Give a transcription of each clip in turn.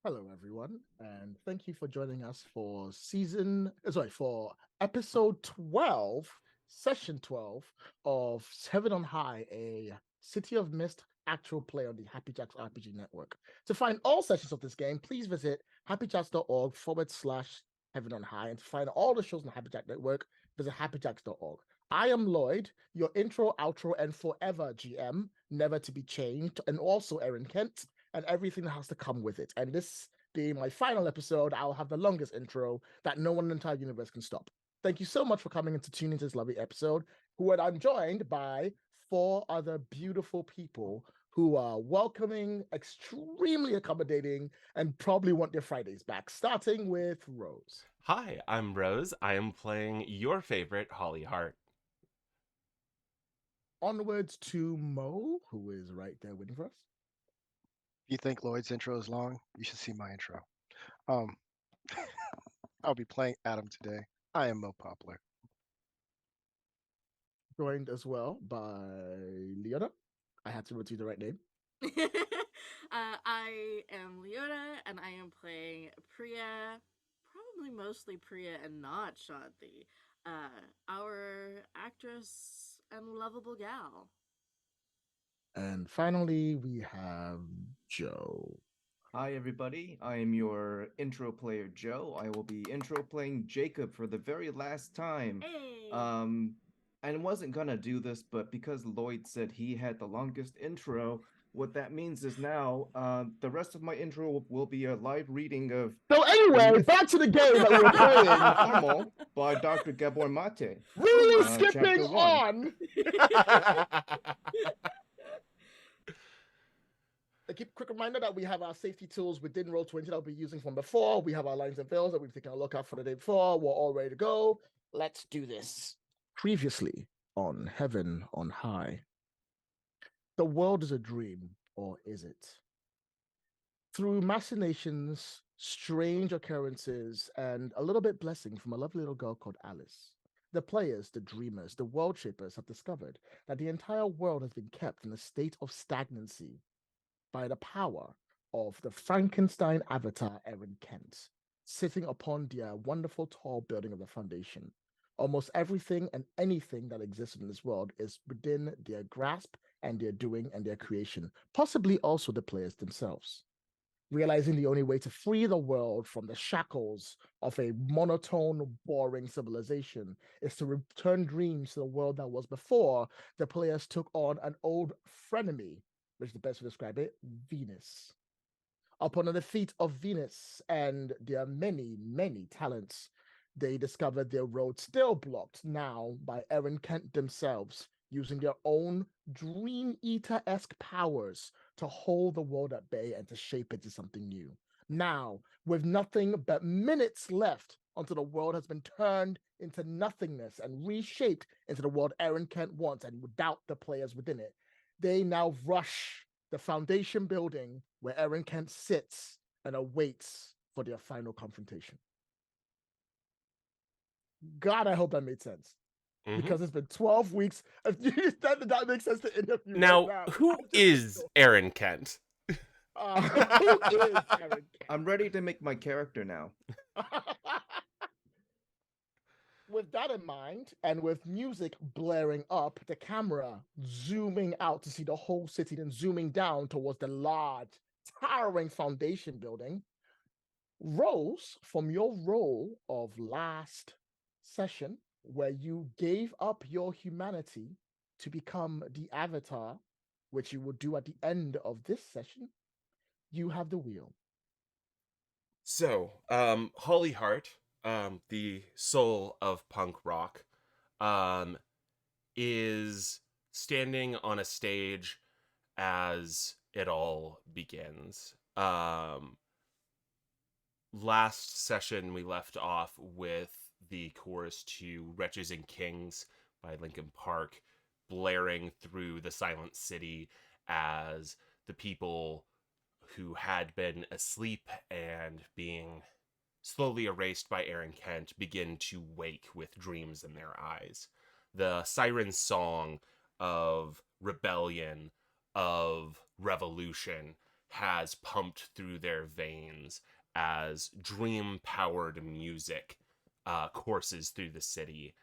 Hello, everyone, and thank you for joining us for episode 12, session 12 of Heaven on High, a City of Mist actual play on the Happy Jacks RPG Network. To find all sessions of this game, please visit happyjacks.org/Heaven on High, and to find all the shows on the Happy Jack Network, visit happyjacks.org. I am Lloyd, your intro, outro, and forever GM, never to be changed, and also Erin Kent and everything that has to come with it. And this being my final episode, I'll have the longest intro that no one in the entire universe can stop. Thank you so much for coming and to tune into this lovely episode, I'm joined by 4 other beautiful people who are welcoming, extremely accommodating, and probably want their Fridays back, starting with Rose. Hi, I'm Rose. I am playing your favorite Holly Hart. Onwards to Mo, who is right there waiting for us. If you think Lloyd's intro is long, you should see my intro. I'll be playing Adam today. I am Mo Poplar. Joined as well by Leona. I had to repeat the right name. I am Leona, and I am playing Priya, probably mostly Priya and not Shanti, our actress and lovable gal. And finally, we have Joe. Hi, everybody. I am your intro player, Joe. I will be intro playing Jacob for the very last time. Hey! And wasn't gonna do this, but because Lloyd said he had the longest intro, what that means is now the rest of my intro will be a live reading of. So anyway, back to the game that we were playing. Normal by Dr. Gabor Mate. Really skipping on. A quick reminder that we have our safety tools within Roll20 that we'll be using from before. We have our lines and fails that we've taken a look at for the day before. We're all ready to go. Let's do this. Previously on Heaven on High. The world is a dream, or is it? Through machinations, strange occurrences, and a little bit blessing from a lovely little girl called Alice, the players, the dreamers, the world shapers have discovered that the entire world has been kept in a state of stagnancy by the power of the Frankenstein avatar Erin Kent, sitting upon the wonderful tall building of the Foundation. Almost everything and anything that exists in this world is within their grasp and their doing and their creation, possibly also the players themselves. Realizing the only way to free the world from the shackles of a monotone, boring civilization is to return dreams to the world that was before the players took on an old frenemy, which is the best way to describe it, Venus. Upon the feet of Venus and their many, many talents, they discovered their road still blocked now by Erin Kent themselves, using their own Dream Eater-esque powers to hold the world at bay and to shape it to something new. Now, with nothing but minutes left until the world has been turned into nothingness and reshaped into the world Erin Kent wants, and without the players within it, they now rush the Foundation building where Erin Kent sits and awaits for their final confrontation. God, I hope that made sense. Mm-hmm. Because it's been 12 weeks. That makes sense to interview. Now, right now. who is Erin Kent? Who is Erin Kent? I'm ready to make my character now. With that in mind, and with music blaring up, the camera zooming out to see the whole city, then zooming down towards the large, towering Foundation building, Rose, from your role of last session, where you gave up your humanity to become the avatar, which you will do at the end of this session, you have the wheel. So, Holly Hart, the soul of punk rock, is standing on a stage as it all begins. Last session we left off with the chorus to Wretches and Kings by Linkin Park blaring through the silent city as the people who had been asleep and being slowly erased by Aaron Kent begin to wake with dreams in their eyes. The siren song of rebellion, of revolution, has pumped through their veins as dream-powered music courses through the city.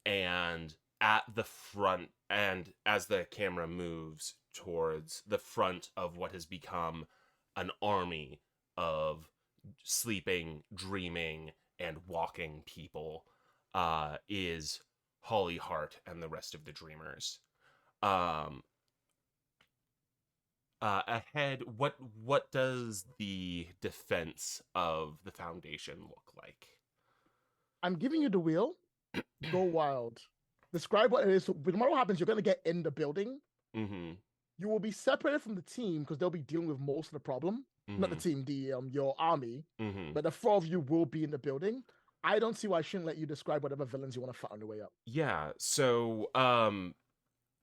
And at the front, and as the camera moves towards the front of what has become an army of sleeping, dreaming, and walking people, is Holly Hart and the rest of the Dreamers. Ahead, what does the defense of the Foundation look like? I'm giving you the wheel. Go wild. Describe what it is. So, no matter what happens, you're going to get in the building. Mm-hmm. You will be separated from the team because they'll be dealing with most of the problem. Mm-hmm. Not the team, your army. Mm-hmm. But the four of you will be in the building. I don't see why I shouldn't let you describe whatever villains you want to fight on the way up. Yeah. So,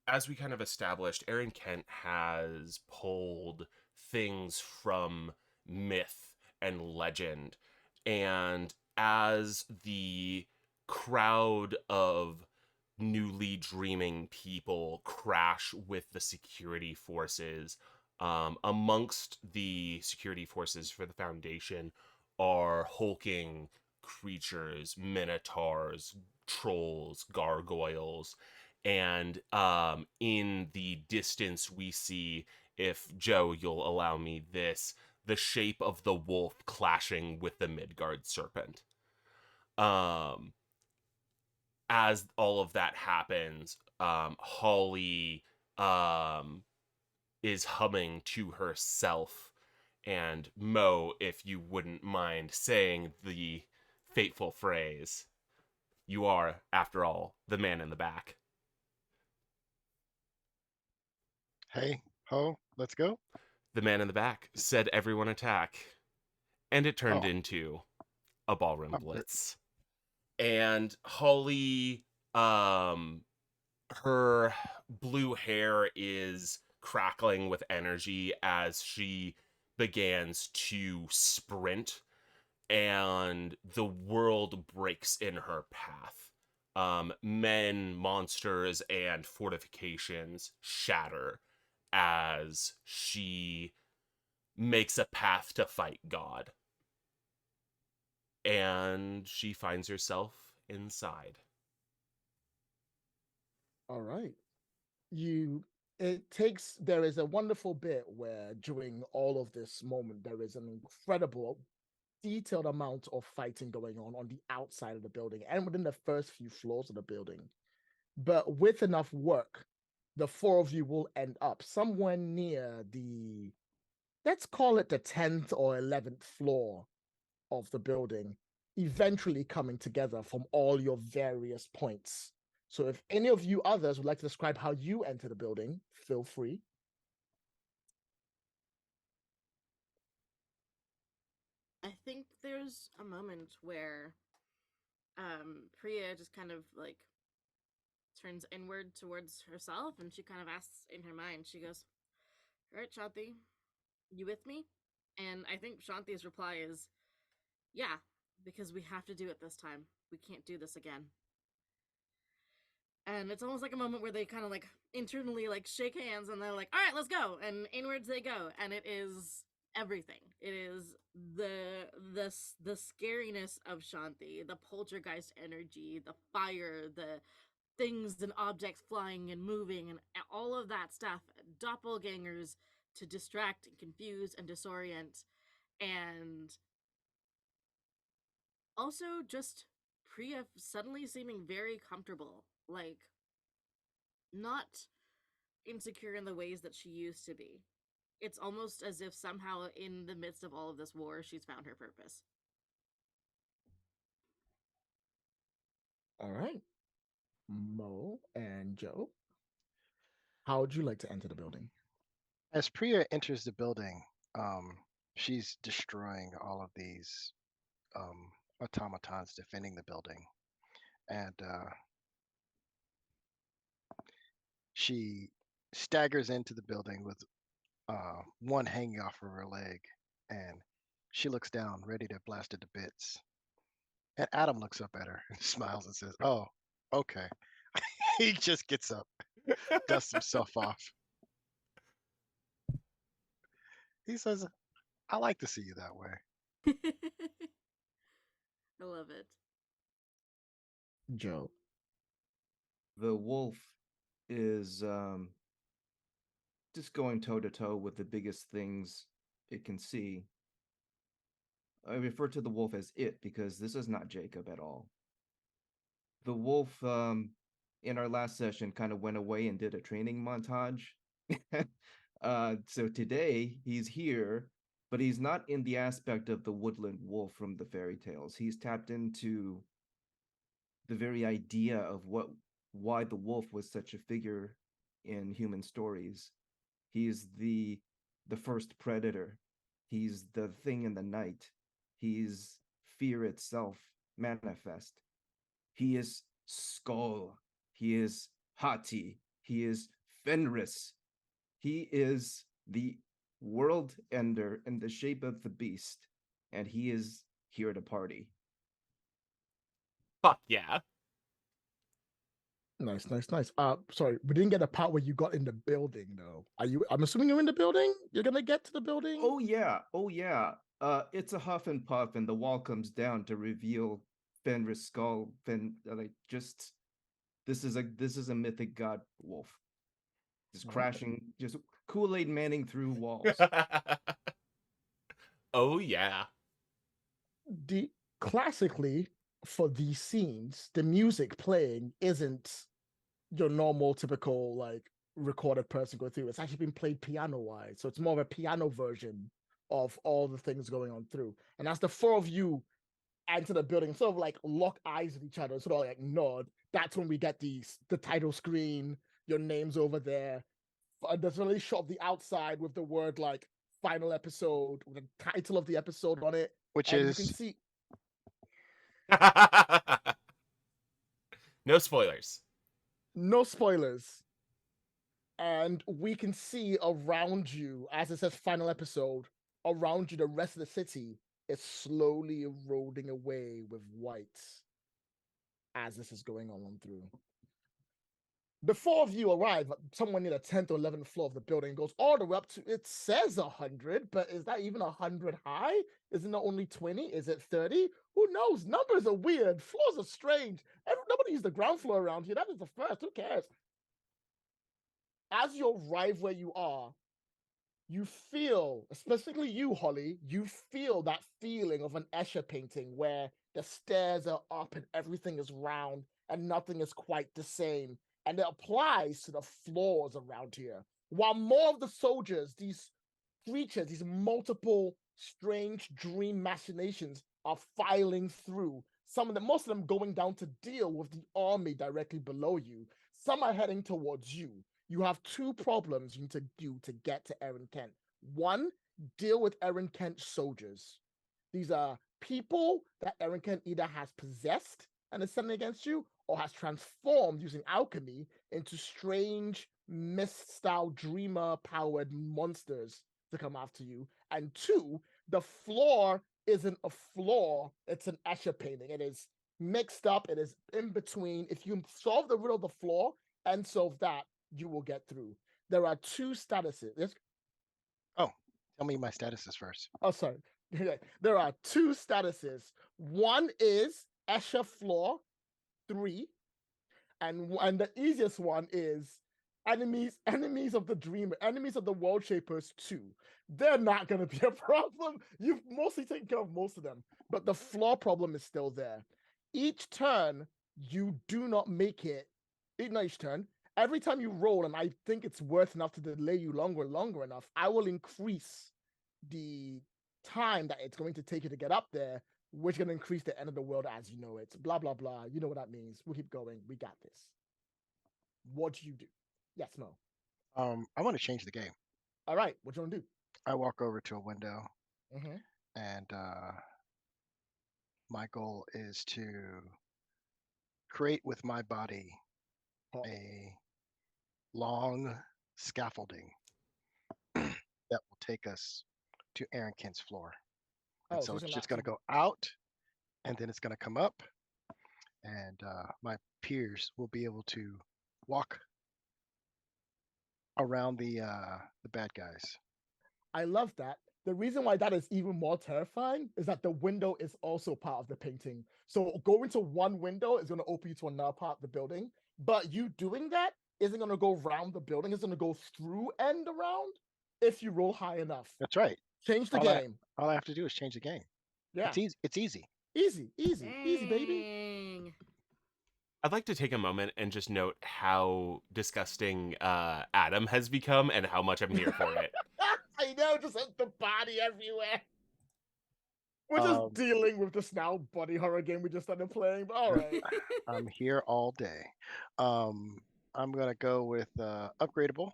as we kind of established, Aaron Kent has pulled things from myth and legend, and as the crowd of newly dreaming people crash with the security forces, amongst the security forces for the Foundation are hulking creatures, minotaurs, trolls, gargoyles, and in the distance we see, if Joe you'll allow me this, the shape of the wolf clashing with the Midgard serpent. As all of that happens, Holly is humming to herself, and Mo, if you wouldn't mind saying the fateful phrase, "You are, after all, the man in the back." Hey, ho, let's go. The man in the back said, "Everyone attack," and it turned Oh. into a ballroom Oh, blitz. And Holly, her blue hair is crackling with energy as she begins to sprint, and the world breaks in her path. Men, monsters, and fortifications shatter as she makes a path to fight God. And she finds herself inside. All right. There is a wonderful bit where during all of this moment, there is an incredible detailed amount of fighting going on the outside of the building and within the first few floors of the building. But with enough work, the four of you will end up somewhere near let's call it the 10th or 11th floor of the building, eventually coming together from all your various points. So if any of you others would like to describe how you enter the building, feel free. I think there's a moment where Priya just kind of like turns inward towards herself and she kind of asks in her mind, she goes, "All right, Shanti, you with me?" And I think Shanti's reply is, "Yeah, because we have to do it this time. We can't do this again." And it's almost like a moment where they kind of like internally like shake hands and they're like, "All right, let's go." And inwards they go. And it is everything. It is the scariness of Shanti, the poltergeist energy, the fire, the things and objects flying and moving and all of that stuff. Doppelgangers to distract and confuse and disorient. And also just Priya suddenly seeming very comfortable, like not insecure in the ways that she used to be. It's almost as if somehow in the midst of all of this war, she's found her purpose. All right. Mo and Joe, how would you like to enter the building? As Priya enters the building, she's destroying all of these automatons defending the building, and she staggers into the building with one hanging off of her leg, and she looks down, ready to blast it to bits. And Adam looks up at her and smiles and says, "Oh, okay." He just gets up, dusts himself off. He says, "I like to see you that way." I love it. Joe. The wolf is just going toe to toe with the biggest things it can see. I refer to the wolf as it because this is not Jacob at all. The wolf, in our last session, kind of went away and did a training montage. So today he's here, but he's not in the aspect of the woodland wolf from the fairy tales. He's tapped into the very idea of why the wolf was such a figure in human stories. He's the first predator. He's the thing in the night. He's fear itself manifest. He is Skull. He is Hati. He is Fenris. He is the world ender in the shape of the beast, and he is here to party. Fuck yeah. Nice, nice, nice. Sorry, we didn't get a part where you got in the building though. I'm assuming you're in the building? You're gonna get to the building? Oh yeah, oh yeah. It's a huff and puff, and the wall comes down to reveal Fenris Skull. This is a mythic god wolf, just Okay. crashing, just Kool-Aid Manning through walls. Oh yeah. Classically, for these scenes, the music playing isn't your normal typical like recorded person go through. It's actually been played piano wise, so it's more of a piano version of all the things going on through. And as the four of you enter the building, sort of like lock eyes with each other, sort of like nod. That's when we get the title screen. Your name's over there. There's a really shot of the outside with the word like final episode, with the title of the episode on it, Which and you can is see No spoilers. no spoilers. And we can see around you, as it says final episode, around you, the rest of the city is slowly eroding away with white as this is going on through. The four of you arrive somewhere near the 10th or 11th floor of the building, goes all the way up to, it says 100, but is that even 100 high? Is it not only 20? Is it 30? Who knows? Numbers are weird. Floors are strange. Nobody uses the ground floor around here. That is the first. Who cares? As you arrive where you are, you feel, especially you, Holly, you feel that feeling of an Escher painting where the stairs are up and everything is round and nothing is quite the same. And it applies to the floors around here. While more of the soldiers, these creatures, these multiple strange dream machinations are filing through. Most of them going down to deal with the army directly below you. Some are heading towards you. You have two problems you need to do to get to Erin Kent. One, deal with Erin Kent soldiers. These are people that Erin Kent either has possessed and is sending against you, or has transformed using alchemy into strange mist-style dreamer-powered monsters to come after you. And two, the floor isn't a floor, it's an Escher painting. It is mixed up, it is in between. If you solve the riddle of the floor and solve that, you will get through. There are two statuses. Oh, tell me my statuses first. Oh, sorry. There are two statuses. One is Escher Floor 3, and the easiest one is enemies of the dreamer, enemies of the world shapers 2. They're not going to be a problem. You've mostly taken care of most of them, but the floor problem is still there. Each turn, you do not make it. Not each turn. Every time you roll, and I think it's worth enough to delay you longer enough, I will increase the time that it's going to take you to get up there, which is going to increase the end of the world as you know it. Blah, blah, blah. You know what that means. We'll keep going. We got this. What do you do? Yes, Mo. I want to change the game. All right. What you want to do? I walk over to a window, Mm-hmm. and my goal is to create with my body Oh. a long scaffolding that will take us to Aaron Kent's floor. And Oh, so it's it's an just going to actual- go out, and then it's going to come up, and my peers will be able to walk around the bad guys. I love that. The reason why that is even more terrifying is that the window is also part of the painting. So going to one window is going to open you to another part of the building. But you doing that isn't going to go around the building. It's going to go through and around if you roll high enough. That's right. Change the all game. All I have to do is change the game. Yeah. It's easy. It's easy. Easy, baby. Dang. I'd like to take a moment and just note how disgusting Adam has become and how much I'm here for it. I know, just the body everywhere. We're just dealing with this now body horror game we just started playing, but all right. I'm here all day. I'm gonna go with upgradable.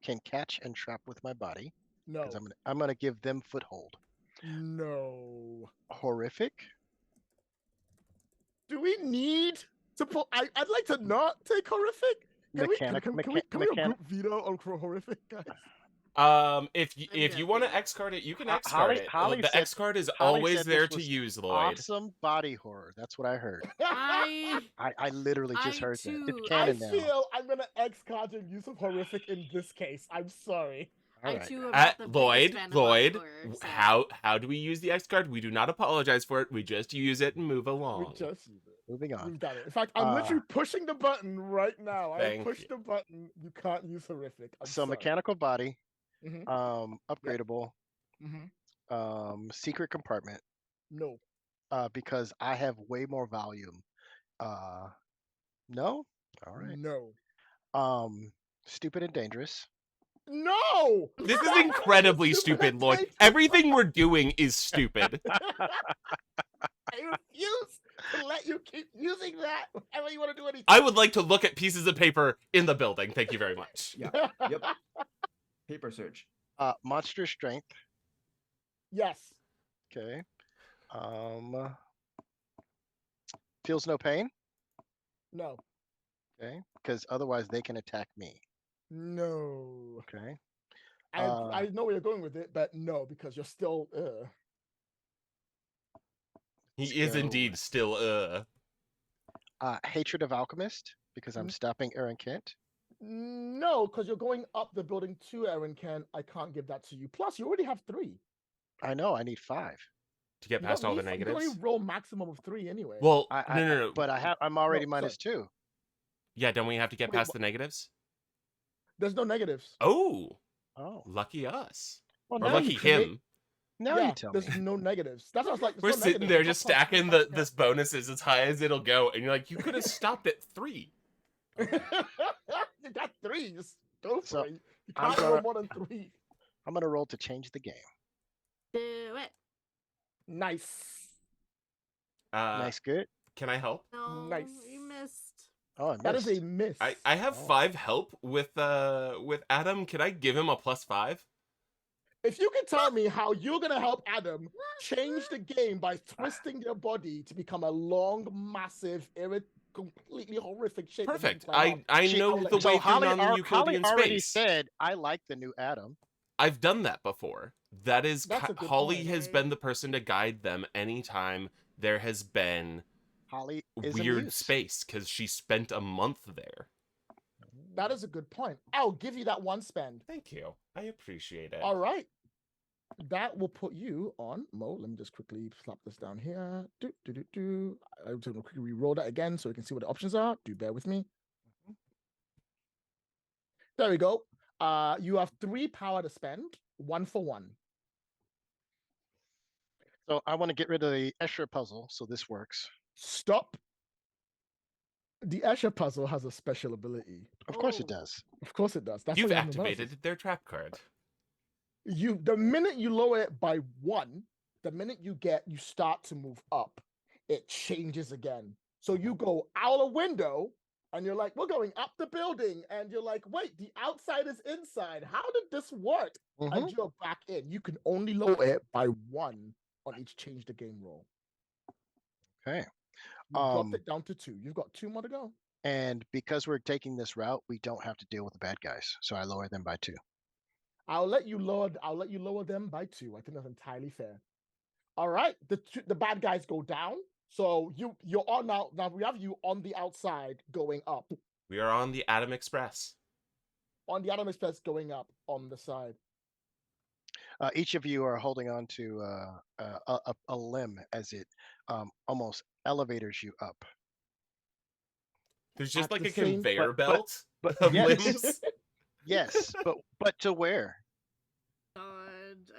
Can catch and trap with my body. No. Because I'm gonna give them foothold. No. Horrific. Do we need to put? I'd like to not take horrific. Can we group veto on horrific, guys? If you want to X card it, you can X card it. Holly The said- X card is Holly always said there this to was use, Lloyd. Awesome body horror. That's what I heard. I I literally just heard that. It's too- canon I now. feel I'm gonna X card your use of horrific in this case. I'm sorry. All I right. too am not the Lloyd, biggest fan of body Lloyd, horror, so- how do we use the X card? We do not apologize for it. We just use it and move along. We just use it. Moving on. We've done it. In fact, I'm literally pushing the button right now. I Thank pushed you. the button. You can't use horrific. I'm So sorry. mechanical body, Mhm. upgradable, Mhm. secret compartment, No. because I have way more volume. No? All right. No. Stupid and dangerous. No. This is incredibly stupid, Lloyd. Everything we're doing is stupid. I refuse to let you keep using that whenever you want to do anything. I would like to look at pieces of paper in the building. Thank you very much. Yeah. Yep. Paper search. Monster strength. Yes. Okay. Feels no pain. No. Okay. Because otherwise they can attack me. No. Okay. I know where you're going with it, but no, because you're still. He Let's is go indeed with- still Hatred of alchemist, because I'm stopping Aaron Kent. No, because you're going up the building to Aaron Kent. I can't give that to you. Plus, you already have 3. I know. I need 5. to get You past don't all the need- You negatives. can only roll maximum of 3 anyway. Well, I- no. But I'm already No, minus 2. Yeah, don't we have to get Wait, past the negatives? There's no negatives. Oh, Oh. lucky us. Well, Or now lucky you him. now yeah, you tell me. there's no negatives. That's what I was like. We're there's no sitting negatives. there It's just not plus stacking two, this bonuses as high as it'll go, and you're like, you could have stopped at 3. You got 3. Just go for So, it. You I'm can't roll gonna- more than 3. I'm gonna roll to change the game. Do it. Nice. Nice, good. Can I help? No, Nice. you missed. Oh, I missed. That is a miss. I have Oh. 5 help with Adam. Can I give him a +5? If you can tell me how you're gonna help Adam change the game by twisting your body to become a long, massive, completely horrific shape. that doesn't Perfect. climb up, I She- know I'll the let way you- through Holly non-Euclidean already space. said I like the new Adam. I've done that before. That is, That's a good Holly point. has been the person to guide them anytime there has been Holly is weird amused. space because she spent a month there. That is a good point. I'll give you that 1 spend. Thank you. I appreciate it. All right. That will put you on Mo. Let me just quickly slap this down here. I'm just gonna quickly re-roll that again so we can see what the options are. Do bear with me. There we go. You have 3 power to spend, 1 for 1. So I want to get rid of the Escher puzzle, so this works. Stop. The Escher puzzle has a special ability. Of course it Oh. does. Of course it does. That's You've why you have no bonuses. activated their trap card. The minute you lower it by 1, the minute you start to move up, it changes again. So you go out a window and you're like, we're going up the building, and you're like, wait, the outside is inside. How did this work? And you're back in. You can only lower it by 1 on each change the game roll. Okay. You dropped it down to 2. You've got 2 more to go. And because we're taking this route, we don't have to deal with the bad guys. So I lower them by 2. I'll let you lower them by 2. I think that's entirely fair. All right, the bad guys go down. So you're on now. Now we have you on the outside going up. We are on the Atom Express. On the Atom Express going up on the side. Each of you are holding on to a limb as it almost elevators you up. There's just At like the a same- conveyor but- belt but of yes. limbs. Yes, but to where? God,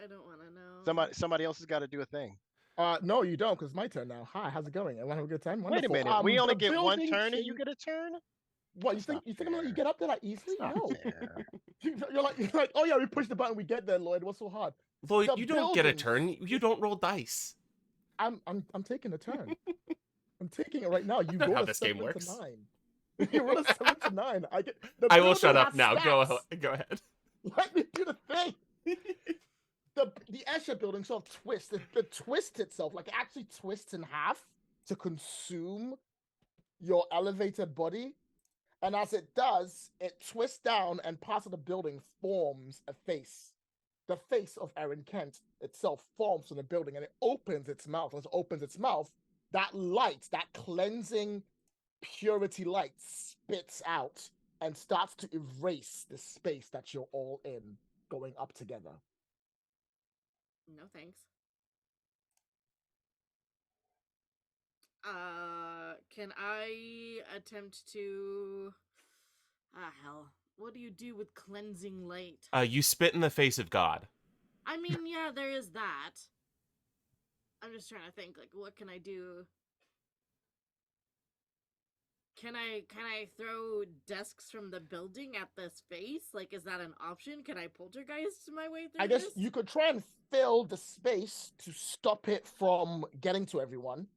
I don't want to know. Somebody else has got to do a thing. No, you don't, because it's my turn now. Hi, how's it going? Everyone have a good time? Wait a Wonderful. minute. We only the get one building turn and you change- get a turn? What, you That's think not I'm gonna let you fair. get up there that easily? Not No. fair. You're like, oh yeah, we pushed the button, we get there, Lloyd. What's so hard? Lloyd, The you don't get a buildings- turn. You don't roll dice. I'm taking a turn. I'm taking it right now. You Not roll how a this game 7 works. to 9. You roll a 7 to 9. The I will building shut up has now. stats. Go ahead. Let me do the thing. The Escher building sort of twists. It twists itself, like it actually twists in half to consume your elevated body. And as it does, it twists down and part of the building forms a face. The face of Aaron Kent itself forms from the building, and it opens its mouth. As it opens its mouth, that light, that cleansing purity light spits out and starts to erase the space that you're all in, going up together. No thanks. Can I attempt to? Ah, hell. What do you do with cleansing light? You spit in the face of God. I mean, yeah, there is that. I'm just trying to think, like, what can I do? Can I throw desks from the building at this face? Like, is that an option? Can I poltergeist my way through I guess this? you could try and fill the space to stop it from getting to everyone.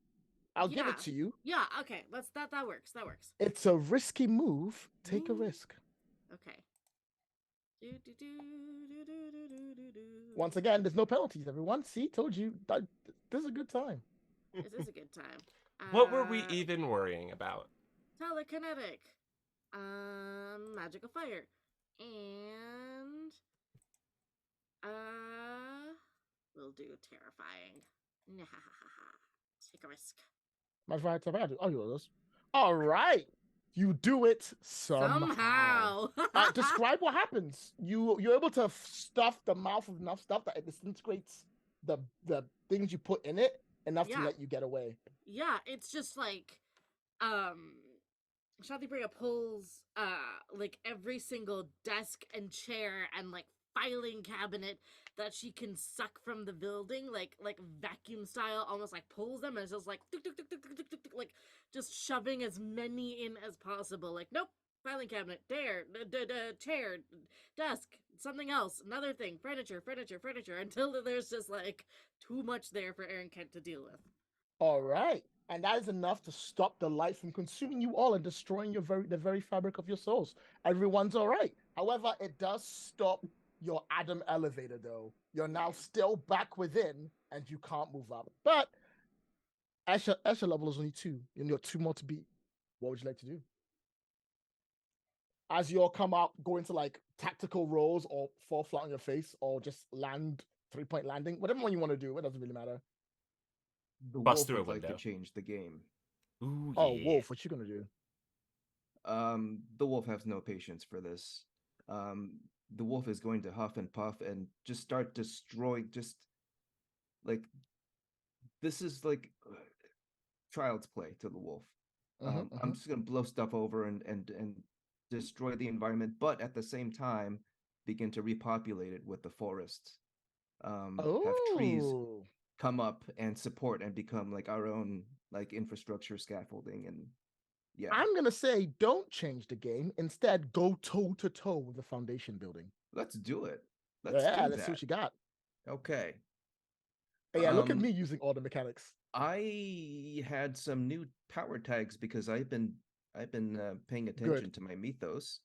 I'll give Yeah. it to you. Yeah, okay. That works. That works. It's a risky move. Take a Mm. risk. Okay. Do. Once again, there's no penalties, everyone. See, told you. This is a good time. This is a good time. What were we even worrying about? Telekinetic. Magical fire. And we'll do terrifying. Take a risk. My fire type. Oh, you those. All right. You do it somehow. Describe what happens. You're able to stuff the mouth with enough stuff that it disintegrates the things you put in it enough to Yeah. let you get away. Yeah, it's just like Priya pulls like every single desk and chair and like filing cabinet that she can suck from the building, like vacuum style, almost like pulls them and it's just like tuk, tuk, tuk, tuk, tuk, tuk, tuk, like just shoving as many in as possible. Like, nope, filing cabinet, chair, desk, something else, another thing, furniture, until there's just like too much there for Aaron Kent to deal with. All right. And that is enough to stop the light from consuming you all and destroying the very fabric of your souls. Everyone's all right. However, it does stop your Adam elevator, though. You're now still back within, and you can't move up. But Escher level is only 2. You got 2 more to beat. What would you like to do? As you all come out, go into like tactical rolls or fall flat on your face or just land 3-point landing. Whatever one you want to do, it doesn't really matter. The Bust wolf through a would like to window. change the game. Ooh, Oh, yeah. Wolf, what you gonna do? The wolf has no patience for this. The wolf is going to huff and puff and just start destroying. Just like this is like child's play to the wolf. I'm just gonna blow stuff over and destroy the environment, but at the same time begin to repopulate it with the forests. Have trees. Oh. come up and support and become like our own like infrastructure scaffolding and yeah. I'm gonna say don't change the game. Instead, go toe to toe with the foundation building. Let's do it. Let's Yeah, do let's see that. what you got. Okay. Yeah, look at me using all the mechanics. I had some new power tags because I've been paying attention to my mythos.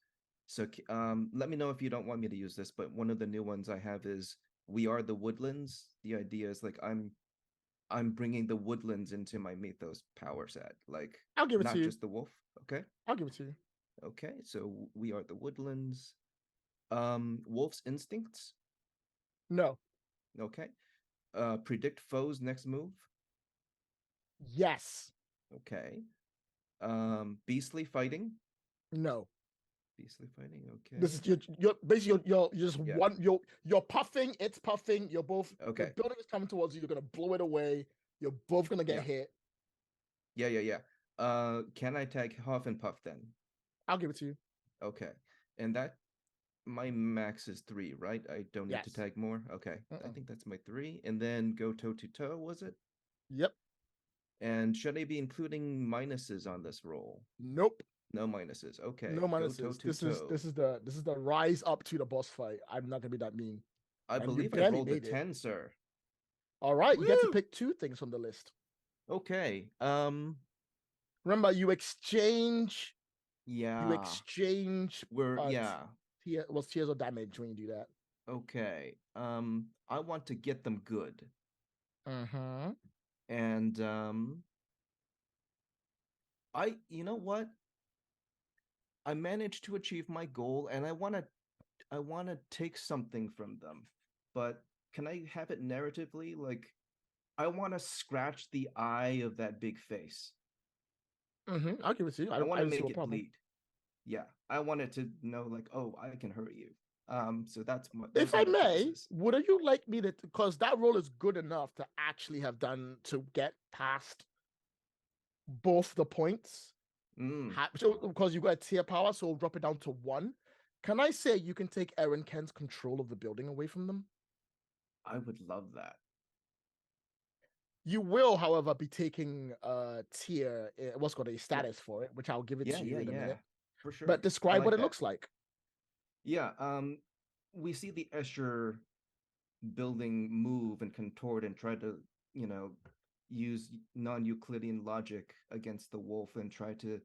So let me know if you don't want me to use this, but one of the new ones I have is we are the woodlands. The idea is like I'm bringing the woodlands into my mythos power set. Like I'll give it not to you. just the wolf. Okay. I'll give it to you. Okay. So we are the woodlands. Wolf's instincts. No. Okay. Predict foes next move. Yes. Okay. Beastly fighting. No. Beastly fighting. Okay. This is you're basically you're just Yeah. you're puffing, it's puffing, you're both Okay. the building is coming towards you, you're gonna blow it away, you're both gonna get hit. Yeah. Can I tag Huff and Puff then? I'll give it to you. Okay. And that my max is 3, right? I don't need to Yes. tag more. Okay. I think that's my 3. And then go toe to toe, was it? Yep. And should I be including minuses on this roll? Nope. No minuses. Okay. No Go minuses. toe to This is toe. the rise up to the boss fight. I'm not gonna be that mean. I And you believe I barely rolled a made it. 10, sir. All right, you get to Woo! pick 2 things from the list. Okay. Remember, you exchange. Yeah. You exchange. Tears of damage when you do that. Okay. I want to get them good. Mm-hmm. And you know what? I managed to achieve my goal and I want to take something from them. But can I have it narratively? Like I want to scratch the eye of that big face. Mm-hmm. I'll give it to you. I want to make it problem. bleed. Yeah. I want it to know like, oh, I can hurt you. So that's if I may, would you like me to, because that role is good enough to actually have done to get past both the points. Because you got a tier power, so we'll drop it down to 1. Can I say you can take Aaron Kent's control of the building away from them? I would love that. You will, however, be taking tier, what's called a status for it, which I'll give it to you in a minute. For sure. But describe like what that. It looks like. Yeah, we see the Escher building move and contort and try to, use non-Euclidean logic against the wolf and try to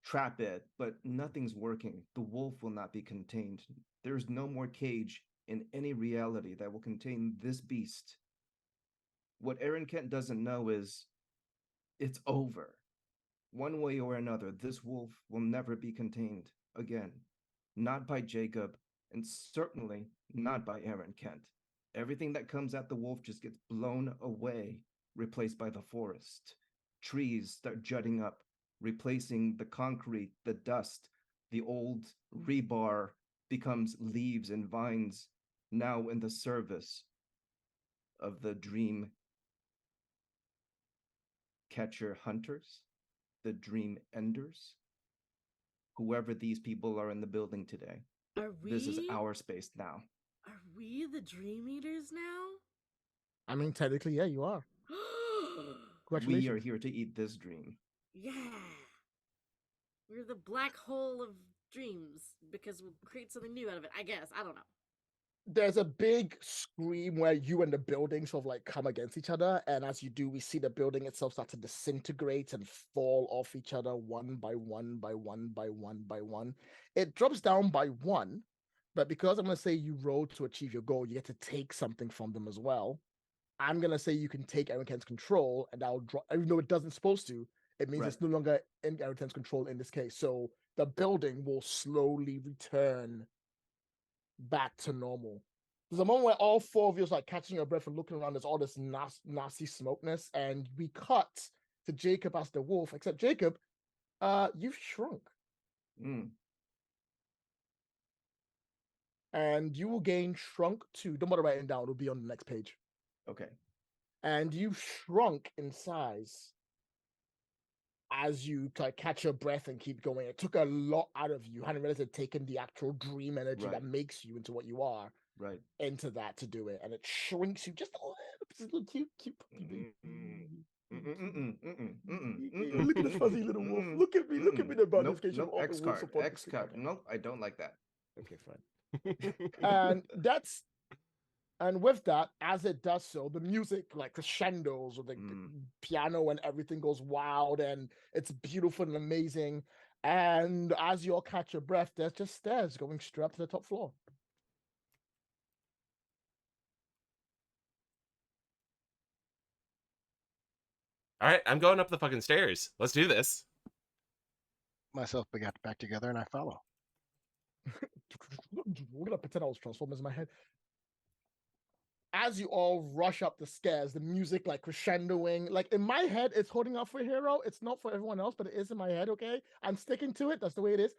trap it, but nothing's working. The wolf will not be contained. There's no more cage in any reality that will contain this beast. What Aaron Kent doesn't know is it's over. One way or another, this wolf will never be contained again. Not by Jacob, and certainly not by Aaron Kent. Everything that comes at the wolf just gets blown away, replaced by the forest. Trees start jutting up, replacing the concrete, the dust. The old rebar becomes leaves and vines, now in the service of the dream catcher hunters, the dream enders. Whoever these people are in the building today. This is our space now. Are we the Dream Eaters now? I mean, technically, yeah, you are. Congratulations. We are here to eat this dream. Yeah. We're the black hole of dreams because we'll create something new out of it, I guess. I don't know. There's a big scream where you and the building sort of like come against each other, and as you do, we see the building itself start to disintegrate and fall off each other one by one by one by one by one. It drops down by 1, but because I'm going to say you rolled to achieve your goal, you get to take something from them as well. I'm going to say you can take Aaron Kent's control, and that'll drop, even though it doesn't supposed to, it means it's no longer in Aaron Kent's control in this case. So the building will slowly return back to normal. There's a moment where all 4 of you are like catching your breath and looking around. There's all this nasty smokeness, and we cut to Jacob as the wolf. Except Jacob, you've shrunk, and you will gain shrunk 2. Don't bother writing it down; it'll be on the next page. Okay. And you shrunk in size as you catch your breath and keep going. It took a lot out of you. You hadn't realized it had taken the actual dream energy that makes you into what you are. Right. into that to do it, and it shrinks you just a little cute puppy. Look at the fuzzy little wolf. Look at me. Look at me. The Nope. notification Nope. of X the wolf card. support. X card. Okay. Nope. I don't like that. Okay, fine. And that's and with that, as it does so, the music like crescendos with the piano and everything goes wild, and it's beautiful and amazing. And as you all catch your breath, there's just stairs going straight up to the top floor. All right, I'm going up the fucking stairs. Let's do this. Myself got back together and I follow. We're gonna pretend I was Transformers in my head. As you all rush up the stairs, the music like crescendoing. Like in my head, it's holding up for Hero. It's not for everyone else, but it is in my head. Okay, I'm sticking to it. That's the way it is.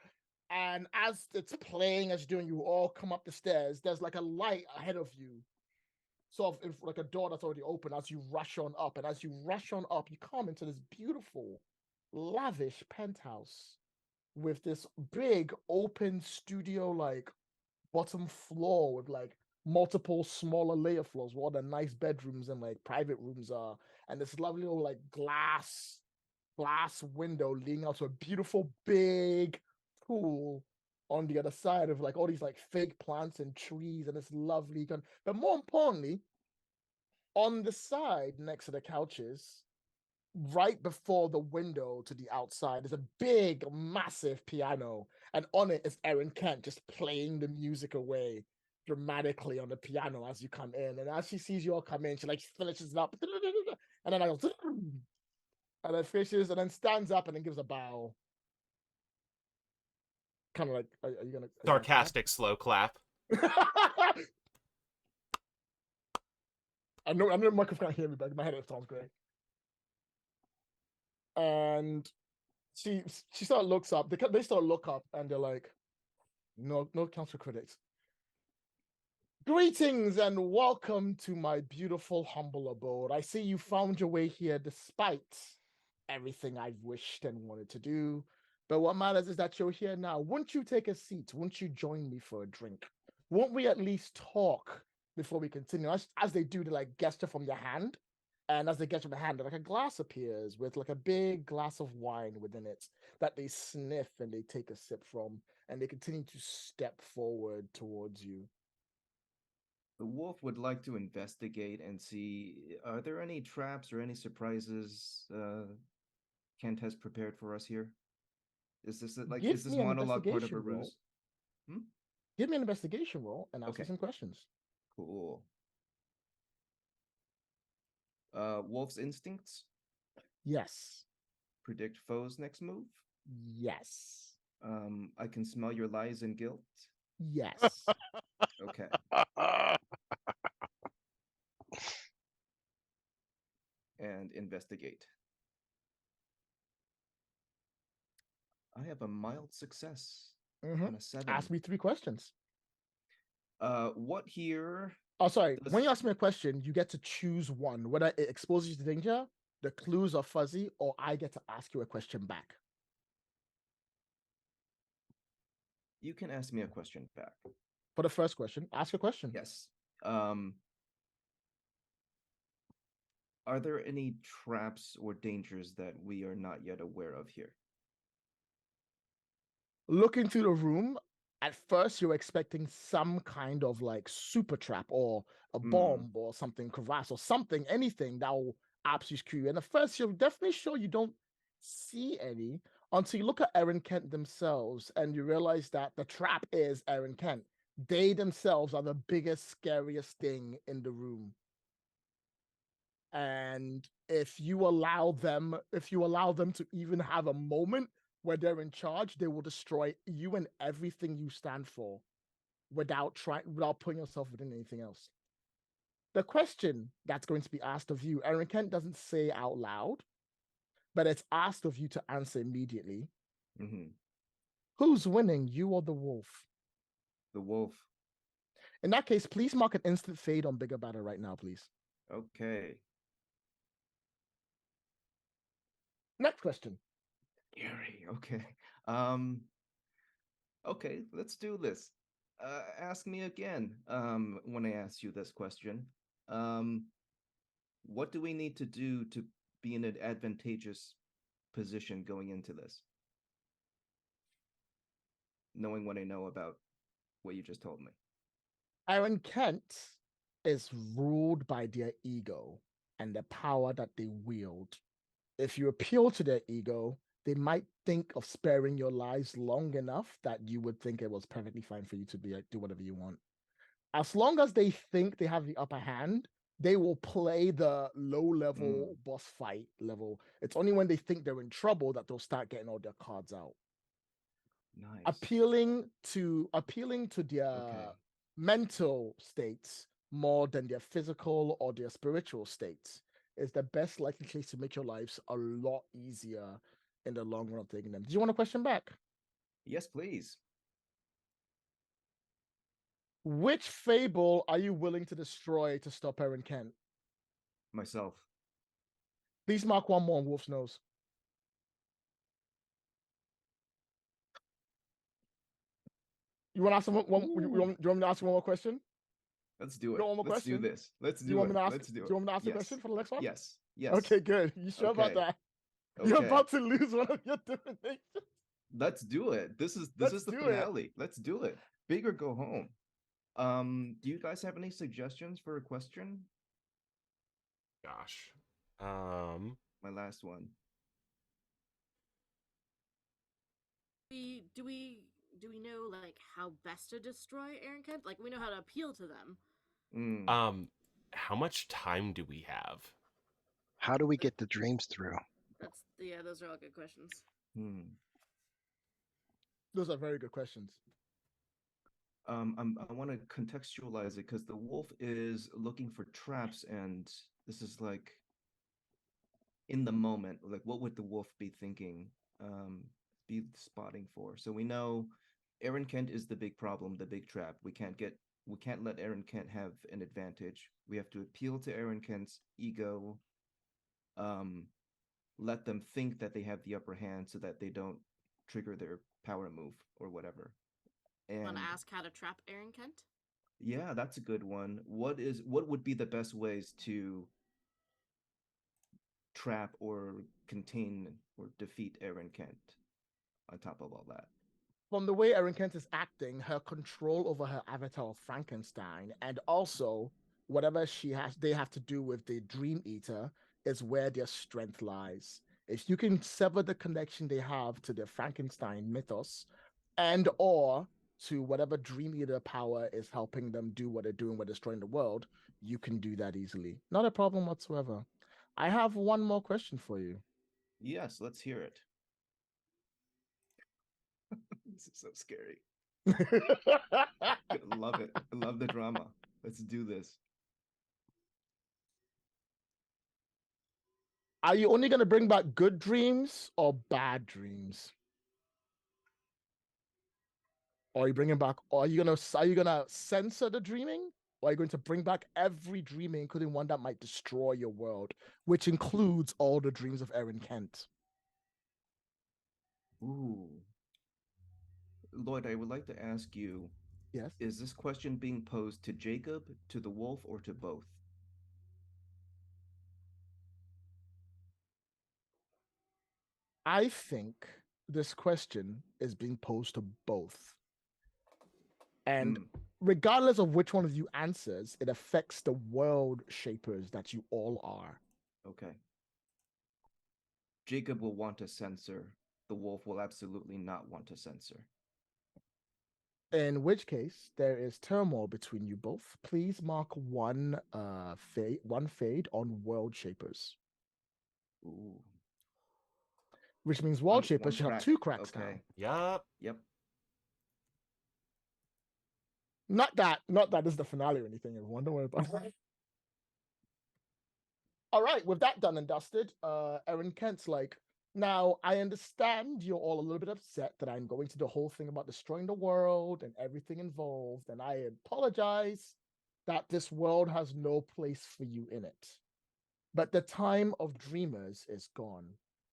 And as it's playing, as you're doing, you all come up the stairs. There's like a light ahead of you, sort of like a door that's already open. As you rush on up, and as you rush on up, you come into this beautiful, lavish penthouse with this big open studio like bottom floor with like multiple smaller layer floors where all the nice bedrooms and like private rooms are, and this lovely little like glass window leading out to a beautiful big pool on the other side of like all these like fake plants and trees, and it's lovely. But more importantly, on the side next to the couches, right before the window to the outside, is a big, massive piano, and on it is Erin Kent just playing the music away dramatically on the piano as you come in. And as she sees you all come in, she like finishes it up, and then I go, and then finishes, and then stands up and then gives a bow. Kind of like, are you gonna Sarcastic slow clap. I know the microphone can't hear me, but in my head it sounds great. And she sort of looks up. They sort of look up and they're like, no counter critics. Greetings and welcome to my beautiful, humble abode. I see you found your way here despite everything I've wished and wanted to do. But what matters is that you're here now. Won't you take a seat? Won't you join me for a drink? Won't we at least talk before we continue? As they do, they like gesture from their hand. And as they gesture from the hand, like a glass appears with like a big glass of wine within it that they sniff and they take a sip from, and they continue to step forward towards you. The wolf would like to investigate and see, are there any traps or any surprises Kent has prepared for us here? Is this is this monologue part of a ruse? Give me an investigation roll and ask me Okay. some questions. Cool. Wolf's instincts? Yes. Predict foe's next move? Yes. I can smell your lies and guilt? Yes. Okay. And investigate. I have a mild success on a 7. Ask me 3 questions. What here? Oh, sorry. When you ask me a question, you get to choose one, whether it exposes you to danger, the clues are fuzzy, or I get to ask you a question back. You can ask me a question back. For the first question, ask a question. Yes. Are there any traps or dangers that we are not yet aware of here? Looking through the room, at first you're expecting some kind of like super trap or a bomb or something, crevasse or something, anything that will absolutely screw you. And at first you're definitely sure you don't see any until you look at Erin Kent themselves and you realize that the trap is Erin Kent. They themselves are the biggest, scariest thing in the room. And if you allow them to even have a moment where they're in charge, they will destroy you and everything you stand for without putting yourself within anything else. The question that's going to be asked of you, Erin Kent doesn't say out loud, but it's asked of you to answer immediately. Who's winning, you or the wolf? The wolf. In that case, please mark an instant fade on Bigger Batter right now, please. Okay. Next question. Scary. Okay. Okay, let's do this. ask me again. When I ask you this question, what do we need to do to be in an advantageous position going into this? Knowing what I know about what you just told me. Aaron Kent is ruled by their ego and the power that they wield. If you appeal to their ego, they might think of sparing your lives long enough that you would think it was perfectly fine for you to be do whatever you want. As long as they think they have the upper hand, they will play the low level boss fight level. It's only when they think they're in trouble that they'll start getting all their cards out. Nice. Appealing to their Okay. mental states more than their physical or their spiritual states is the best likely case to make your lives a lot easier in the long run of taking them. Do you want a question back? Yes, please. Which fable are you willing to destroy to stop Aaron Kent? Myself. Please mark one more on Wolf's nose. You want to ask one? You want me to ask you one more question? Let's do it. You want one more Let's do question? this. Let's Do you do want it. me to ask? Let's do Do it. you want me to ask the Yes. question for the next one? Yes. Yes. Okay, good. You sure about Okay. that? You're Okay. about to lose one of your divinations. Let's do it. This is Let's the do it. finale. Let's do it. Big or go home. Do you guys have any suggestions for a question? Gosh. My last one. Do we know like how best to destroy Aaron Kent? Like we know how to appeal to them. How much time do we have? How do we get the dreams through? Those are all good questions. Those are very good questions. I want to contextualize it because the wolf is looking for traps, and this is like in the moment. Like, what would the wolf be thinking? Be spotting for? So we know Aaron Kent is the big problem, the big trap. We can't let Aaron Kent have an advantage. We have to appeal to Aaron Kent's ego. Let them think that they have the upper hand so that they don't trigger their power move or whatever. And Want to ask how to trap Aaron Kent? yeah, that's a good one. What would be the best ways to trap or contain or defeat Aaron Kent on top of all that? From the way Aaron Kent is acting, her control over her avatar of Frankenstein, and also whatever they have to do with the Dream Eater is where their strength lies. If you can sever the connection they have to the Frankenstein mythos and or to whatever Dream Eater power is helping them do what they're doing with destroying the world, you can do that easily. Not a problem whatsoever. I have one more question for you. Yes, let's hear it. This is so scary. I love it. I love the drama. Let's do this. Are you only going to bring back good dreams or bad dreams? Or are you bringing back? Or are you gonna censor the dreaming? Or are you going to bring back every dreaming, including one that might destroy your world, which includes all the dreams of Aaron Kent? Ooh. Lloyd, I would like to ask you, Yes. is this question being posed to Jacob, to the wolf, or to both? I think this question is being posed to both. And regardless of which one of you answers, it affects the world shapers that you all are. Okay. Jacob will want to censor. The wolf will absolutely not want to censor. In which case, there is turmoil between you both. Please mark one fade on world shapers. Ooh. Which means world shapers should have 2 cracks okay. now. Yep. Not that this is the finale or anything, everyone. Don't worry about that. All right, with that done and dusted, Aaron Kent's like, now I understand you're all a little bit upset that I'm going to do the whole thing about destroying the world and everything involved, and I apologize that this world has no place for you in it. But the time of dreamers is gone.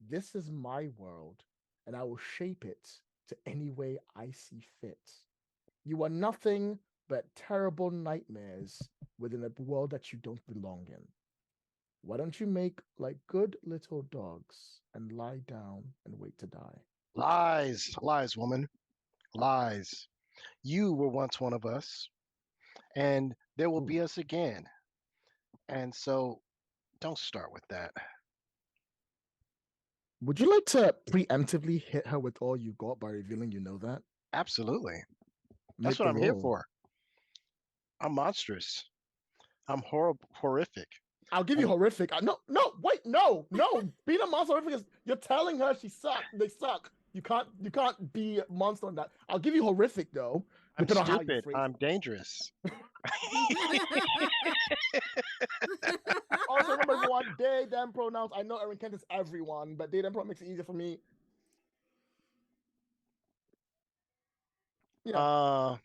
This is my world, and I will shape it to any way I see fit. You are nothing but terrible nightmares within a world that you don't belong in. Why don't you make like good little dogs and lie down and wait to die? Lies, lies, woman, lies. You were once one of us, and there will Ooh. be us again. And so don't start with that. Would you like to preemptively hit her with all you got by revealing you know that? Absolutely. Make That's what the I'm here roll. for. I'm monstrous. I'm horrific. I'll give you horrific. No, wait, no. Being a monster horrific is you're telling her she sucked. They suck. You can't be a monster on that. I'll give you horrific though. I'm Depending on how you stupid. phrase I'm it. dangerous. Also, remember everyone, they, them pronouns. I know Erin Kent is everyone, but they, them pronouns makes it easier for me. Yeah.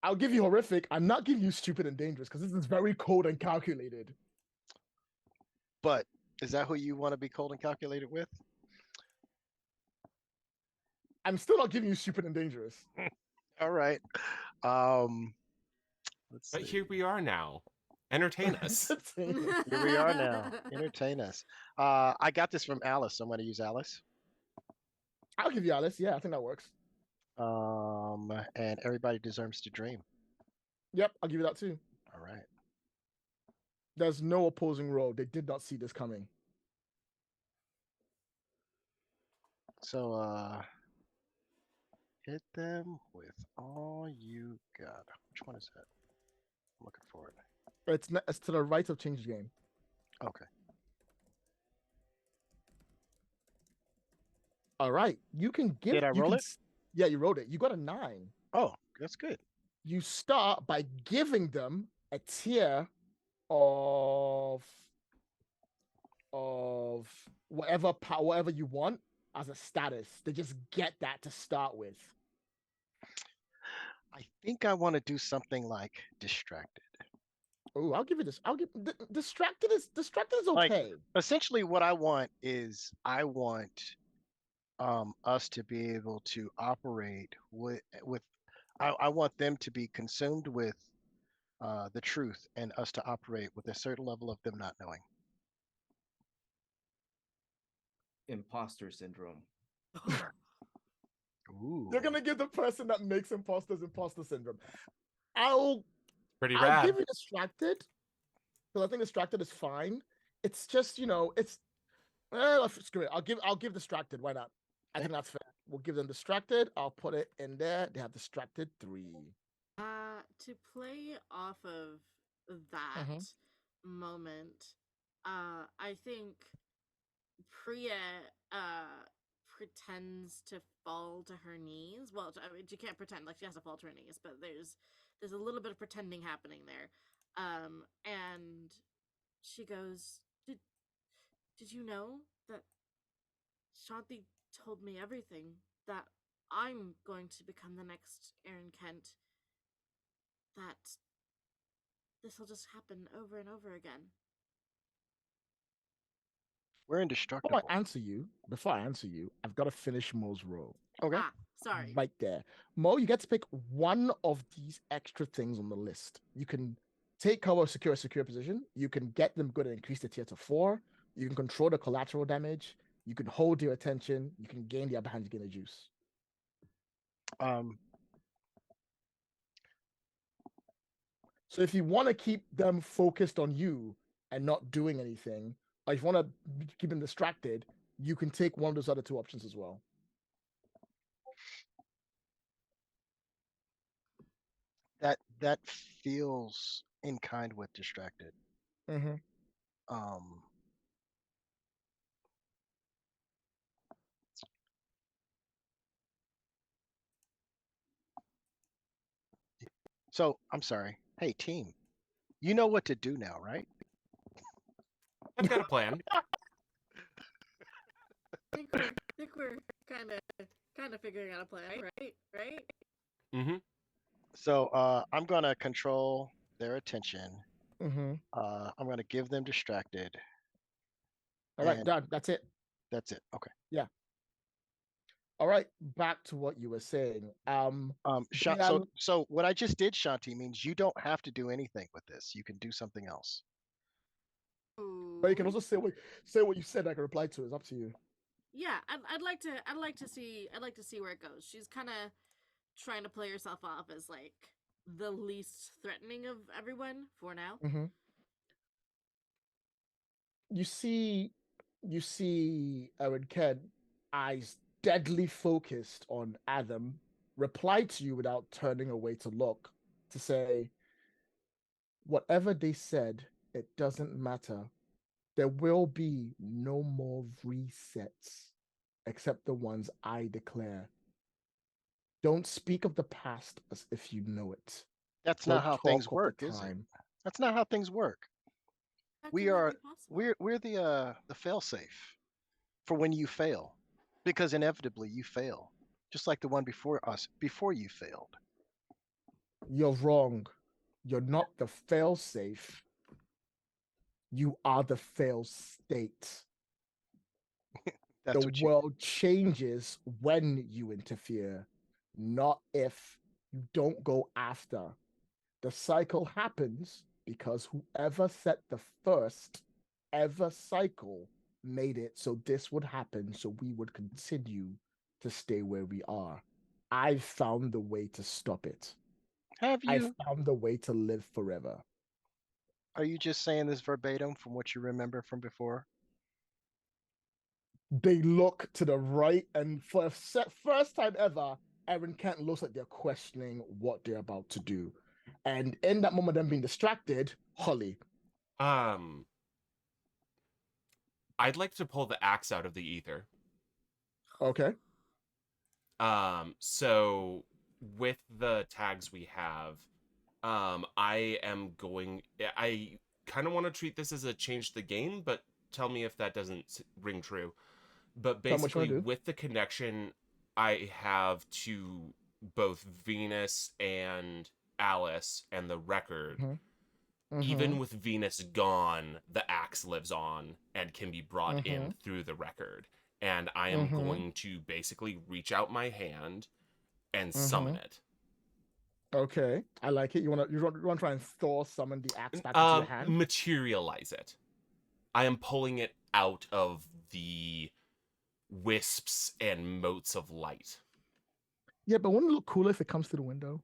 I'll give you horrific. I'm not giving you stupid and dangerous because this is very cold and calculated. But is that who you want to be cold and calculated with? I'm still not giving you stupid and dangerous. All right. Let's But see. here we are now. Entertain us. Here we are now. Entertain us. I got this from Alice, so I'm going to use Alice. I'll give you Alice. Yeah, I think that works. And everybody deserves to dream. Yep, I'll give you that too. All right. There's no opposing roll. They did not see this coming. So hit them with all you got. Which one is that? I'm looking for it. It's to the right of change game. Okay. All right. You can give. Did I roll it? Yeah, you rolled it. You got a 9. Oh, that's good. You start by giving them a tier of whatever you want as a status. They just get that to start with. I think I want to do something like distracted. Oh, I'll give you this. Distracted is okay. Like, essentially, what I want is I want us to be able to operate with I want them to be consumed with the truth and us to operate with a certain level of them not knowing. Imposter syndrome. Ooh. You're gonna give the person that makes imposters imposter syndrome. Pretty I'll rad. give you distracted because I think distracted is fine. It's just screw it. I'll give distracted. Why not? I think that's fair. We'll give them distracted. I'll put it in there. They have distracted 3. To play off of that moment, I think Priya pretends to fall to her knees. Well, I mean, she can't pretend, like she has to fall to her knees, but there's a little bit of pretending happening there. And she goes, Did you know that Shanti told me everything? That I'm going to become the next Aaron Kent? That this will just happen over and over again. We're indestructible. Before I answer you, I've got to finish Mo's roll. Okay. Sorry. Right there. Mo, you get to pick one of these extra things on the list. You can take cover, secure a secure position. You can get them good and increase the tier to 4. You can control the collateral damage. You can hold your attention. You can gain the upper hand, you gain the juice. So if you want to keep them focused on you and not doing anything, or if you want to keep them distracted, you can take one of those other 2 options as well. That feels in kind with distracted. So I'm sorry. Hey team, you know what to do now, right? I've got a plan. I think we're kind of figuring out a plan, right? Mm-hmm. So I'm gonna control their attention. I'm gonna give them distracted. All right, done. That's it. That's it. Okay. Yeah. All right, back to what you were saying. So, Brian, so what I just did, Shanti, means you don't have to do anything with this. You can do something else. but you can Ooh. also say what you said. I can reply to. It's up to you. Yeah, I'd like to see where it goes. She's kind of trying to play herself off as like the least threatening of everyone for now. Mm-hmm. You see Aaron Ken, eyes deadly focused on Adam, reply to you without turning away to look, to say, whatever they said, it doesn't matter. There will be no more resets except the ones I declare. Don't speak of the past as if you know it. That's not Don't how talk things of the work, is it? time. That's not how things work. How We can that are be possible? we're the fail safe for when you fail, because inevitably you fail, just like the one before us before you failed. You're wrong. You're not the fail safe. You are the fail state. The That's what you. world changes when you interfere, not if you don't go after. The cycle happens because whoever set the first ever cycle made it so this would happen, so we would continue to stay where we are. I've found the way to stop it. Have I you? found the way to live forever. Are you just saying this verbatim from what you remember from before? They look to the right, and for first time ever, Aaron Kent looks like they're questioning what they're about to do. And in that moment, them being distracted, Holly. I'd like to pull the axe out of the ether. Okay. So with the tags we have, I kind of want to treat this as a change the game, but tell me if that doesn't ring true. But Tell me what you basically, want to do. with the connection I have to both Venus and Alice and the record, even with Venus gone, the axe lives on and can be brought in through the record. And I am going to basically reach out my hand and summon it. Okay, I like it. You want to try and Thor summon the axe back into your hand? Materialize it. I am pulling it out of the wisps and motes of light. Yeah, but wouldn't it look cooler if it comes through the window?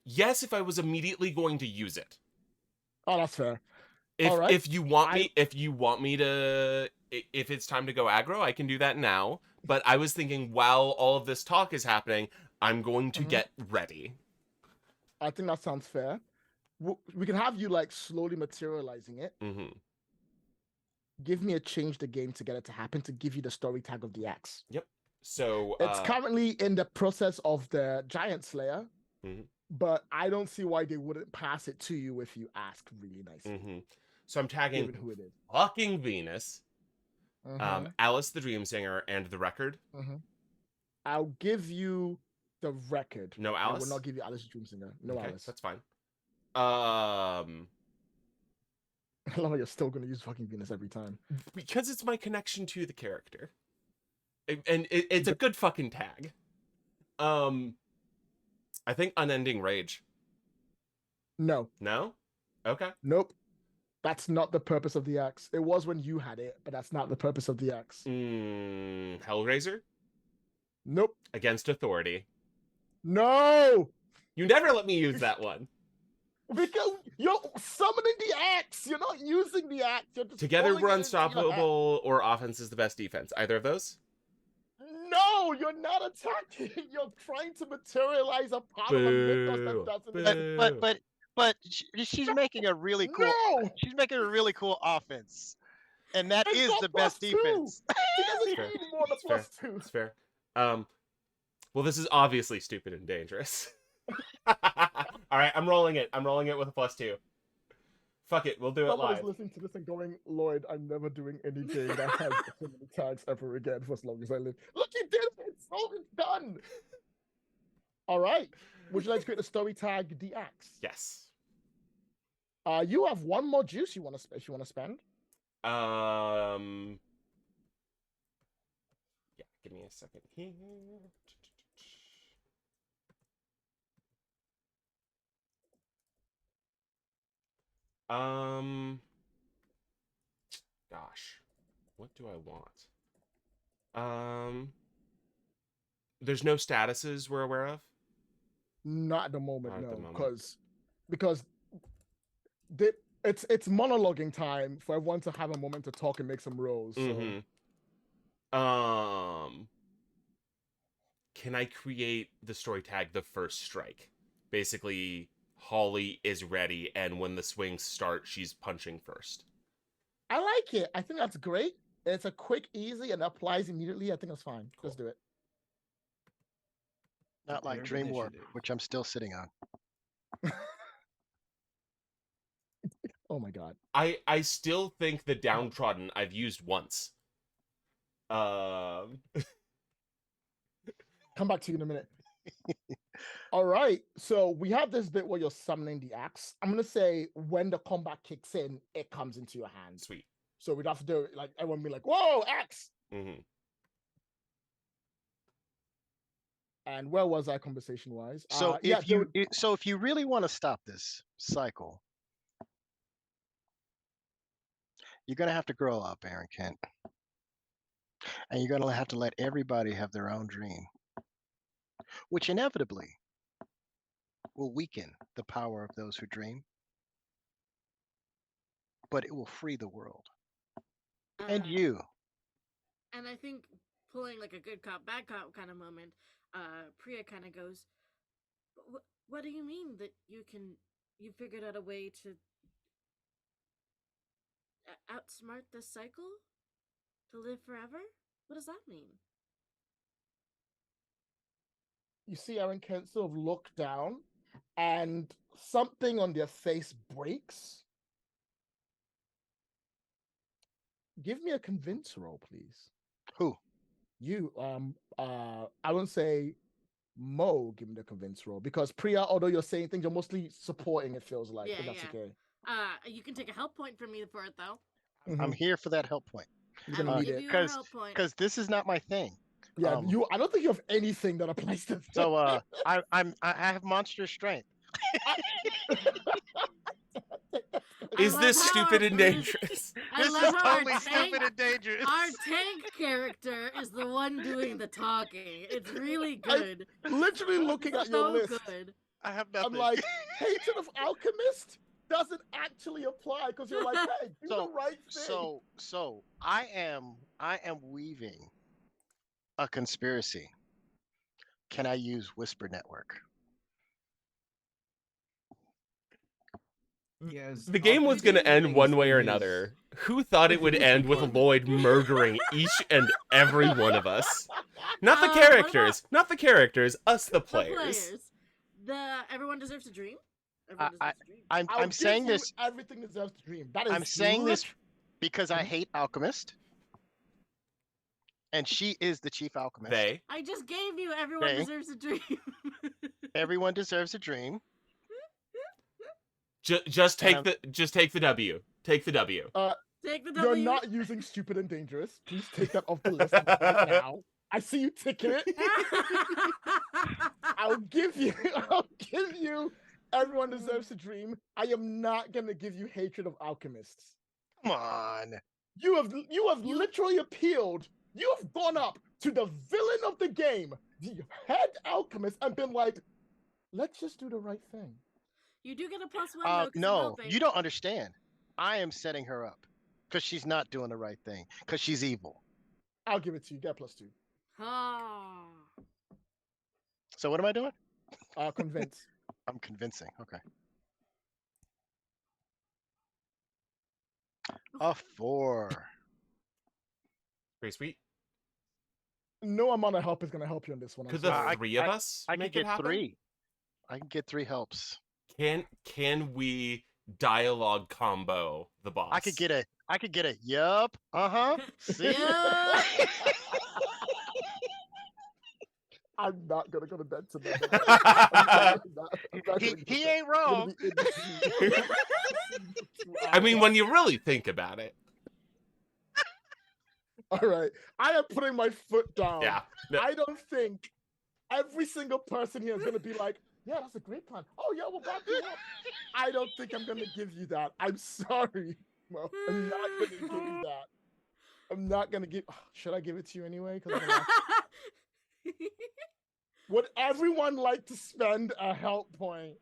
Yes, if I was immediately going to use it. Oh, that's fair. If All right. if you want me to, if it's time to go aggro, I can do that now. But I was thinking, while all of this talk is happening, I'm going to get ready. I think that sounds fair. We can have you like slowly materializing it. Give me a change the game to get it to happen, to give you the story tag of the axe. Yep. So it's currently in the process of the Giant Slayer, but I don't see why they wouldn't pass it to you if you ask really nicely. So I'm tagging who it is. fucking Venus, Alice the Dream Singer, and the record. I'll give you the record. No Alice? I will not give you Alice the Dream Singer. No okay, Alice. That's fine. I love how you're still going to use fucking Venus every time. Because it's my connection to the character. It's a good fucking tag. I think Unending Rage. No. No? Okay. Nope. That's not the purpose of the axe. It was when you had it, but that's not the purpose of the axe. Hellraiser? Nope. Against Authority. No! You never let me use that one. Because you're summoning the axe. You're not using the axe. You're just Together we're unstoppable, or offense is the best defense. Either of those? No, you're not attacking. You're trying to materialize a part of a mythos that doesn't. But she's making a really cool. No! She's making a really cool offense, and that is the best defense. She doesn't need more than +2. It's fair. Well, this is obviously stupid and dangerous. All right, I'm rolling it. I'm rolling it with a +2. Fuck it, we'll do it live. Someone's listening to this and going, Lloyd, I'm never doing any game that has so many tags ever again for as long as I live. Look, you did it! It's all done! All right. Would you like to create the story tag, the axe? Yes. You have one more juice you want to spend. Yeah, give me a second here. Gosh, what do I want? There's no statuses we're aware of. Not at the moment, Not at the no, moment. because it's monologuing time for everyone to have a moment to talk and make some rolls. So Can I create the story tag the first strike? Basically, Holly is ready, and when the swings start, she's punching first. I like it. I think that's great. It's a quick, easy, and applies immediately. I think that's fine. Let's do it. Not like Prepared Dream Warp, initiative. which I'm still sitting on. Oh my god. I still think the downtrodden I've used once. Come back to you in a minute. All right. So we have this bit where you're summoning the axe. I'm gonna say when the combat kicks in, it comes into your hand. Sweet. So we'd have to do it like everyone be like, "Whoa, axe!" Mm-hmm. And where was I conversation wise? So yeah, if you really want to stop this cycle, you're gonna have to grow up, Aaron Kent, and you're gonna have to let everybody have their own dream, which inevitably will weaken the power of those who dream, but it will free the world and you. And I think pulling like a good cop, bad cop kind of moment, Priya kind of goes, what do you mean that you figured out a way to outsmart this cycle? To live forever? What does that mean? You see Aaron Kent sort of look down and something on their face breaks. Give me a convince roll, please. Who? You. I wouldn't say Mo give me the convince roll because Priya, although you're saying things, you're mostly supporting, it feels like. Yeah, But that's yeah. okay. You can take a help point from me for it though. I'm here for that help point. You're I gonna will need give it. you a help point. Because this is not my thing. Yeah, I don't think you have anything that applies to this. So I have monster strength. Is this love how stupid our and British- dangerous? I This love is how our totally tank- stupid and dangerous. Our tank character is the one doing the talking. It's really good. Literally looking at your So list, good. I have nothing. I'm like, hatred of alchemist doesn't actually apply because you're like, hey, do the right thing. So I am weaving a conspiracy. Can I use Whisper Network? Yes. The game was going to end one way or another. Who thought it would end with Lloyd murdering each and every one of us? Not the characters. Not the characters. Us, the players. Everyone deserves a dream. I'm saying this. Everything deserves to dream. That is I'm saying this because I hate Alchemist, and she is the chief alchemist. I just gave you everyone deserves a dream. Everyone deserves a dream. Just take the W. Take the W. Take the W. You're not using stupid and dangerous. Please take that off the list right now. I see you ticking it. I'll give you everyone deserves a dream. I am not gonna give you hatred of alchemists. Come on. You have literally appealed. You have gone up to the villain of the game, the head alchemist, and been like, let's just do the right thing. You do get a +1 though. 'Cause I'm No, helping. you don't understand. I am setting her up because she's not doing the right thing because she's evil. I'll give it to you. Get +2. Ah. So what am I doing? Convince. I'm convincing. Okay. A 4. Pretty sweet. No amount of help is gonna help you on this one. I'm Could the sorry. three of us I make could it get happen? 3. I can get 3 helps. Can we dialogue combo the boss? I could get a yup. See? I'm not gonna go to bed tonight. He ain't wrong. I mean, when you really think about it. All right. I am putting my foot down. Yeah. No, I don't think every single person here is going to be like, yeah, that's a great plan. Oh, yeah, we'll back you up. I don't think I'm going to give you that. I'm sorry. Mo. I'm not going to give you that. I'm not going to give. Should I give it to you anyway? Would everyone like to spend a help point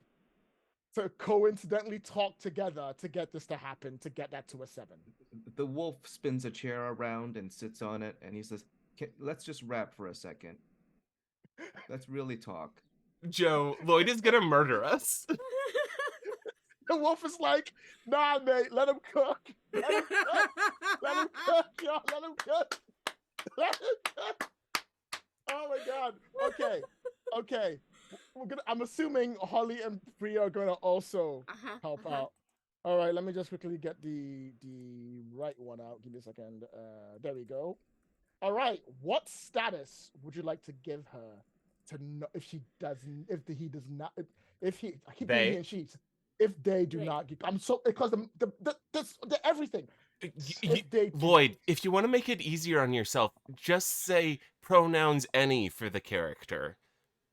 to coincidentally talk together to get this to happen, to get that to a 7? The wolf spins a chair around and sits on it, and he says, let's just rap for a second. Let's really talk. Joe, Lloyd is gonna murder us. The wolf is like, nah, mate, let him cook. Let him cook. Let him cook, y'all. Let him cook. Let him cook. Oh my God. Okay. I'm assuming Holly and Priya are gonna also help out. All right, let me just quickly get the right one out. Give me a second. There we go. All right, what status would you like to give her to know if he doesn't, he does not, if he, I keep They? doing and sheets, if they do They. not get, I'm so, because the everything. If they do- Lloyd, if you want to make it easier on yourself, just say pronouns any for the character.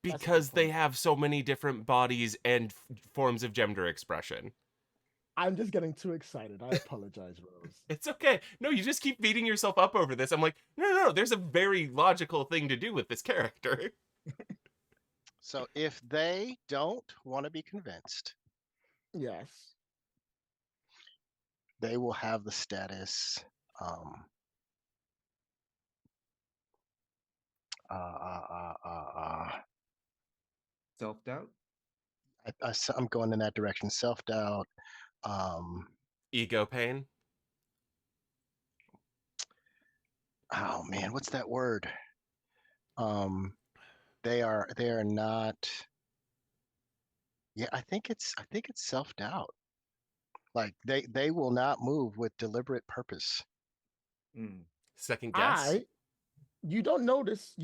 That's a good Because they point. have so many different bodies and forms of gender expression. I'm just getting too excited. I apologize, Rose. It's okay. No, you just keep beating yourself up over this. I'm like, no, there's a very logical thing to do with this character. So if they don't want to be convinced, Yes. they will have the status. Self-doubt? I'm going in that direction. Self-doubt. Ego pain. Oh man, what's that word? They are not. Yeah, I think it's self-doubt. Like they will not move with deliberate purpose. Second guess. You don't notice,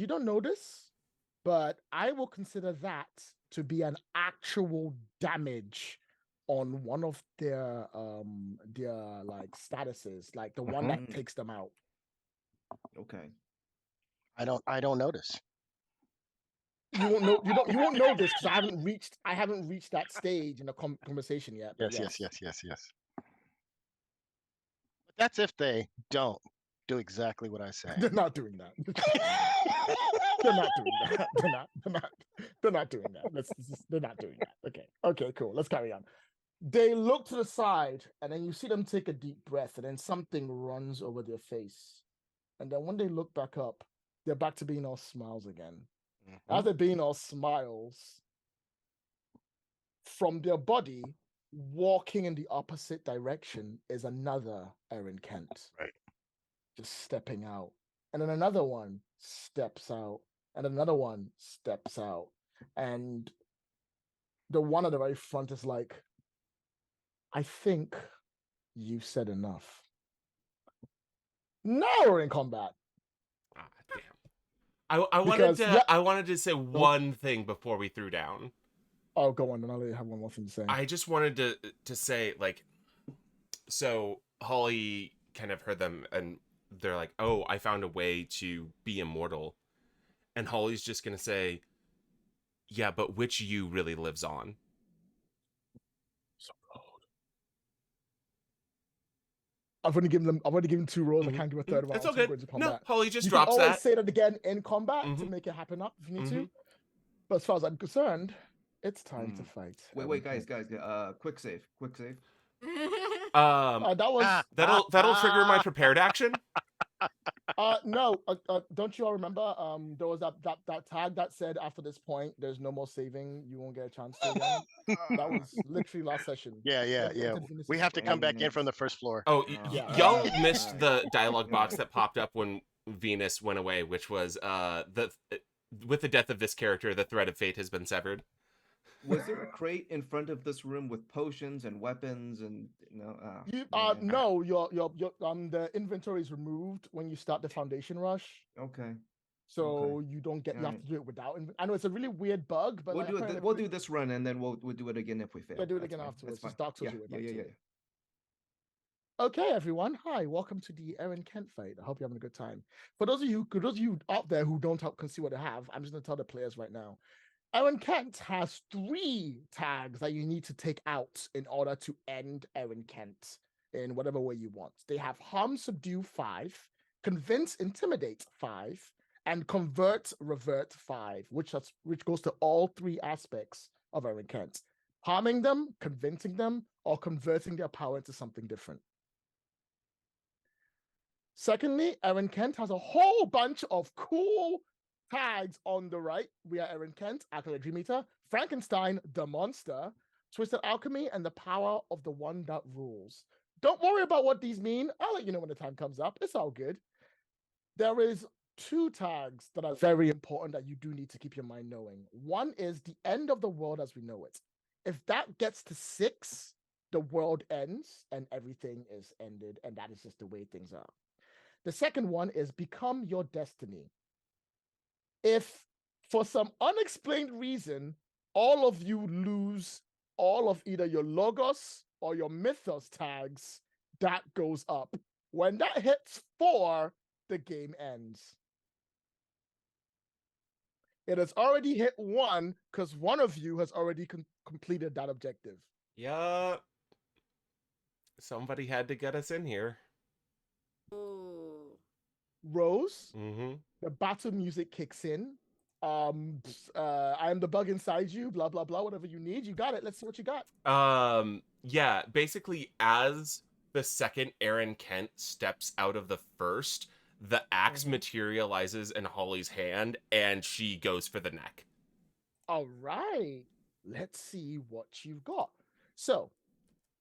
but I will consider that to be an actual damage on one of their like statuses, like the one that takes them out. Okay. I don't notice. You won't know. You won't know this because I haven't reached that stage in the conversation yet. But Yes. But that's if they don't do exactly what I say. They're not doing that. They're not doing that. They're not doing that. They're not doing that. Okay, cool. Let's carry on. They look to the side, and then you see them take a deep breath, and then something runs over their face. And then when they look back up, they're back to being all smiles again. As they're being all smiles, from their body, walking in the opposite direction is another Erin Kent. Right. Just stepping out. And then another one steps out. And another one steps out. And the one at the very front is like, I think you've said enough. Now we're in combat. Ah, damn. I wanted to say one thing before we threw down. Oh, go on, then I'll let you have one more thing to say. I just wanted to say, like, so Holly kind of heard them and they're like, oh, I found a way to be immortal. And Holly's just going to say, yeah, but which you really lives on? So cold. I've only given 2 rolls. I can't give a third one. It's okay. No, Holly just you drops can always that. say that again in combat to make it happen up if you need to. But as far as I'm concerned, it's time to fight. Wait, guys, quick save. That'll trigger my prepared action. No, don't you all remember? There was that tag that said after this point, there's no more saving. You won't get a chance to again. That was literally last session. Yeah. We have to come back in from the first floor. Oh, y'all missed the dialogue box that popped up when Venus went away, which was with the death of this character, the thread of fate has been severed. Was there a crate in front of this room with potions and weapons and no? No, your the inventory is removed when you start the foundation rush. Okay. So you don't get. You have to do it without. I know it's a really weird bug, but we'll do this run and then we'll do it again if we fail. We'll do it again afterwards. Just Dark Souls. Yeah. Okay, everyone. Hi, welcome to the Aaron Kent fight. I hope you're having a good time. For those of you out there who can see what I have, I'm just gonna tell the players right now. Aaron Kent has 3 tags that you need to take out in order to end Aaron Kent in whatever way you want. They have harm, subdue 5, convince, intimidate 5, and convert, revert 5, which goes to all 3 aspects of Aaron Kent. Harming them, convincing them, or converting their power into something different. Secondly, Aaron Kent has a whole bunch of cool tags on the right. We are Aaron Kent, Actor Dream Eater, Frankenstein, the Monster, Twisted Alchemy, and the Power of the One That Rules. Don't worry about what these mean. I'll let you know when the time comes up. It's all good. There is 2 tags that are very important that you do need to keep your mind knowing. One is the end of the world as we know it. If that gets to 6, the world ends and everything is ended, and that is just the way things are. The second one is become your destiny. If for some unexplained reason, all of you lose all of either your logos or your mythos tags, that goes up. When that hits 4, the game ends. It has already hit 1 because one of you has already completed that objective. Yeah. Somebody had to get us in here. Oh. Rose, Mm-hmm. the battle music kicks in. I am the bug inside you, blah, blah, blah, whatever you need. You got it. Let's see what you got. Yeah, basically as the second Aaron Kent steps out of the first, the axe materializes in Holly's hand and she goes for the neck. All right. Let's see what you've got. So,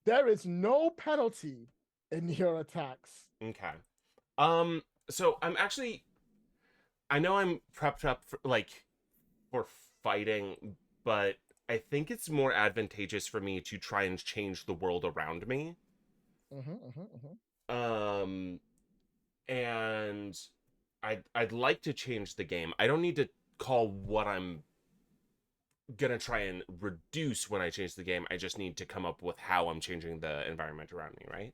there is no penalty in your attacks. Okay. So I know I'm prepped up for fighting, but I think it's more advantageous for me to try and change the world around me. And I'd like to change the game. I don't need to call what I'm gonna try and reduce when I change the game. I just need to come up with how I'm changing the environment around me, right?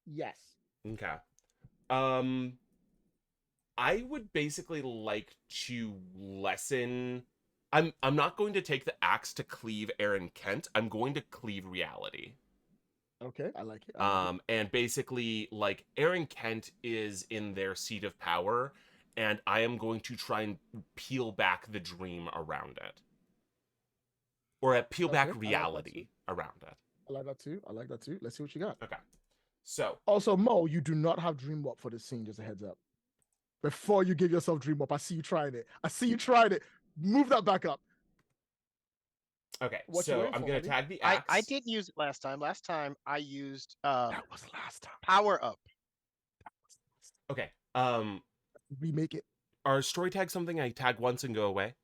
Yes. Okay. I would basically like to lessen. I'm not going to take the axe to cleave Aaron Kent. I'm going to cleave reality. Okay, I like it. And basically, like, Aaron Kent is in their seat of power, and I am going to try and peel back the dream around it. Or peel back reality around it. I like that too. I like that too. Let's see what you got. Okay. So. Also, Mo, you do not have Dream Warp for this scene, just a heads up. Before you give yourself Dream Warp, I see you trying it. Move that back up. Okay, so I'm going to tag the axe. I did use it last time. Last time I used that was last time. Power Up. Okay. Remake it. Are story tags something I tag once and go away?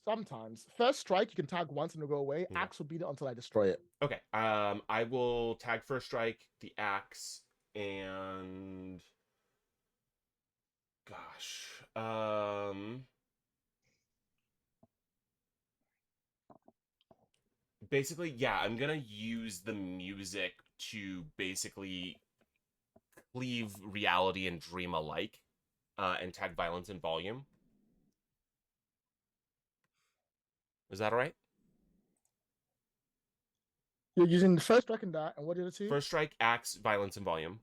Sometimes. First strike, you can tag once and it'll go away. Yeah. Axe will beat it until I destroy it. Okay. I will tag first strike, the axe, and basically, yeah, I'm gonna use the music to basically cleave reality and dream alike, and tag violence and volume. Is that all right? You're using the first strike and that, and what are the 2? First strike, axe, violence, and volume.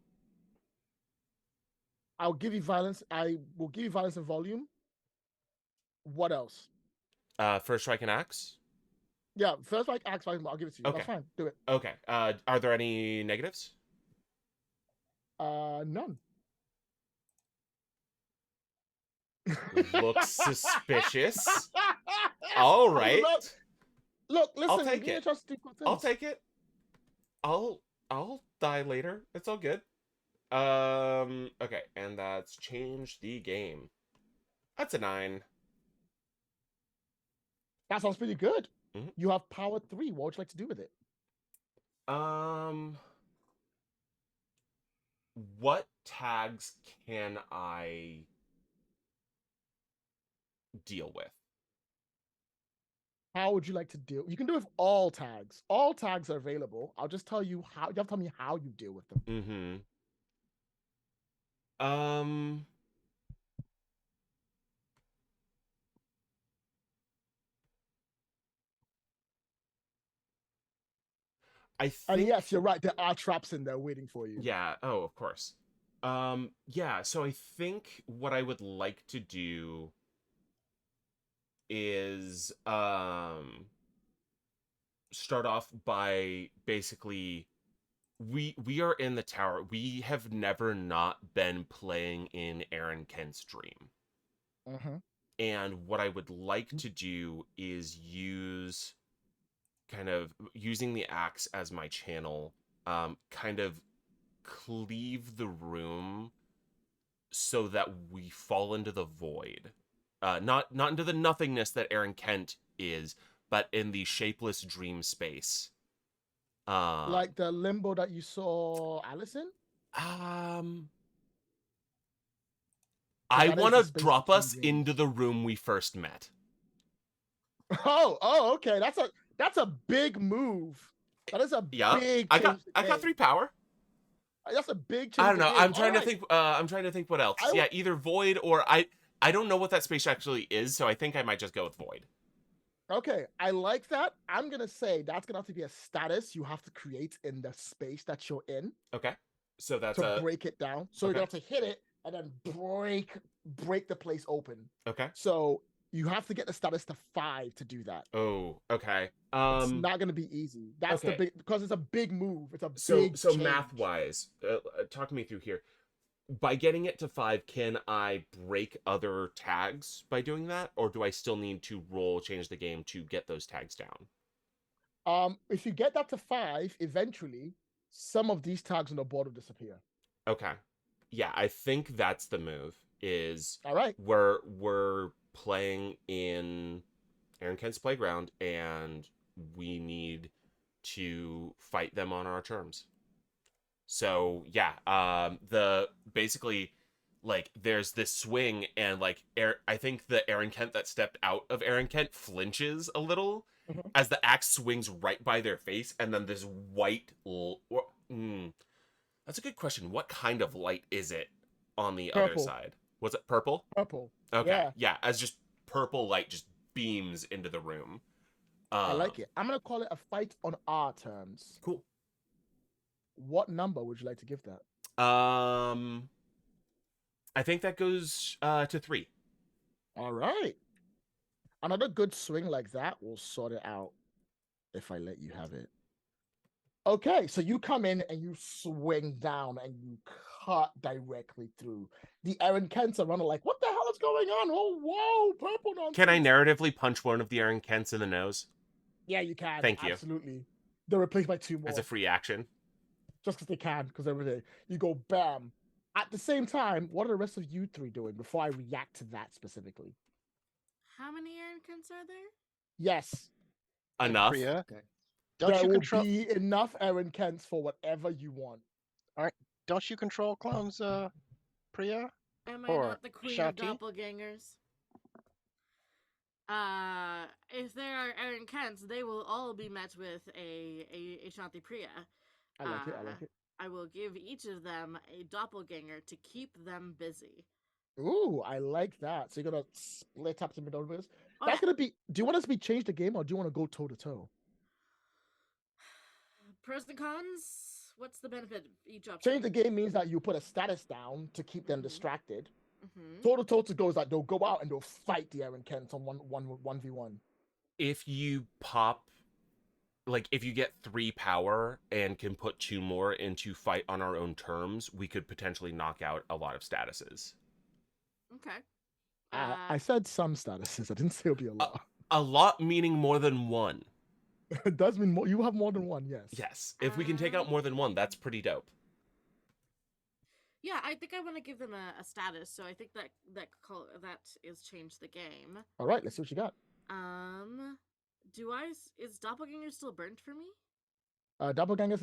I'll give you violence. I will give you violence and volume. What else? First strike and axe? Yeah, first strike, axe, volume. I'll give it to you. Okay. That's fine. Do it. Okay. Are there any negatives? None. Looks suspicious. All right. Look, listen. I'll take it. I'll take it. I'll die later. It's all good. Okay, and that's changed the game. That's a 9. That sounds pretty good. Mm-hmm. You have power 3. What would you like to do with it? What tags can I deal with? How would you like to deal? You can do it with all tags. All tags are available. I'll just tell you how. You have to tell me how you deal with them. I And think yes, you're right. There are traps in there waiting for you. yeah, oh, of course. Yeah, so I think what I would like to do is start off by basically we are in the tower. We have never not been playing in Aaron Kent's dream. Mm-hmm. And what I would like to do is use kind of using the axe as my channel, kind of cleave the room so that we fall into the void. Not into the nothingness that Aaron Kent is, but in the shapeless dream space. Like the limbo that you saw Alice in? I That is want the to space drop between us dreams. into the room we first met. Oh, okay. That's a big move. That is a Yeah, big I change. got 3 power. That's a big change. I don't know. Game. I'm trying to think. I'm trying to think what else. Yeah, either void or I don't know what that space actually is, so I think I might just go with void. Okay, I like that. I'm gonna say that's gonna have to be a status you have to create in the space that you're in. Okay, so that's to break it down. So okay. you have to hit it and then break the place open. Okay. So you have to get the status to 5 to do that. Oh, okay. It's not gonna be easy. That's the big because it's a big move. It's a big so change. math wise, talk me through here. By getting it to 5, can I break other tags by doing that, or do I still need to change the game to get those tags down? If you get that to 5, eventually some of these tags on the board will disappear. Okay. Yeah, I think that's the move. Is all right. We're playing in Aaron Kent's playground, and we need to fight them on our terms. So yeah, the basically like there's this swing, and like I think the Aaron Kent that stepped out of Aaron Kent flinches a little as the axe swings right by their face, and then this white. That's a good question. What kind of light is it on the other side? Was it purple? Purple. Okay, yeah, as just purple light just beams into the room. I like it. I'm gonna call it a fight on our terms. Cool. What number would you like to give that? I think that goes to 3. All right. Another good swing like that will sort it out if I let you have it. Okay, so you come in and you swing down and you cut directly through. The Aaron Kents are running like, what the hell is going on? Oh, whoa, purple nonsense. Can I narratively punch one of the Aaron Kents in the nose? Yeah, you can. Thank you. Absolutely. They're replaced by 2 more. As a free action. Just because they can, because everything. You go bam. At the same time, what are the rest of you 3 doing before I react to that specifically? How many Aaron Kents are there? Yes. Enough. Priya, okay. Don't there you will control be enough Aaron Kents for whatever you want. All right. Don't you control clones, Priya? Am I Or not the queen Shanti? of doppelgangers? If there are Aaron Kents, they will all be met with a Shanti Priya. I like it. I like it. I will give each of them a doppelganger to keep them busy. Ooh, I like that. So you're gonna split up the middle this. Oh, That's gonna be. Do you want us to be change the game, or do you want to go toe to toe? Pros and cons. What's the benefit of each option? Change the game means that you put a status down to keep them distracted. Mm-hmm. Toe to toe to go is that they'll go out and they'll fight the Aaron Kents on 1v1. If you pop, like if you get 3 power and can put 2 more into fight on our own terms, we could potentially knock out a lot of statuses. Okay. I said some statuses. I didn't say it'll be a lot. A lot meaning more than 1. It does mean more. You have more than 1, yes. Yes. If we can take out more than 1, that's pretty dope. Yeah, I think I want to give them a status, so I think that is change the game. All right, let's see what you got. Is Doppelganger still burnt for me? Doppelganger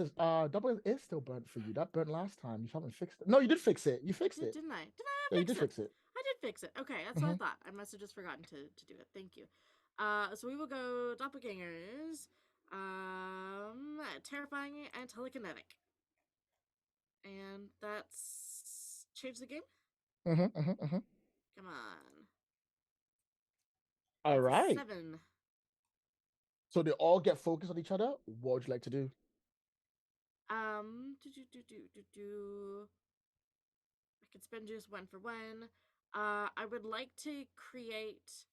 is still burnt for you. That burnt last time. You haven't fixed it. No, you did fix it. You fixed it. Didn't I? Yeah, you did fix it. I did fix it. Okay, that's what I thought. I must have just forgotten to do it. Thank you. So we will go doppelgangers, terrifying and telekinetic, and that's change the game. Come on. All That's a right. 7. So they all get focused on each other. What would you like to do? I could spend just 1 for 1. I would like to create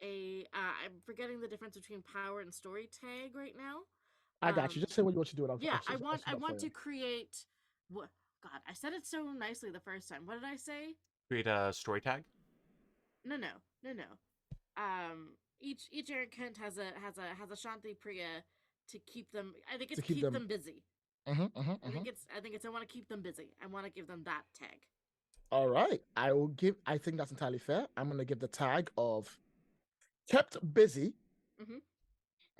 a. I'm forgetting the difference between power and story tag right now. I got you. Just say what you want to do. And Yeah, I'll I set up for want you. to create. What? God, I said it so nicely the first time. What did I say? Create a story tag. No. Each Aaron Kent has a Shanti Priya to keep them. I think it's keep them busy. I think it's I want to keep them busy. I want to give them that tag. All right. I think that's entirely fair. I'm gonna give the tag of kept busy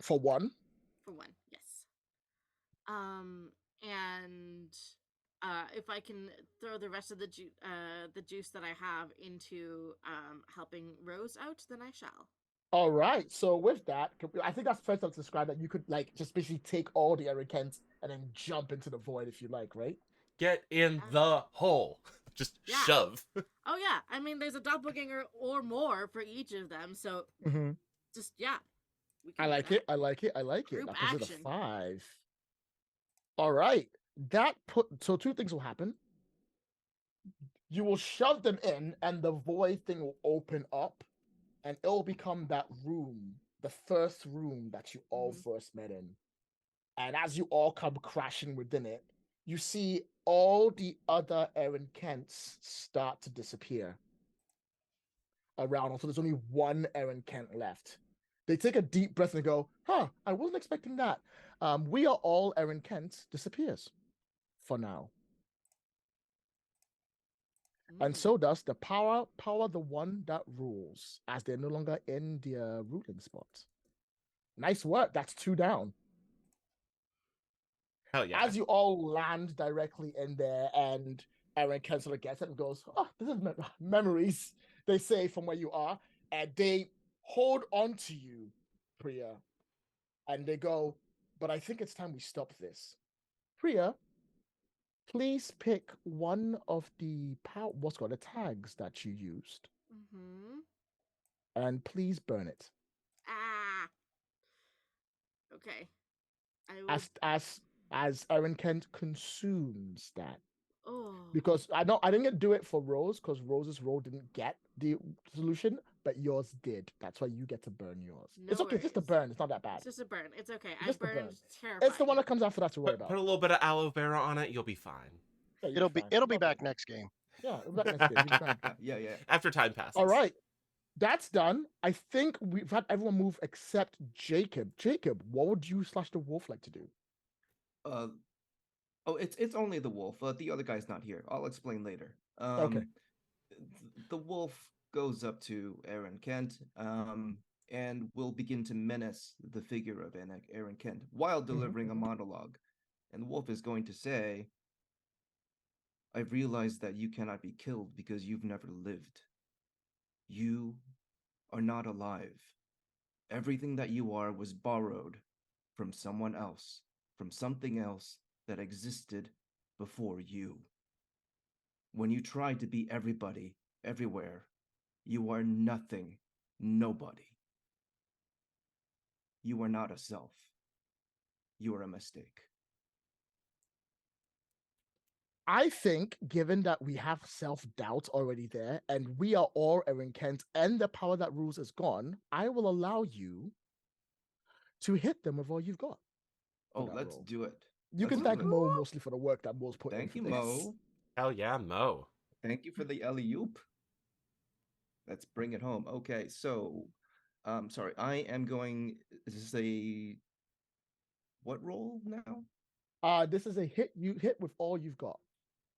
for 1. For 1, yes. And if I can throw the rest of the juice that I have into helping Rose out, then I shall. All right. So with that, I think that's first time to describe that you could like just basically take all the Aaron Kents and then jump into the void if you like, right? Get in the hole. Just shove. Oh yeah. I mean, there's a doppelganger or more for each of them, so just I like it. I like it. Group That puts it action. a 5. All right. So 2 things will happen. You will shove them in, and the void thing will open up, and it'll become that room, the first room that you all first met in. And as you all come crashing within it, you see all the other Aaron Kents start to disappear around. So there's only 1 Aaron Kent left. They take a deep breath and go, "Huh, I wasn't expecting that." We are all Aaron Kent disappears for now. And so does the power the one that rules, as they're no longer in their ruling spot. Nice work. That's 2 down. Hell yeah. As you all land directly in there, and Aaron Kent sort of gets it and goes, "Oh, this is memories," they say, from where you are. And they hold on to you, Priya. And they go, "But I think it's time we stop this." Priya, please pick one of the the tags that you used. And please burn it. Okay. I will... As Aaron Kent consumes that. Oh. Because I didn't do it for Rose, because Rose's role didn't get the solution, but yours did. That's why you get to burn yours. No it's okay, worries. Just a burn. It's not that bad. It's just a burn. It's okay. Just I burned terrifying. It's the one that comes after that to worry about. Put a little bit of aloe vera on it, you'll be fine. Yeah, it'll be back next game. Yeah, it'll be back next game. Yeah. After time passes. All right. That's done. I think we've had everyone move except Jacob. Jacob, what would you / the wolf like to do? It's only the wolf. The other guy's not here. I'll explain later. Okay. The wolf goes up to Aaron Kent, and will begin to menace the figure of Aaron Kent while delivering a monologue. And the wolf is going to say, "I've realized that you cannot be killed because you've never lived. You are not alive. Everything that you are was borrowed from someone else, from something else that existed before you. When you try to be everybody, everywhere, you are nothing, nobody. You are not a self. You are a mistake." I think, given that we have self-doubt already there, and we are all Aaron Kent, and the power that rules is gone, I will allow you to hit them with all you've got. Oh, let's do it. You can thank Mo mostly for the work that Mo's put in. Thank you, Mo. Hell yeah, Mo. Thank you for the alley-oop. Let's bring it home. Okay, so, sorry, I am going. Is this a what roll now? This is a hit. You hit with all you've got.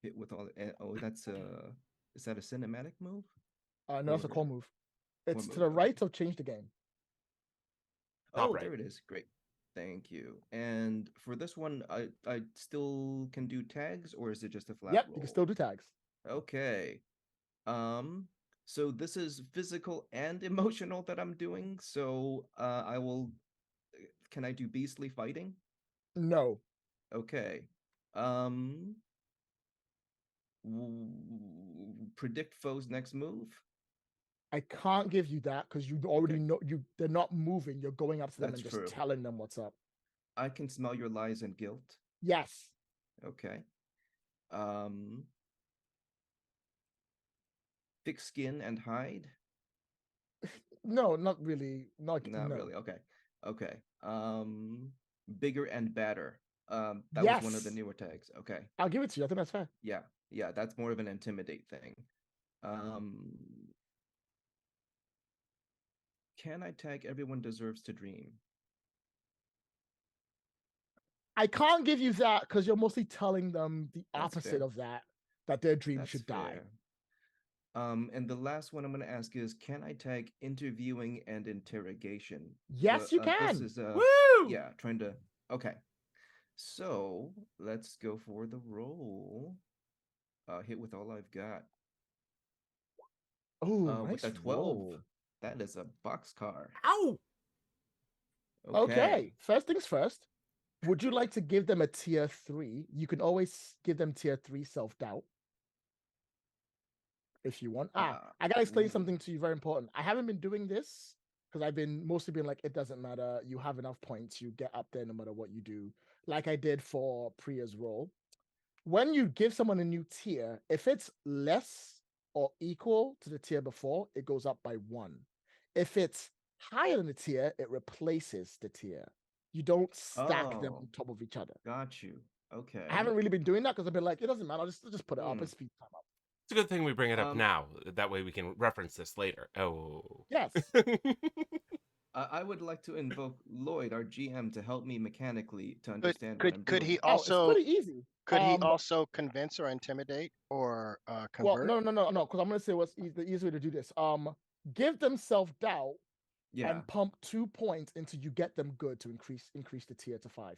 Hit with all. Oh, that's is that a cinematic move? No, that's a call move. It's move, to the right of change the game. Oh, there it is. Great. Thank you. And for this one, I still can do tags, or is it just a flat roll? You can still do tags. Okay. So this is physical and emotional that I'm doing. So I will. Can I do beastly fighting? No. Okay. Predict foe's next move. I can't give you that because you already Okay. know they're not moving. You're going up to them That's and just true. telling them what's up. I can smell your lies and guilt. Yes. Okay. Thick skin and hide. No, not really. Not Not no. really. Okay. Okay. Bigger and badder. That was one of the Yes. newer tags. Okay. I'll give it to you. I think that's fair. Yeah. Yeah. That's more of an intimidate thing. Can I tag everyone deserves to dream? I can't give you that because you're mostly telling them the That's opposite fair. of that, that their dream That's should die. fair. And the last one I'm going to ask is, can I tag interviewing and interrogation? Yes, you can. This is Woo! yeah, trying to. Okay, so let's go for the roll. Hit with all I've got. Oh, With nice a 12. roll. That is a boxcar. Ow! Okay. First things first. Would you like to give them a tier 3? You can always give them tier 3 self-doubt if you want. I gotta explain something to you very important. I haven't been doing this because I've been mostly being like, it doesn't matter. You have enough points. You get up there no matter what you do. Like I did for Priya's role. When you give someone a new tier, if it's less or equal to the tier before, it goes up by 1. If it's higher than the tier, it replaces the tier. You don't stack them on top of each other. Got you. Okay. I haven't really been doing that because I've been like, it doesn't matter. Just put it up. It's speed time up. It's a good thing we bring it up now. That way we can reference this later. Oh. Yes. I would like to invoke Lloyd, our GM, to help me mechanically to understand what I'm Could doing. he Oh, it's also pretty easy. could he also convince or intimidate or Well, convert? no, because I'm gonna say what's the easiest way to do this. Give them self-doubt Yeah. and pump 2 points until you get them good to increase the tier to 5.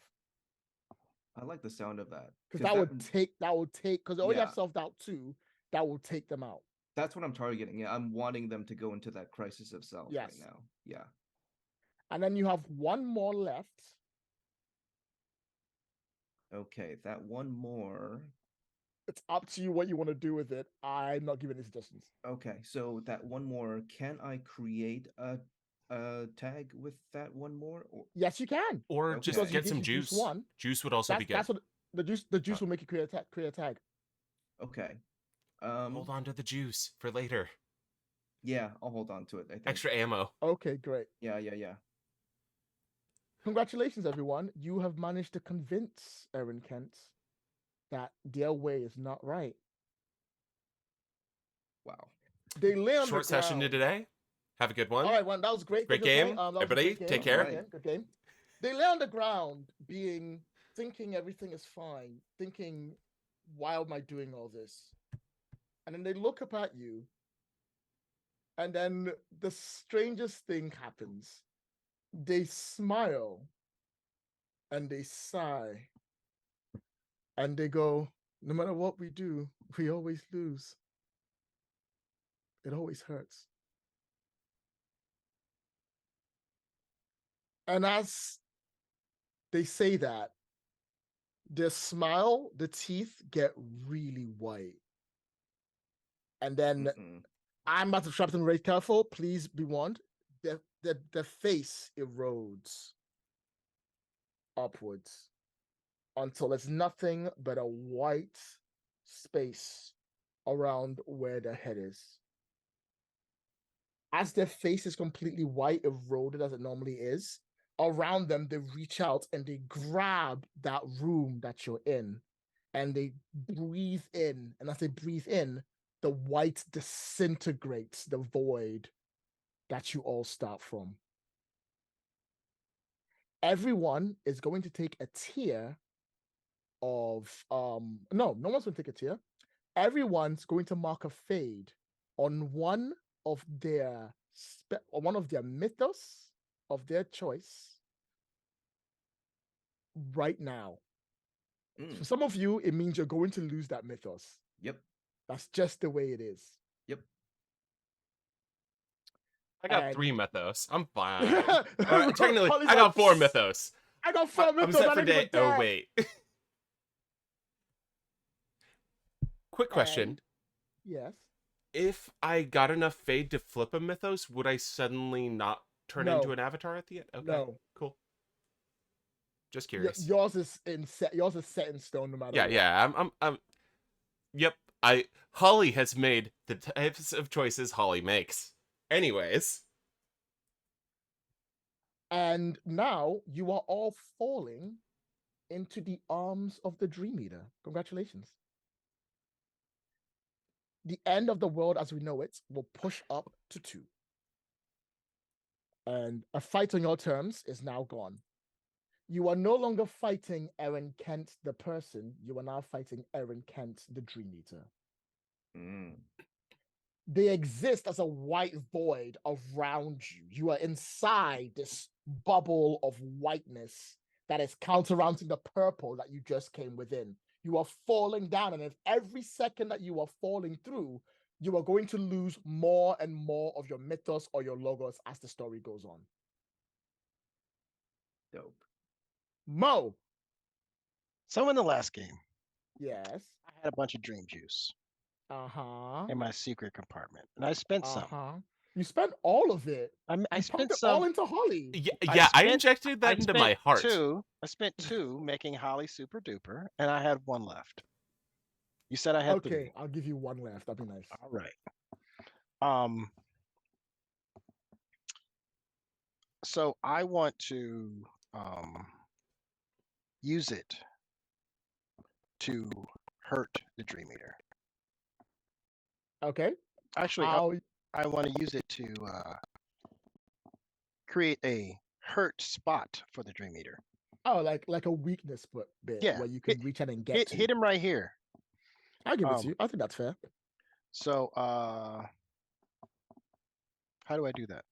I like the sound of that. Because that would take because they already have Yeah. self-doubt 2, that will take them out. That's what I'm targeting. Yeah, I'm wanting them to go into that crisis of self right Yes. now. Yeah. And then you have one more left. Okay, that one more. It's up to you what you want to do with it. I'm not giving any suggestions. Okay, so that one more, can I create a tag with that one more? Or... Yes, you can. Or Okay. just Because get you some give juice. one. Juice would also be good. That's what the juice will make you create a tag. Okay. Hold on to the juice for later. Yeah, I'll hold on to it, I think. Extra ammo. Okay, great. Yeah. Congratulations, everyone. You have managed to convince Erin Kent that their way is not right. Wow. They lay on Short the ground. session today. Have a good one. All right, that was great. Great Thank you, game. that was a Everybody, great take game. care. Good game. They lay on the ground, thinking everything is fine, thinking, why am I doing all this? And then they look up at you, and then the strangest thing happens. They smile, and they sigh, and they go, no matter what we do, we always lose. It always hurts. And as they say that, their smile, the teeth get really white. And then I'm about to trap them very careful. Please be warned. The face erodes upwards until there's nothing but a white space around where their head is. As their face is completely white, eroded as it normally is, around them, they reach out and they grab that room that you're in and they breathe in. And as they breathe in, the white disintegrates the void that you all start from. Everyone is going to take a tier of no one's going to take a tier. Everyone's going to mark a fade on one of their mythos of their choice right now. For some of you, it means you're going to lose that mythos. Yep. That's just the way it is. Yep. I got And- 3 mythos. I'm fine. Holly's Technically, like, I got 4 mythos. I got 4 I'm mythos. set I for don't give a day. Oh damn. wait. Quick question: And- yes. if I got enough fade to flip a mythos, would I suddenly not turn No. into an avatar at the end? Okay, No. cool. Just Y- curious. yours is yours is set in stone no matter Yeah, what. yeah. I'm. Yep. Holly has made the types of choices Holly makes. Anyways. And now you are all falling into the arms of the Dream Eater. Congratulations. The end of the world as we know it will push up to 2. And a fight on your terms is now gone. You are no longer fighting Aaron Kent, the person. You are now fighting Aaron Kent, the Dream Eater. Mm. They exist as a white void around you. You are inside this bubble of whiteness that is counterbalancing the purple that you just came within. You are falling down, and if every second that you are falling through, you are going to lose more and more of your mythos or your logos as the story goes on. Dope. Mo, So in the last game, yes. I had a bunch of dream juice Uh-huh. in my secret compartment, and I spent some. Uh-huh. You spent all of it. I You spent pumped it some. all into Holly. Yeah, I yeah. I spent- injected that into my heart. I spent 2 making Holly super duper, and I had 1 left. You said I had Okay, 3. I'll give you 1 left. That'd be nice. All right. So I want to use it to hurt the Dream Eater. Okay. Actually, I'll I want to use it to create a hurt spot for the Dream Eater. like a weakness bit Yeah, where you can reach out and get to. Hit him right here. I'll give it to you. I think that's fair. So how do I do that?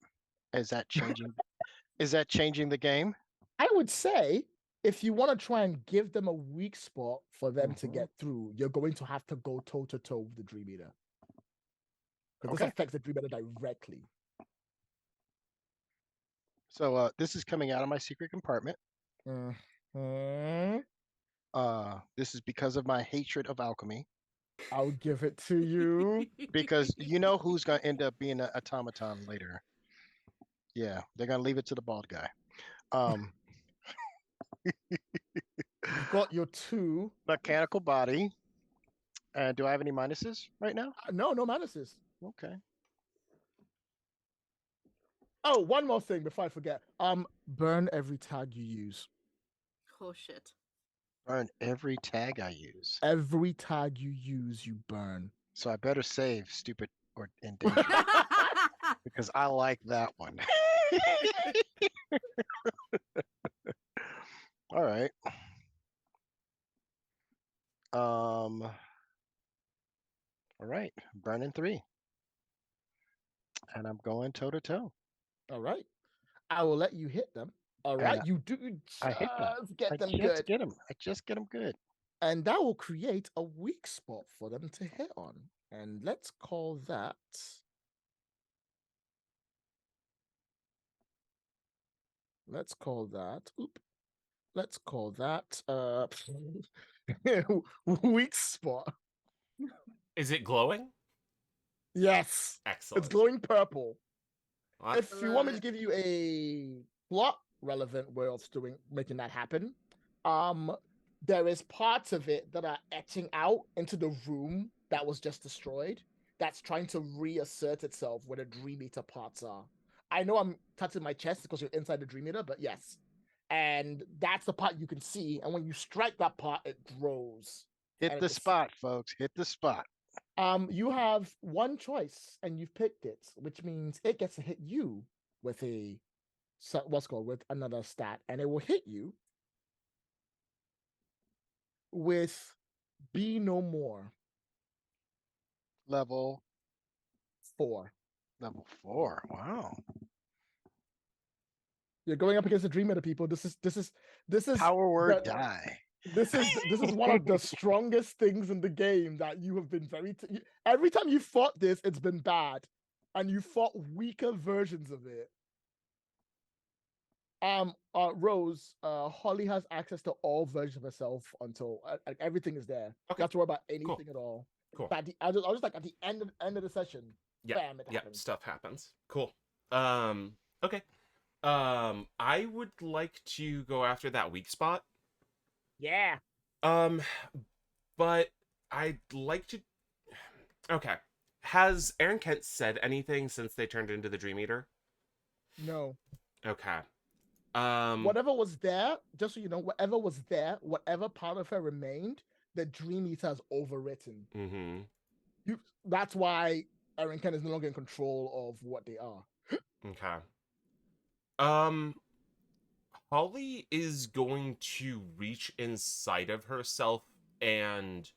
Is that changing? Is that changing the game? I would say if you want to try and give them a weak spot for them to Mhm. get through, you're going to have to go toe to toe with the Dream Eater. Because Okay. this affects the Dream Eater directly. So this is coming out of my secret compartment. Mhm. This is because of my hatred of alchemy. I'll give it to you. Because you know who's gonna end up being an automaton later. Yeah, they're gonna leave it to the bald guy. You've got your 2. Mechanical body. And do I have any minuses right now? No minuses. Okay. Oh, one more thing before I forget. Burn every tag you use. Oh shit. Burn every tag I use. Every tag you use, you burn. So I better save stupid or endangered because I like that one. All right. All right. Burning 3. And I'm going toe to toe. All right. I will let you hit them. All right. And You do I hit them. just get I them just good. get them. I just get them good. And that will create a weak spot for them to hit on. And let's call that. Let's call that. Let's call that weak spot. Is it glowing? Yes. Excellent. It's glowing purple. What? If you want me to Love give you a plot relevant way of making that happen, there is parts of it that are etching out into the room that was just destroyed. That's trying to reassert itself where the Dream Eater parts are. I know I'm touching my chest because you're inside the Dream Eater, but yes. And that's the part you can see. And when you strike that part, it grows. Hit And the it's- spot, folks. Hit the spot. You have one choice and you've picked it, which means it gets to hit you with with another stat, and it will hit you with Be No More Level 4. 4. Wow. You're going up against the Dream Eater, people. This is Power word the- die. this is one of the strongest things in the game that you have been every time you fought this, it's been bad. and you fought weaker versions of it. Rose, Holly has access to all versions of herself until everything is there. You Okay. have to worry about anything at all. Cool. But I was just like at the end of the session, Yeah. bam, it Yeah. happens. Stuff happens. Cool. Okay. I would like to go after that weak spot. Yeah. But I'd like to. Okay. Has Aaron Kent said anything since they turned into the Dream Eater? No. Okay. Whatever was there, just so you know, whatever was there, whatever part of her remained, the Dream Eater has overwritten. Mm-hmm. That's why Aaron Kent is no longer in control of what they are. Okay. Holly is going to reach inside of herself and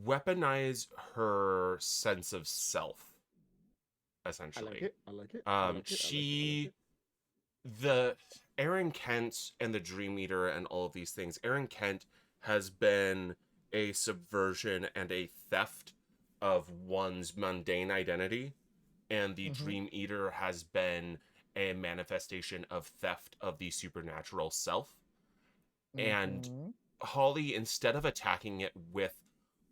weaponize her sense of self, essentially. I like it. The Aaron Kent and the Dream Eater and all of these things, Aaron Kent has been a subversion and a theft of one's mundane identity, and the Dream Eater has been a manifestation of theft of the supernatural self. And Holly, instead of attacking it with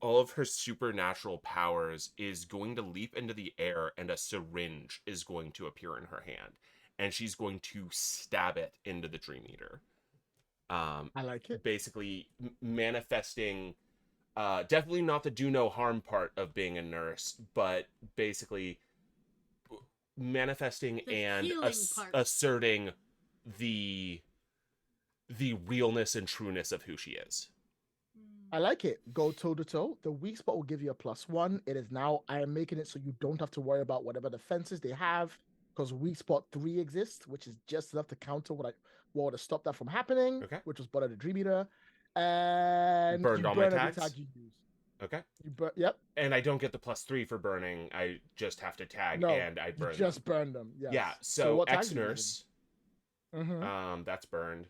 all of her supernatural powers, is going to leap into the air, and a syringe is going to appear in her hand, and she's going to stab it into the Dream Eater. I like it. Basically manifesting, definitely not the do no harm part of being a nurse, but basically manifesting The and healing part. asserting the realness and trueness of who she is. I like it. Go toe to toe. The weak spot will give you a +1. It is now, I am making it so you don't have to worry about whatever defenses they have, because weak spot 3 exists, which is just enough to counter what to stop that from happening, Okay. which was Butter the Dream Eater. And Burned you all my burn every tags? tag you use. Okay. Yep. And I don't get the +3 for burning. I just have to tag No, and I you burn just them. burn them. Yes. Yeah. So what tags are you ex-nurse, using? that's burned.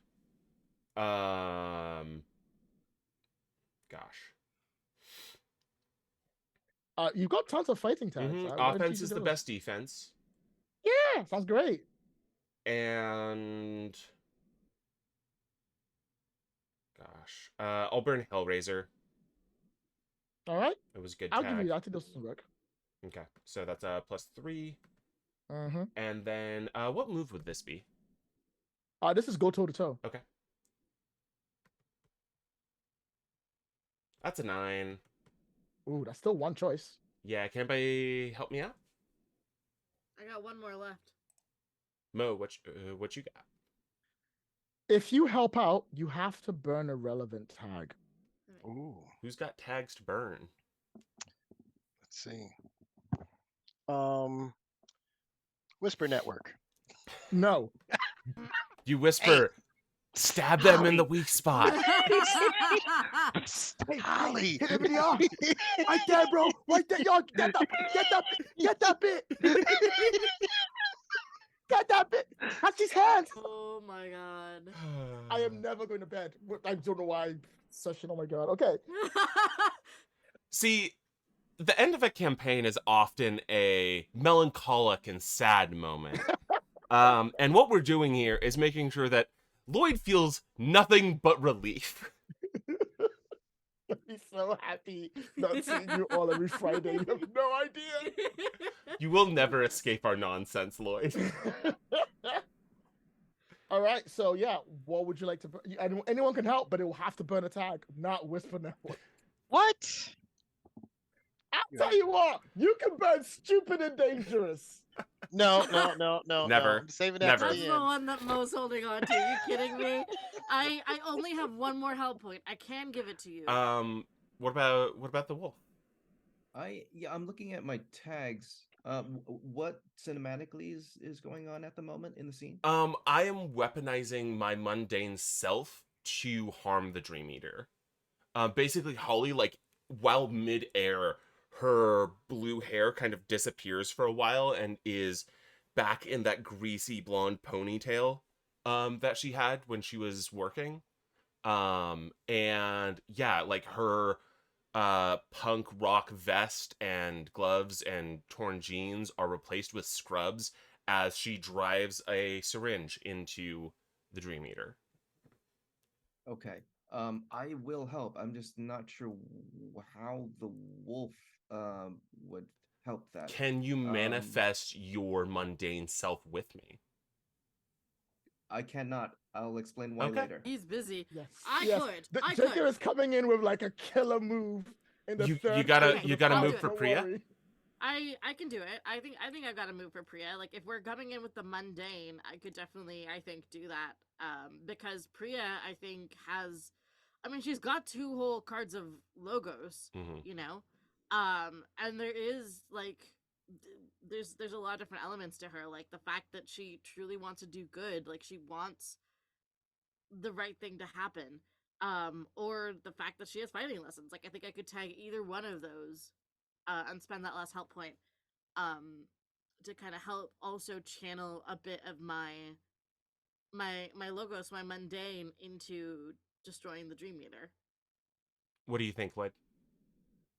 Gosh. You've got tons of fighting tags. Why don't Offense you is do the those? best defense. Yeah, sounds great. And gosh, I'll burn Hellraiser. All right. It was a good I'll tag. give you that. I think this will work. Okay, so that's a +3. Mm-hmm. And then, what move would this be? This is go toe to toe. Okay. That's a 9. Ooh, that's still one choice. Yeah, can anybody help me out? I got one more left. Mo, what you got? If you help out, you have to burn a relevant tag. Ooh, Who's got tags to burn? let's see. Whisper Network. No. You whisper, stab them in the weak spot. Holly. Hit him in the arm. Right there, bro. Right there. Yo, get that bit. Get that bit. That's his hands. Oh my god. I am never going to bed. I don't know why. Session. Oh my god. Okay. See, the end of a campaign is often a melancholic and sad moment. And what we're doing here is making sure that Lloyd feels nothing but relief. I'd be so happy not seeing you all every Friday. You have no idea. You will never escape our nonsense, Lloyd. All right, so yeah, what would you like to? Anyone can help, but it will have to burn a tag, not Whisper Network. What? I'll tell you what, you can burn stupid and dangerous. No. Never. I'm saving that Never. to That's the the end. one that Mo's holding on to. Are you kidding me? I only have one more help point. I can give it to you. What about the wolf? I'm looking at my tags. What cinematically is going on at the moment in the scene? I am weaponizing my mundane self to harm the Dream Eater. Basically, Holly, like, while mid-air, her blue hair kind of disappears for a while and is back in that greasy blonde ponytail that she had when she was working. And yeah, like her punk rock vest and gloves and torn jeans are replaced with scrubs as she drives a syringe into the Dream Eater. Okay. I will help. I'm just not sure how the wolf would help that. Can you manifest your mundane self with me? I cannot. I'll explain why Okay. later. He's busy. Yes. I yes. could. The I Jacob could. is coming in with like a killer move in the You third. gotta- phase of you the gotta fight, move for don't Priya? worry. I can do it. I think I've got to move for Priya. Like if we're coming in with the mundane, I could definitely do that. Because Priya I think has, I mean, she's got 2 whole cards of logos, Mhm. you know, and there is like there's a lot of different elements to her, like the fact that she truly wants to do good, like she wants the right thing to happen, or the fact that she has fighting lessons. Like I think I could tag either one of those and spend that last help point um to kind of help also channel a bit of my logos, my mundane, into destroying the Dream Eater. What do you think, Lloyd?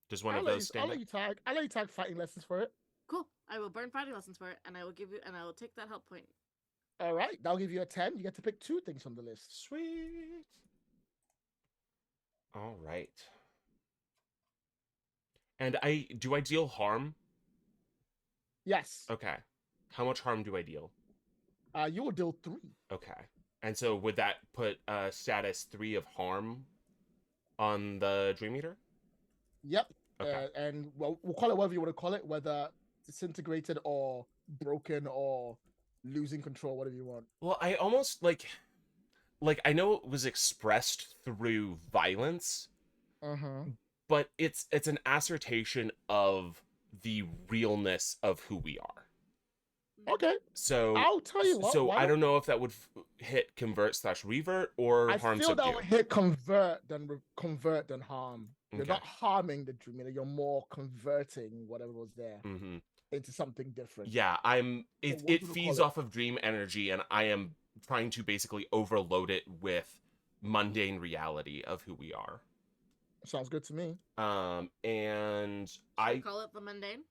Does one I'll of let those you, stand I'll out? let you tag. I'll let you tag fighting lessons for it. Cool. I will burn fighting lessons for it, and I will take that help point. All right, that'll give you a 10. You get to pick 2 things from the list. Sweet. All right. And I deal harm? Yes. Okay. How much harm do I deal? You will deal 3. Okay. And so would that put status 3 of harm on the Dream Eater? Yep. Okay. And well, we'll call it whatever you want to call it, whether disintegrated or broken or losing control, whatever you want. Well, I almost like I know it was expressed through violence, but it's an assertion of the realness of who we are. Okay. So I'll tell you what. So why I don't- don't know if that would hit convert/revert or I harm feel subdue. that would hit convert than harm. You're Okay. not harming the Dream Eater, you're more converting whatever was there Mm-hmm. into something different. Yeah, it what it do we feeds call it? off of dream energy, and I am trying to basically overload it with mundane reality of who we are. Sounds good to me. And Should I we call it the mundane?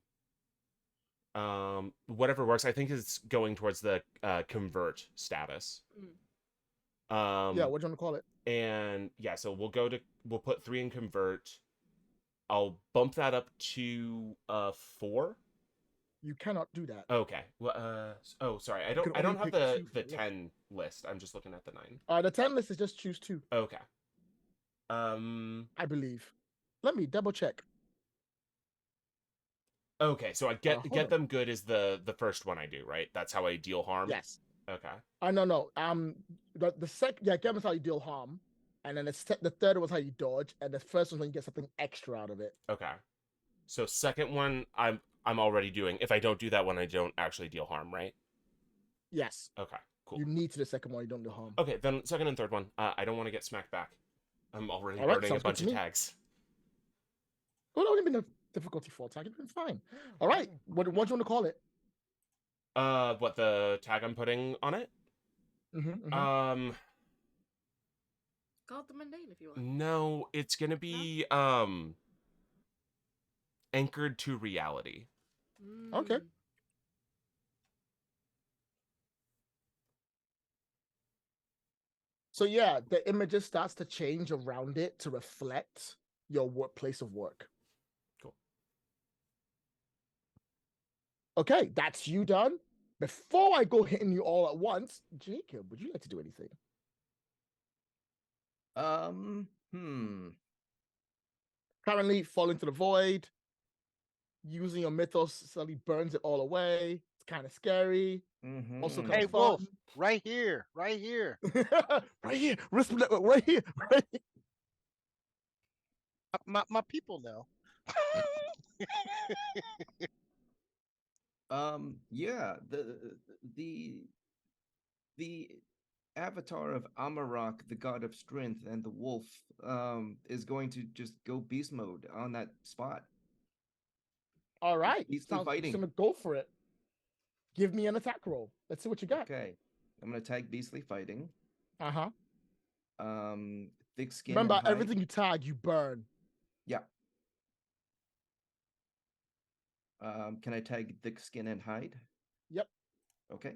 whatever works. I think it's going towards the convert status. Yeah, what do you want to call it? And yeah, so we'll put 3 in convert. I'll bump that up to 4. You cannot do that. Okay. Well, oh, sorry. I can don't only have pick the 2 for the list. 10 list. I'm just looking at the 9. The 10 list is just choose 2, Okay. I believe. Let me double check. Okay, so I hold get on. them good is the first one I do, right? That's how I deal harm. Yes. Okay. No. The second, yeah, get is how you deal harm, and then the third was how you dodge, and the first one's when you get something extra out of it. Okay. So second one I'm already doing. If I don't do that one, I don't actually deal harm, right? Yes. Okay. Cool. You need to the second one. You don't do harm. Okay, then second and third one. I don't want to get smacked back. I'm already All right, burning a sounds good bunch to of me. tags. Well, only been a difficulty 4 tag. It's been fine. All right. What do you want to call it? What the tag I'm putting on it? Mm-hmm. Call it the mundane if you want. No, it's gonna be anchored to reality. Okay. Mm. So yeah, the images starts to change around it to reflect your place of work. Cool. Okay, that's you done. Before I go hitting you all at once, Jacob, would you like to do anything? Currently, fall into the void. Using your mythos suddenly burns it all away. It's kind of scary. Also kind Hey, of Wolf, fun. right here, right here. Right here, Risk Network, right here, right here. My people know. Yeah, the avatar of Amarok, the god of strength, and the wolf is going to just go beast mode on that spot. All right, Beastly fighting. Just gonna go for it. Give me an attack roll. Let's see what you got. Okay, I'm gonna tag beastly fighting. Uh-huh. Thick skin. Remember, and hide. everything you tag, you burn. Yeah. Can I tag thick skin and hide? Yep. Okay.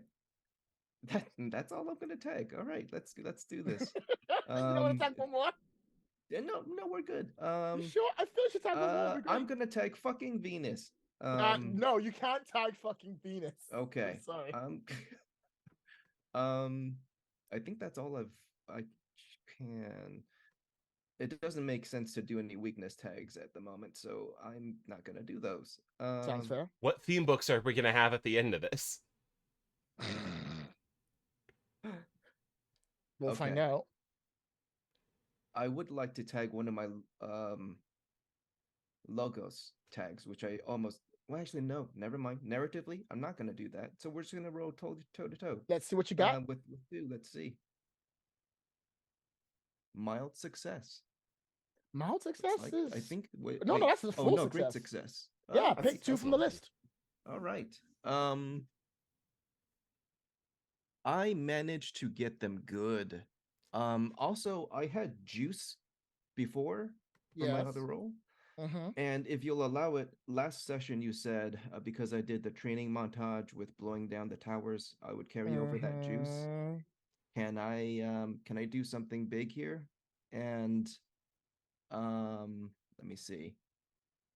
That's all I'm gonna tag. All right, let's do this. You don't want to tag one more? No, we're good. You sure? I feel you should tag one more. It'd be I'm great. gonna tag fucking Venus. No, you can't tag fucking Venus. Okay. Sorry. I think that's all I can. It doesn't make sense to do any weakness tags at the moment, so I'm not gonna do those. Sounds fair. What theme books are we gonna have at the end of this? We'll find Okay. out. I would like to tag one of my logos tags, which I almost actually no, never mind. Narratively, I'm not gonna do that. So we're just gonna roll toe to toe. Let's see what you got. With two. Let's see. Mild success. Mild success Like, is. I think. Wait, No, wait. that's the full no, success. great success. Yeah, Oh, pick two that's from the lovely. list. All right. I managed to get them good. Also, I had juice before for my Yes. other role. Mm-hmm. And if you'll allow it, last session you said because I did the training montage with blowing down the towers, I would carry over that juice. Mm-hmm. Can I do something big here? And let me see.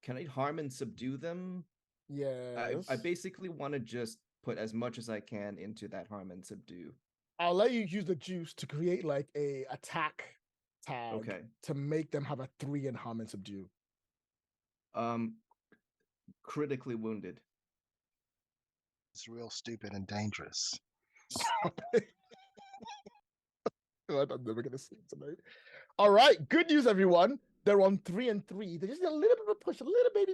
Can I harm and subdue them? Yes. I basically want to just put as much as I can into that harm and subdue. I'll let you use the juice to create like a attack tag Okay. to make them have a 3 in harm and subdue. Critically wounded. It's real stupid and dangerous. I'm never gonna sleep tonight. All right, good news, everyone. They're on 3 and 3. They just need a little bit of a push, a little baby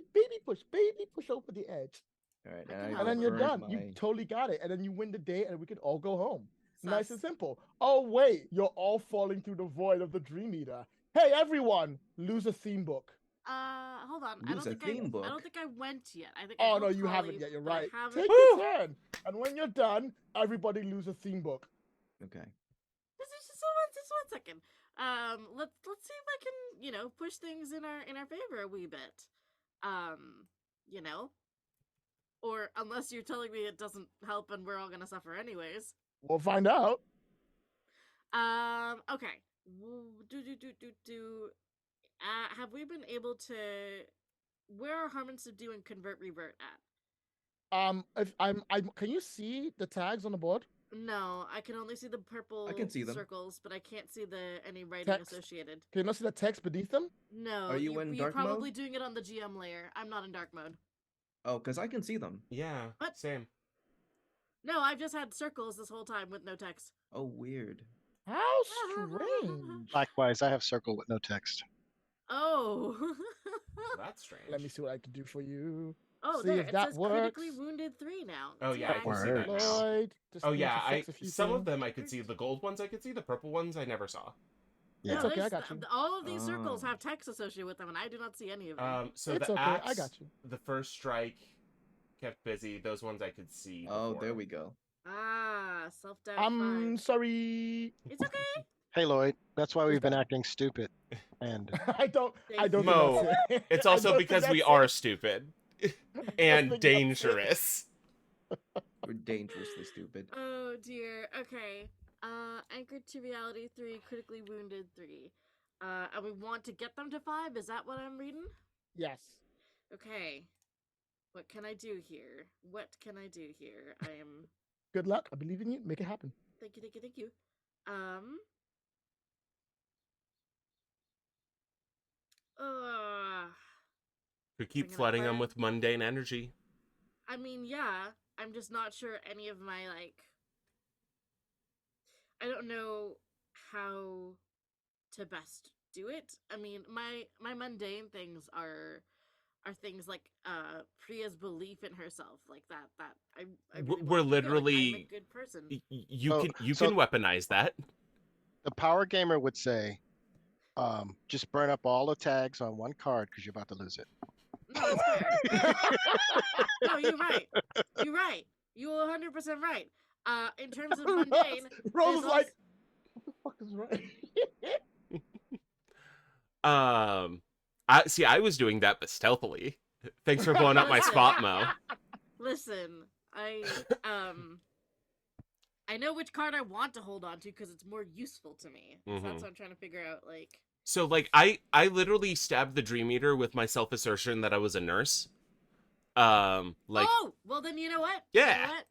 push over the edge, All right, I and can I and then you're burned done. You my- totally got it, and then you win the day, and we can all go home. Nice and Sus. simple. Oh wait, you're all falling through the void of the Dream Eater. Hey everyone, lose a theme book. Hold on. Lose a theme I book? don't think I went yet. I think. I Oh no, helped you haven't Holly, yet. You're but I right. haven't. Take Woo! your turn, and when you're done, everybody lose a theme book. Okay. Just one second. Let's see if I can push things in our favor a wee bit. You know, or unless you're telling me it doesn't help and we're all gonna suffer anyways. We'll find out. Okay. Have we been able to? Where are harm and subdue and convert revert at? If can you see the tags on the board? No, I can only see the purple see them. circles, but I can't see any writing Text. associated. Can you not see the text beneath them? No, Are you in you're dark probably mode? doing it on the GM layer. I'm not in dark mode. Oh, because I can see them. Yeah, What? same. No, I've just had circles this whole time with no text. Oh, weird. How strange. Likewise, I have circle with no text. Oh. That's strange. Let me see what I can do for you. Oh, See there if it that says critically works. wounded 3 now. Oh, yeah, I can see that now. Lloyd, just Oh need yeah, to fix a few some of things. them I could see. The gold ones I could see. The purple ones I never saw. Yeah. It's okay, I there's- got you. All of these circles Oh. have text associated with them, and I do not see any of them. So It's the okay, axe, I got you. the first strike kept busy. Those ones I could see. Oh, there before. we go. Self-doubt I'm 5. sorry. It's okay. Hey Lloyd, that's why we've been Okay. acting stupid. And I don't think Mo, that's it. It's I also don't think because we that's are it. stupid I don't and think that's it. dangerous. We're dangerously stupid. Oh dear. Okay. Anchored to reality 3, critically wounded 3. And we want to get them to 5. Is that what I'm reading? Yes. Okay. What can I do here? I am. Good luck. I believe in you. Make it happen. Thank you. We keep Bringing up flooding them fire. with mundane energy. I mean, yeah. I'm just not sure any of my I don't know how to best do it. I mean, my mundane things are things like Priya's belief in herself, like that. I really We're want to do. Like, I'm a literally- good person. You So- can so- can weaponize that. the power gamer would say, just burn up all the tags on one card because you're about to lose it. No, that's fair. No, you're right. You're right. You're 100% right. In terms of mundane, Rose is there's like, what the fuck is right? I was doing that but stealthily. Thanks for blowing up my spot, Mo. Listen, I know which card I want to hold on to because it's more useful to me. So that's what I'm trying to figure out. Like, so like I literally stabbed the Dream Eater with my self assertion that I was a nurse. Like, oh, well then you know what? Yeah. You know what?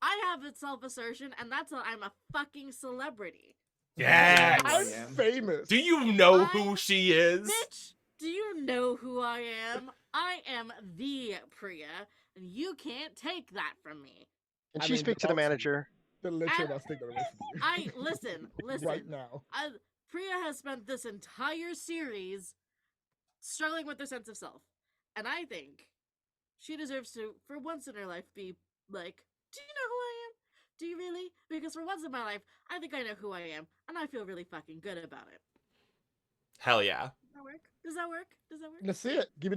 I have a self assertion, and that's I'm a fucking celebrity. yes. I'm Yeah. famous. Do you know I- who she is? Bitch, do you know who I am? I am the Priya, and you can't take that from me. And I she mean, speaks to the about to. manager. The literal I- must take that away from you. listen. right now. Priya has spent this entire series struggling with her sense of self, and I think she deserves to, for once in her life, be like, do you know who I am? Do you really? Because for once in my life, I think I know who I am, and I feel really fucking good about it. Hell yeah. Does that work? Does that work? Does that work? Let's see it. Give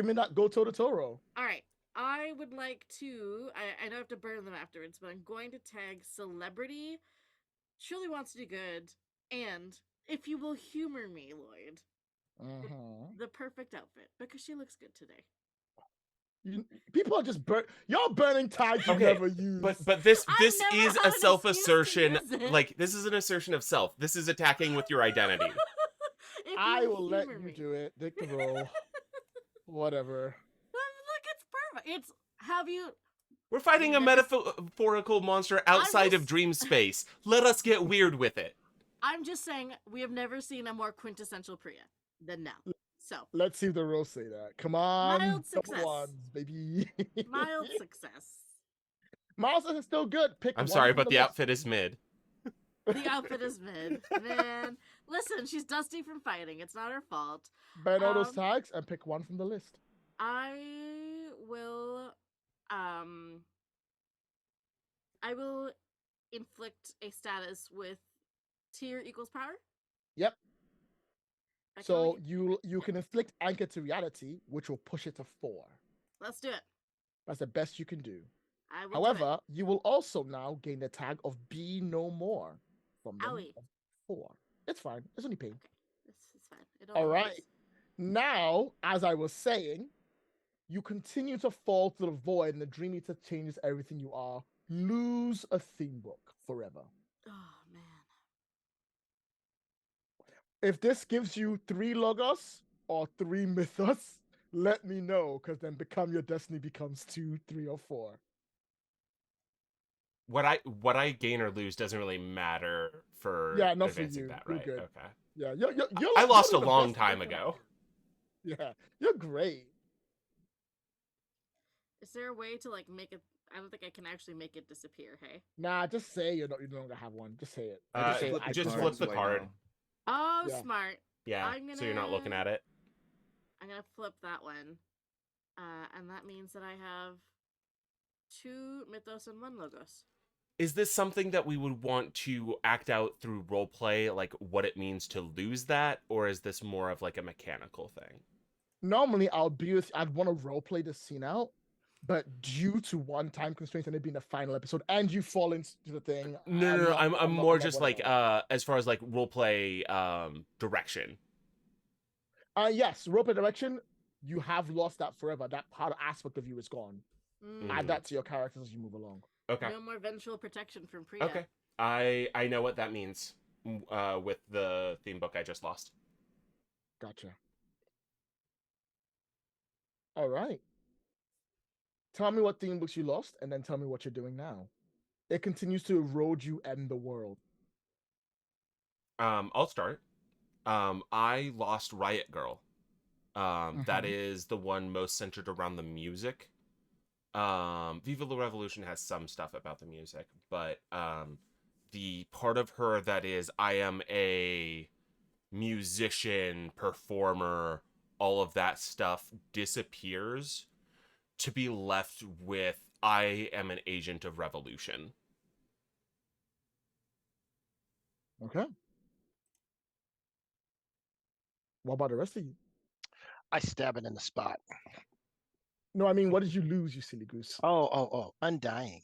me that go toe to toe roll. All right. I would like to. I know I have to burn them afterwards, but I'm going to tag celebrity. Surely wants to do good, and if you will humor me, Lloyd, the perfect outfit because she looks good today. People are just y'all burning tags you Okay, never use. But this I've this never is had a an self excuse to assertion. use it. Like, this is an assertion of self. This is attacking with your identity. If I you will let humor you me. do it. Dick the roll. Whatever. Look, it's perfect. It's have you. We're fighting a Never- metaphorical monster outside of just- dream space. Let us get weird with it. I'm just saying we have never seen a more quintessential Priya than now. So Let's see if the rolls say that. Come on. Mild double success. ones, baby. mild success. Miles is still good. Pick I'm one sorry, from but the list. outfit is mid. The outfit is mid. Man, listen, she's dusty from fighting. It's not her fault. Burn all those Um, tags and pick one from the list. I will inflict a status with tier equals power. Yep. I can So only- you can inflict anchor to reality, which will push it to 4. let's do it. That's the best you can do. I will. However, you will also now gain the tag of be no more from them Owie. of 4. It's fine. It's only pain. It's fine. It All only right. matters. Now, as I was saying, you continue to fall to the void, and the Dream Eater changes everything you are. Lose a theme book forever. Oh man. If this gives you 3 logos or 3 mythos, let me know, because then become your destiny becomes 2, 3, or 4. What I gain or lose doesn't really matter for Yeah, not for advancing you. that, You're right? good. Okay. Yeah, you're I lost a you're the long best time character ago. Yeah, you're great. Is there a way to like make it? I don't think I can actually make it disappear. Hey. Nah, just say you no longer have one. Just say it. Uh, say flip I just don't. flip the right card. now. Oh, Yeah. smart. Yeah. I'm So you're not looking gonna- at it. I'm gonna flip that one, and that means that I have 2 mythos and 1 logos. Is this something that we would want to act out through roleplay, like what it means to lose that, or is this more of like a mechanical thing? Normally, I'd want to roleplay this scene out, but due to one time constraints and it being the final episode, and you fall into the thing. No. I'm not more gonna just wanna like know. as far as like roleplay direction. Yes, roleplay direction. You have lost that forever. That part aspect of you is gone. Add that to your characters as you move along. Okay. No more vengeful protection from Priya. Okay. I know what that means with the theme book I just lost. Gotcha. All right. Tell me what theme books you lost, and then tell me what you're doing now. It continues to erode you and the world. I'll start. I lost Riot Girl. That is the one most centered around the music. Viva la Revolution has some stuff about the music, but the part of her that is I am a musician, performer, all of that stuff disappears to be left with I am an agent of revolution. Okay. What about the rest of you? I stab it in the spot. No, I mean, what did you lose, you silly goose? Oh, undying.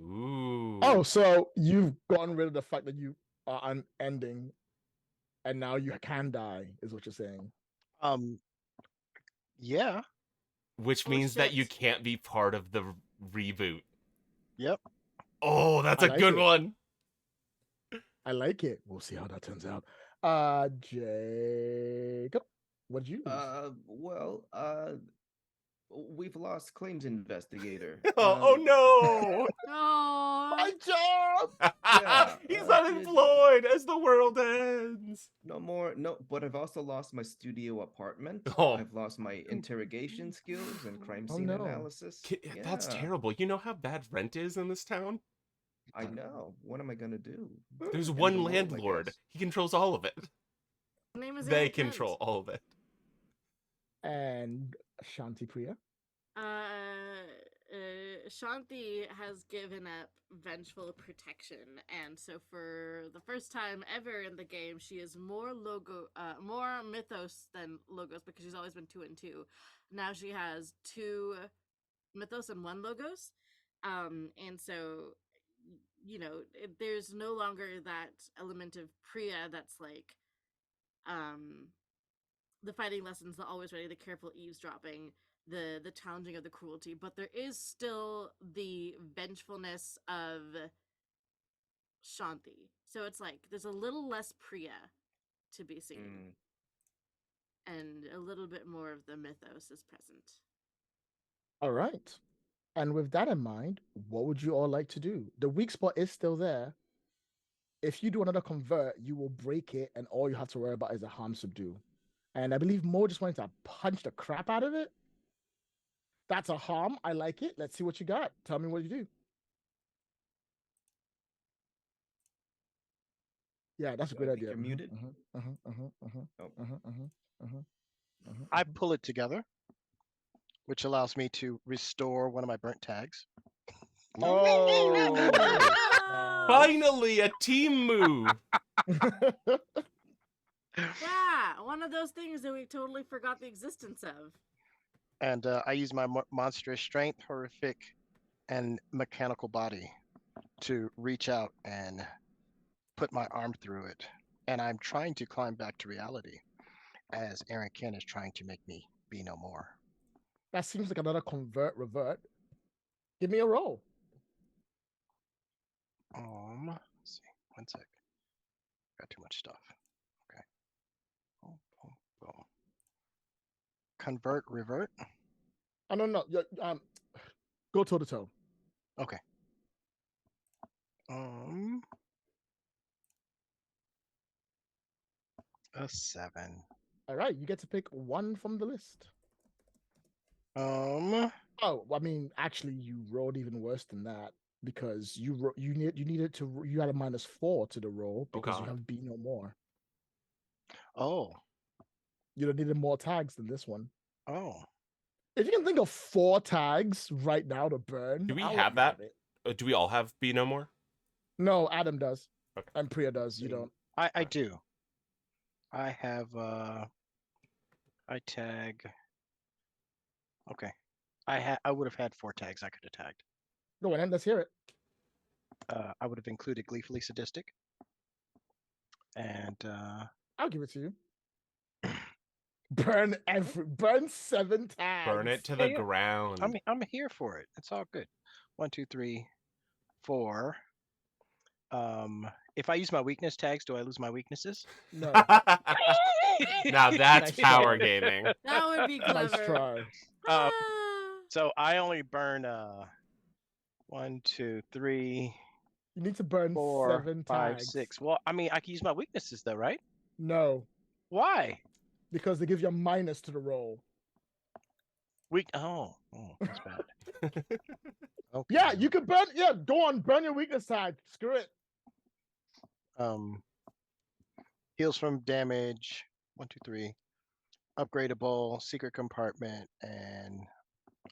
Ooh. Oh, so you've gotten rid of the fact that you are unending, and now you can die, is what you're saying. Yeah. which Oh, means that you shit. can't be part of the reboot. Yep. Oh, that's I a like good it. one. I like it. We'll see how that turns out. Jacob, what'd you lose? Well, we've lost claims investigator. Oh no! Oh, My job! Yeah, He's did- unemployed as the world ends. no, but I've also lost my studio apartment. Oh. I've lost my interrogation skills and crime Oh, scene no. analysis. That's Yeah, terrible. You know how bad rent is in this town? I know. What am I gonna do? There's End of one the world, I landlord. guess. He controls all of it. his name is They Eric Kent. control all of it. And Shanti Priya. Shanti has given up vengeful protection, and so for the first time ever in the game, she is more mythos than logos because she's always been 2 and 2. Now she has 2 mythos and 1 logos, and so there's no longer that element of Priya that's like the fighting lessons, the always ready, the careful eavesdropping, the challenging of the cruelty, but there is still the vengefulness of Shanti. So it's like there's a little less Priya to be seen, and a little bit more of the mythos is present. All right. And with that in mind, what would you all like to do? The weak spot is still there. If you do another convert, you will break it, and all you have to worry about is a harm subdue. And I believe Mo just wanted to punch the crap out of it. That's a harm. I like it. Let's see what you got. Tell me what you do. Yeah, that's a Do I good think idea. you're muted? Oh. I pull it together, which allows me to restore one of my burnt tags. Oh, Finally, a team move. Yeah, one of those things that we totally forgot the existence of. And I use my monstrous strength, horrific, and mechanical body to reach out and put my arm through it. And I'm trying to climb back to reality as Aaron Ken is trying to make me be no more. That seems like another convert revert. Give me a roll. Let's see. One sec. Got too much stuff. Okay. Boom. Convert, revert. Oh, no. Go toe to toe. Okay. A 7. All right, you get to pick one from the list. Um, Oh, I mean, actually, you rolled even worse than that because you needed to you had a -4 to the roll because you God. have be no more. oh, You needed more tags than this one. oh. If you can think of 4 tags right now to burn, Do we I'll have let that? you have it. Do we all have Be No More? No, Adam does. Okay. And Priya does. You See. don't. I do. I have I tag. Okay. I would have had 4 tags I could have tagged. Go on, let's hear it. I would have included gleefully sadistic. And I'll give it to you. Burn 7 tags. Burn it to the yeah. ground. I'm here for it. It's all good. 1, 2, 3, 4. If I use my weakness tags, do I lose my weaknesses? No. Now that's Nice power try. gaming. That would be clever. Nice try. Ah. So I only burn 1, 2, 3, You need to burn 4, 7 5, tags. 6. Well, I mean, I can use my weaknesses though, right? No, Why? because they give you a minus to the roll. Oh, that's bad. Okay. Yeah, you can burn. Yeah, go on, burn your weakness tag. Screw it. Heals from damage. 1, 2, 3. Upgradable, secret compartment, and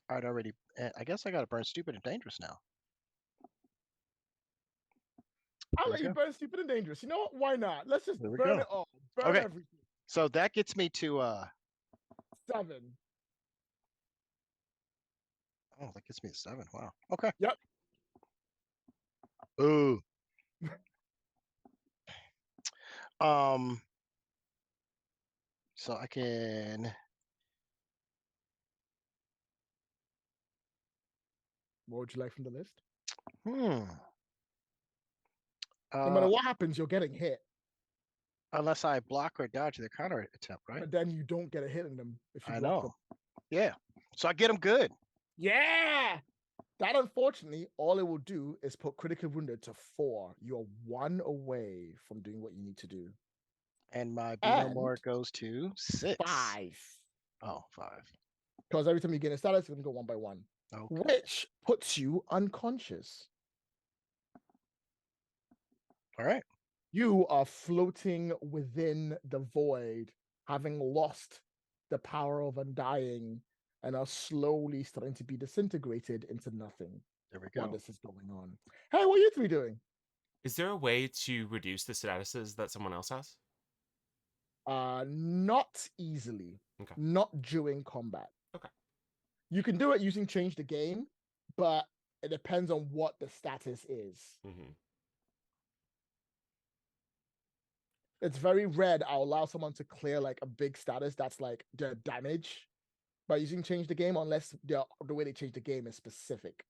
I'd already. I guess I got to burn stupid and dangerous now. I'll There let we you go. burn stupid and dangerous. You know what? Why not? Let's just There we burn go. it all. Burn Okay. everything. So that gets me to 7. Oh, that gets me to 7. Wow. Okay. Yep. Ooh. So I can What would you like from the list? Hmm. No matter what happens, you're getting hit, Unless I block or dodge their counter attempt, right? but then you don't get a hit in them if you I block know. them. Yeah. So I get them good. Yeah. That unfortunately, all it will do is put critical wounded to 4. You're 1 away from doing what you need to do. And my Be No And More goes to 6. 5. Oh, 5. Because every time you gain a status, it's going to go 1 by 1. Okay. Which puts you unconscious. All right. You are floating within the void, having lost the power of undying, and are slowly starting to be disintegrated into nothing There we while go. this is going on. Hey, what are you 3 doing? Is there a way to reduce the statuses that someone else has? Not easily. Okay. Not during combat. Okay. You can do it using change the game, but it depends on what the status is. Mm-hmm. It's very rare I'll allow someone to clear like a big status that's like their damage by using change the game, unless the way they change the game is specific.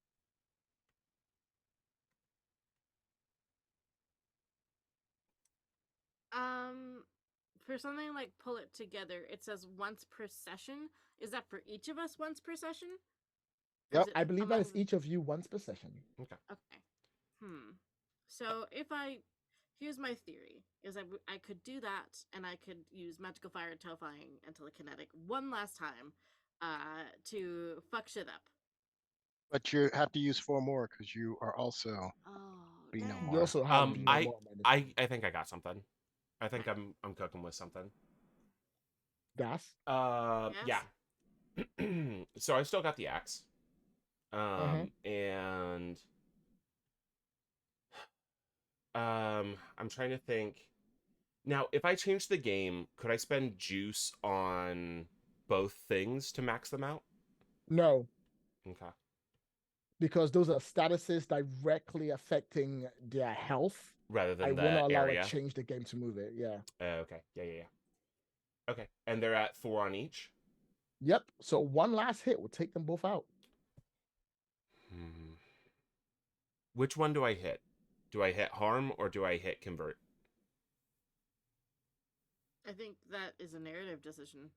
For something like pull it together, it says once per session. Is that for each of us once per session? Or Yep. is it I believe that among is each of you once per session. Okay. Okay. So here's my theory: is I could do that, and I could use magical fire, terrifying, and telekinetic one last time, to fuck shit up. But you have to use 4 more because you are also Oh, Be No dang. You More. also have Be No I More Medicine. I think I got something. I think I'm cooking with something. Gas. Yeah. So I still got the axe. Mhm. And I'm trying to think. Now, if I change the game, could I spend juice on both things to max them out? No, Okay. because those are statuses directly affecting their health. Rather I than will not the allow area. it change the game to move it. Yeah. Okay. Yeah. Okay. And they're at 4 on each? Yep. So one last hit will take them both out. Which one do I hit? Do I hit harm or do I hit convert? I think that is a narrative decision.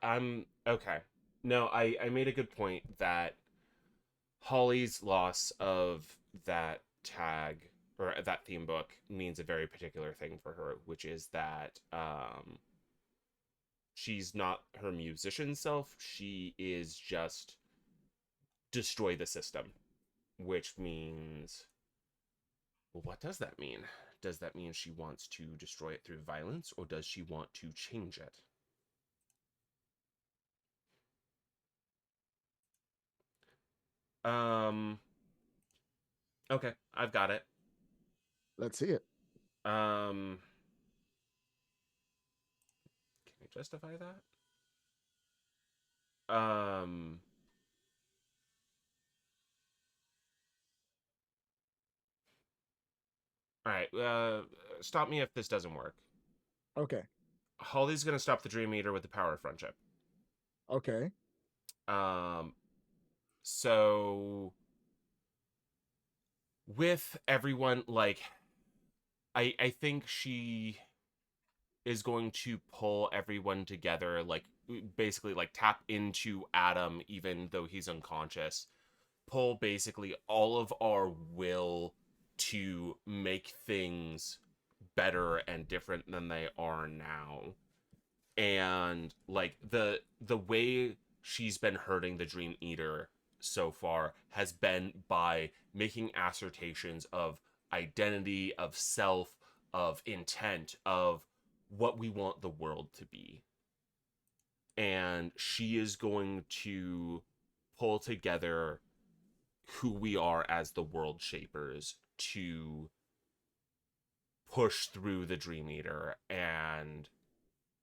I'm okay. No, I made a good point that Holly's loss of that tag or that theme book means a very particular thing for her, which is that she's not her musician self. She is just destroy the system, which means, well, what does that mean? Does that mean she wants to destroy it through violence, or does she want to change it? Okay, I've got it. Let's see it. Can I justify that? All right. Stop me if this doesn't work. Okay. Holly's gonna stop the Dream Eater with the power of friendship. Okay. So with everyone, like, I think she is going to pull everyone together, like basically like tap into Adam, even though he's unconscious. Pull basically all of our will to make things better and different than they are now. And like the way she's been hurting the Dream Eater so far has been by making assertions of identity, of self, of intent, of what we want the world to be. And she is going to pull together who we are as the world shapers to push through the Dream Eater and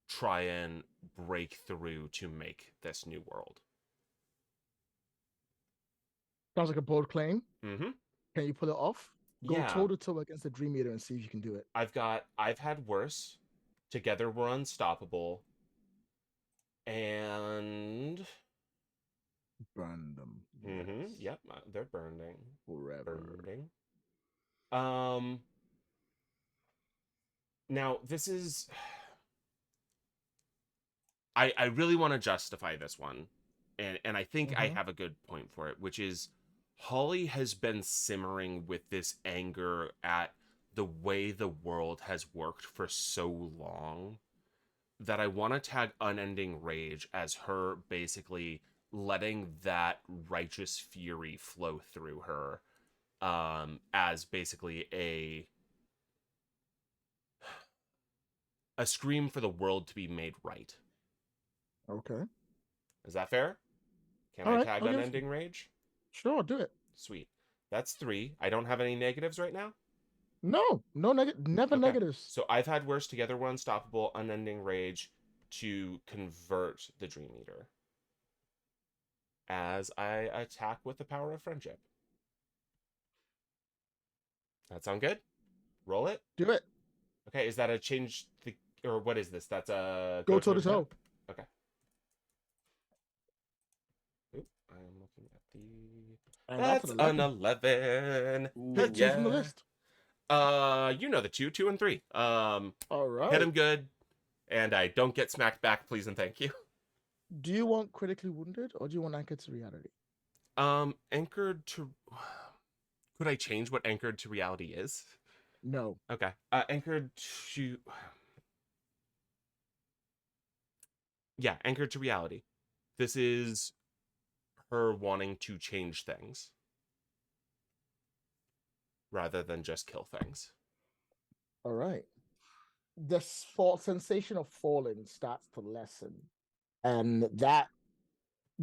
try and break through to make this new world. Sounds like a bold claim. Mm-hmm. Can you pull it off? Go Yeah. toe to toe against the Dream Eater and see if you can do it. I've had worse. Together we're unstoppable. And Burn them. yep, they're burning. Forever. Burning. Now this is I really want to justify this one. And I think I have a good point for it, which is Holly has been simmering with this anger at the way the world has worked for so long that I want to tag Unending Rage as her basically letting that righteous fury flow through her, as basically a scream for the world to be made right. Okay. Is that fair? Can All I right, tag I'll give it- Unending Rage? Sure, do it. Sweet. That's 3. I don't have any negatives right now. No, never Okay. negatives. So I've had Worse Together We're Unstoppable, Unending Rage to convert the Dream Eater as I attack with the power of friendship. That sound good? Roll it. Do it. Okay, is that a change the or what is this? That's a Go toe to toe. Okay. Oop, I'm looking at the. And That's an an 11. Hit two from the Yeah. list. You know the 2 and 3. All right. Hit him good, and I don't get smacked back, please and thank you. Do you want critically wounded or do you want anchored to reality? Anchored to. Could I change what anchored to reality is? No. Okay. Anchored to. Yeah, anchored to reality. This is her wanting to change things rather than just kill things. All right. The sensation of falling starts to lessen. And that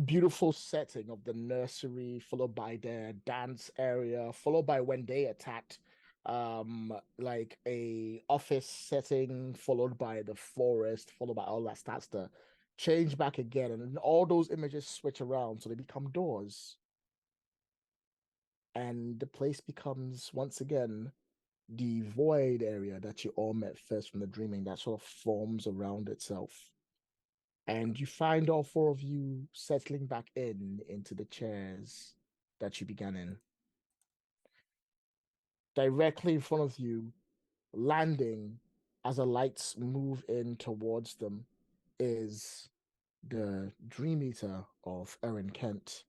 beautiful setting of the nursery, followed by their dance area, followed by when they attacked, like a office setting, followed by the forest, followed by all that starts to change back again. And all those images switch around, so they become doors. And the place becomes, once again, the void area that you all met first from the dreaming that sort of forms around itself. And you find all 4 of you settling back into the chairs that you began in. Directly in front of you, landing as the lights move in towards them, is the Dream Eater of Erin Kent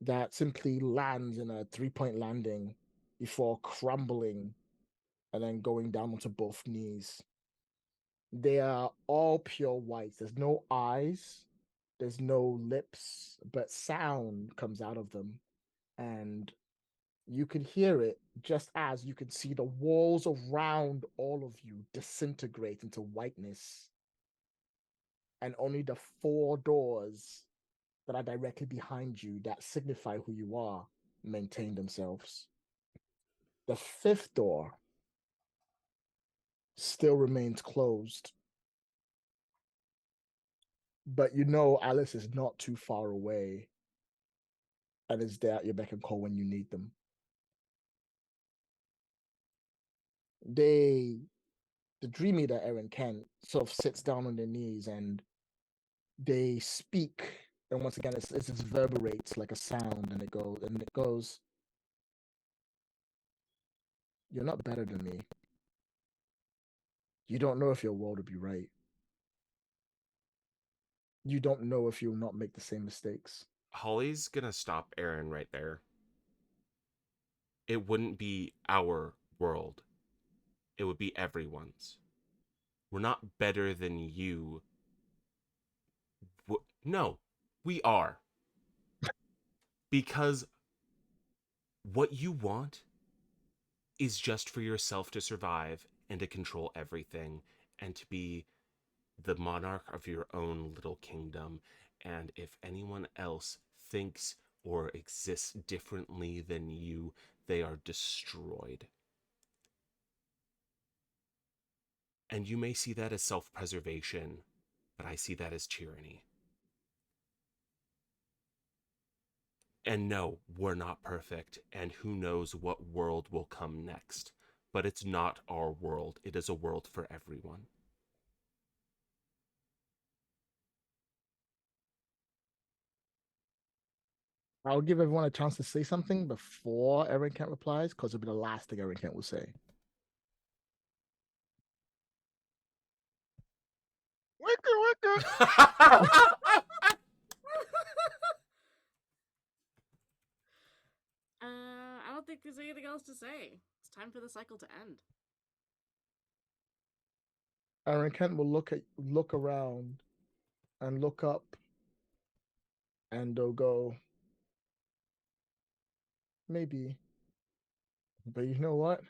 that simply lands in a 3-point landing before crumbling and then going down onto both knees. They are all pure white. There's no eyes, there's no lips, but sound comes out of them. And you can hear it just as you can see the walls around all of you disintegrate into whiteness. And only the 4 doors that are directly behind you that signify who you are maintain themselves. The 5th door still remains closed. But you know Alice is not too far away and is there at your beck and call when you need them. The Dream Eater, Erin Kent, sort of sits down on their knees and they speak. And once again, it reverberates like a sound, and it goes, "You're not better than me. You don't know if your world will be right. You don't know if you'll not make the same mistakes." Holly's gonna stop Aaron right there. It wouldn't be our world. It would be everyone's. We're not better than you. No, we are. Because what you want is just for yourself to survive and to control everything and to be the monarch of your own little kingdom. And if anyone else thinks or exists differently than you, they are destroyed. And you may see that as self-preservation, but I see that as tyranny. And no, we're not perfect, and who knows what world will come next. But it's not our world. It is a world for everyone. I'll give everyone a chance to say something before Aaron Kent replies, because it'll be the last thing Aaron Kent will say. Wicker. I don't think there's anything else to say. It's time for the cycle to end. Aaron Kent will look around and look up, and they'll go, maybe. But you know what?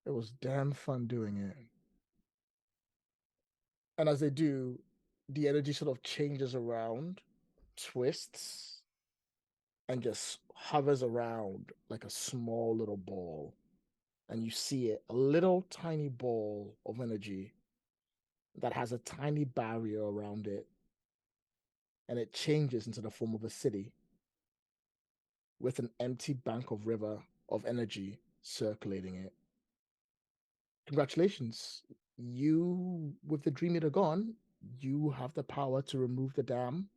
It was damn fun doing it. And as they do, the energy sort of changes around, twists, and just hovers around like a small little ball. And you see it, a little tiny ball of energy that has a tiny barrier around it. And it changes into the form of a city with an empty bank of river of energy circulating it. Congratulations. You, with the Dream Eater gone, you have the power to remove the dam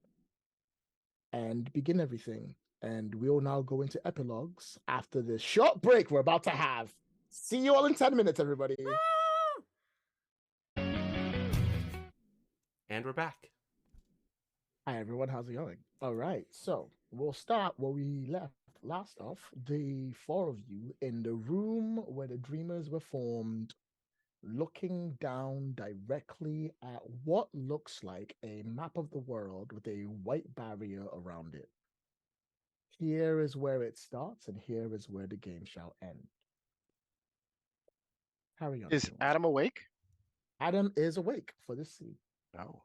and begin everything. And we'll now go into epilogues after this short break we're about to have. See you all in 10 minutes, everybody. And we're back. Hi, everyone. How's it going? All right. So we'll start where we left last off. The four of you in the room where the dreamers were formed, looking down directly at what looks like a map of the world with a white barrier around it. Here is where it starts, and here is where the game shall end. Carry on. Is everyone. Adam awake? Adam is awake for this scene. No.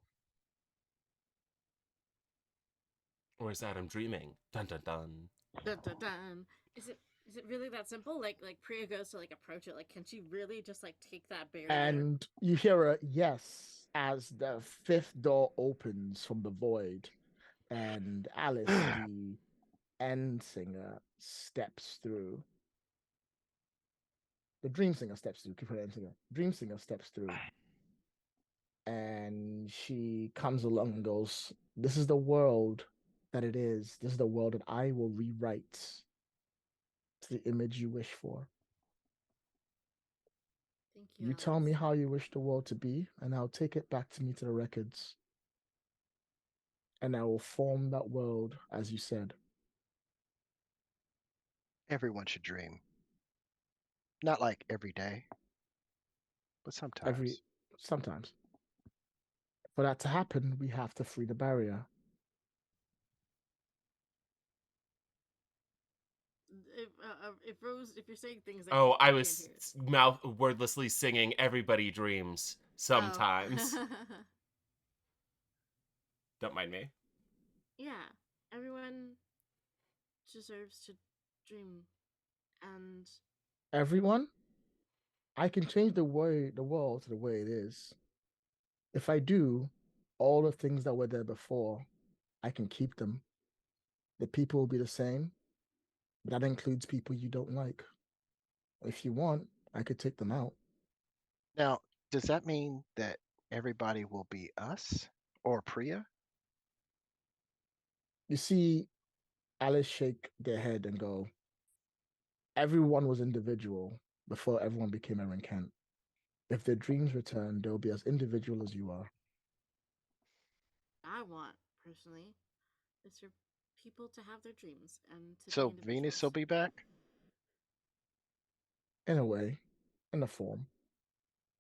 Or is Adam dreaming? Dun dun dun. Dun, dun, dun. Is it really that simple? Like Priya goes to like approach it. Like, can she really just like take that barrier? And you hear a yes as the fifth door opens from the void, and Alice, the end singer, steps through. The dream singer steps through. Keep her end singer. Dream singer steps through. And she comes along and goes, "This is the world that it is. This is the world that I will rewrite to the image you wish for. Thank you. You tell me how you wish the world to be, and I'll take it back to me to the records. And I will form that world as you said." Everyone should dream. Not like every day, but sometimes. Sometimes. For that to happen, we have to free the barrier. If Rose, if you're saying things, that Oh, I can't was hear. wordlessly singing "Everybody Dreams" sometimes. Oh. Don't mind me. Yeah, everyone deserves to dream, and Everyone, I can change the world to the way it is. If I do, all the things that were there before, I can keep them. The people will be the same, but that includes people you don't like. If you want, I could take them out. Now, does that mean that everybody will be us or Priya? You see Alice shake their head and go, "Everyone was individual before everyone became Aaron Kent. If their dreams return, they'll be as individual as you are." I want personally is for people to have their dreams and to So be individuals. Venus will be back? In a way, in a form.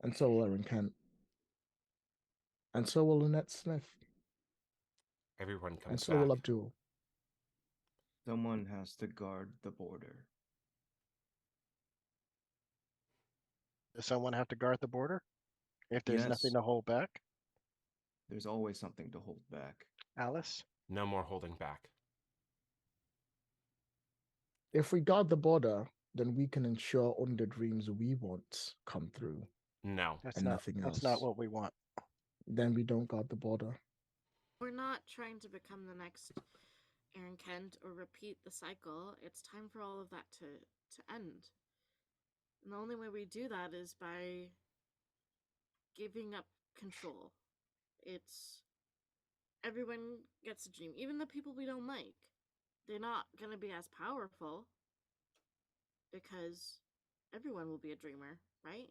And so will Aaron Kent. And so will Lynette Smith. Everyone And comes so back. will Abdul. Someone has to guard the border. Does someone have to guard the border? If there's nothing Yes. to hold back? There's always something to hold back. Alice? No more holding back. If we guard the border, then we can ensure only the dreams we want come through. No. That's And not nothing that's else. not what we want. Then we don't guard the border. We're not trying to become the next Aaron Kent or repeat the cycle. It's time for all of that to end. And the only way we do that is by giving up control. It's everyone gets a dream, even the people we don't like. they're not going to be as powerful because everyone will be a dreamer, right?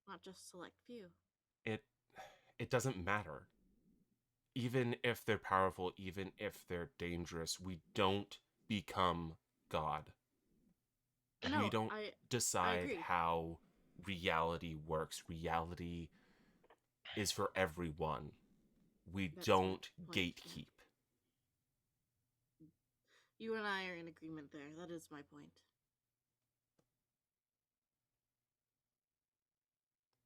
Not just select few. It doesn't matter. Even if they're powerful, even if they're dangerous, we don't become God. No, we don't I decide agree. how reality works. Reality is for everyone. We That's my don't point, yeah. gatekeep. You and I are in agreement there. That is my point.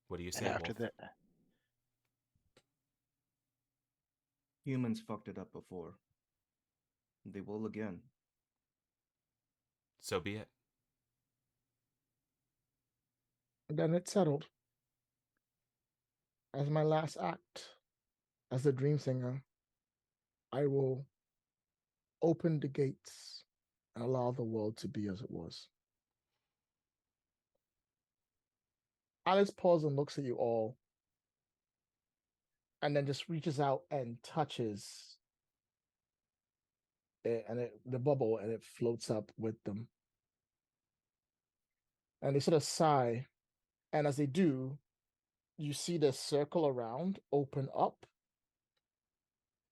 What do you And say, after Wolf? that, Humans fucked it up before. They will again. So be it. Then it's settled. As my last act, as the dream singer, I will open the gates and allow the world to be as it was. Alice pauses and looks at you all, and then just reaches out and touches it, and the bubble, and it floats up with them. And they sort of sigh, and as they do, you see the circle around open up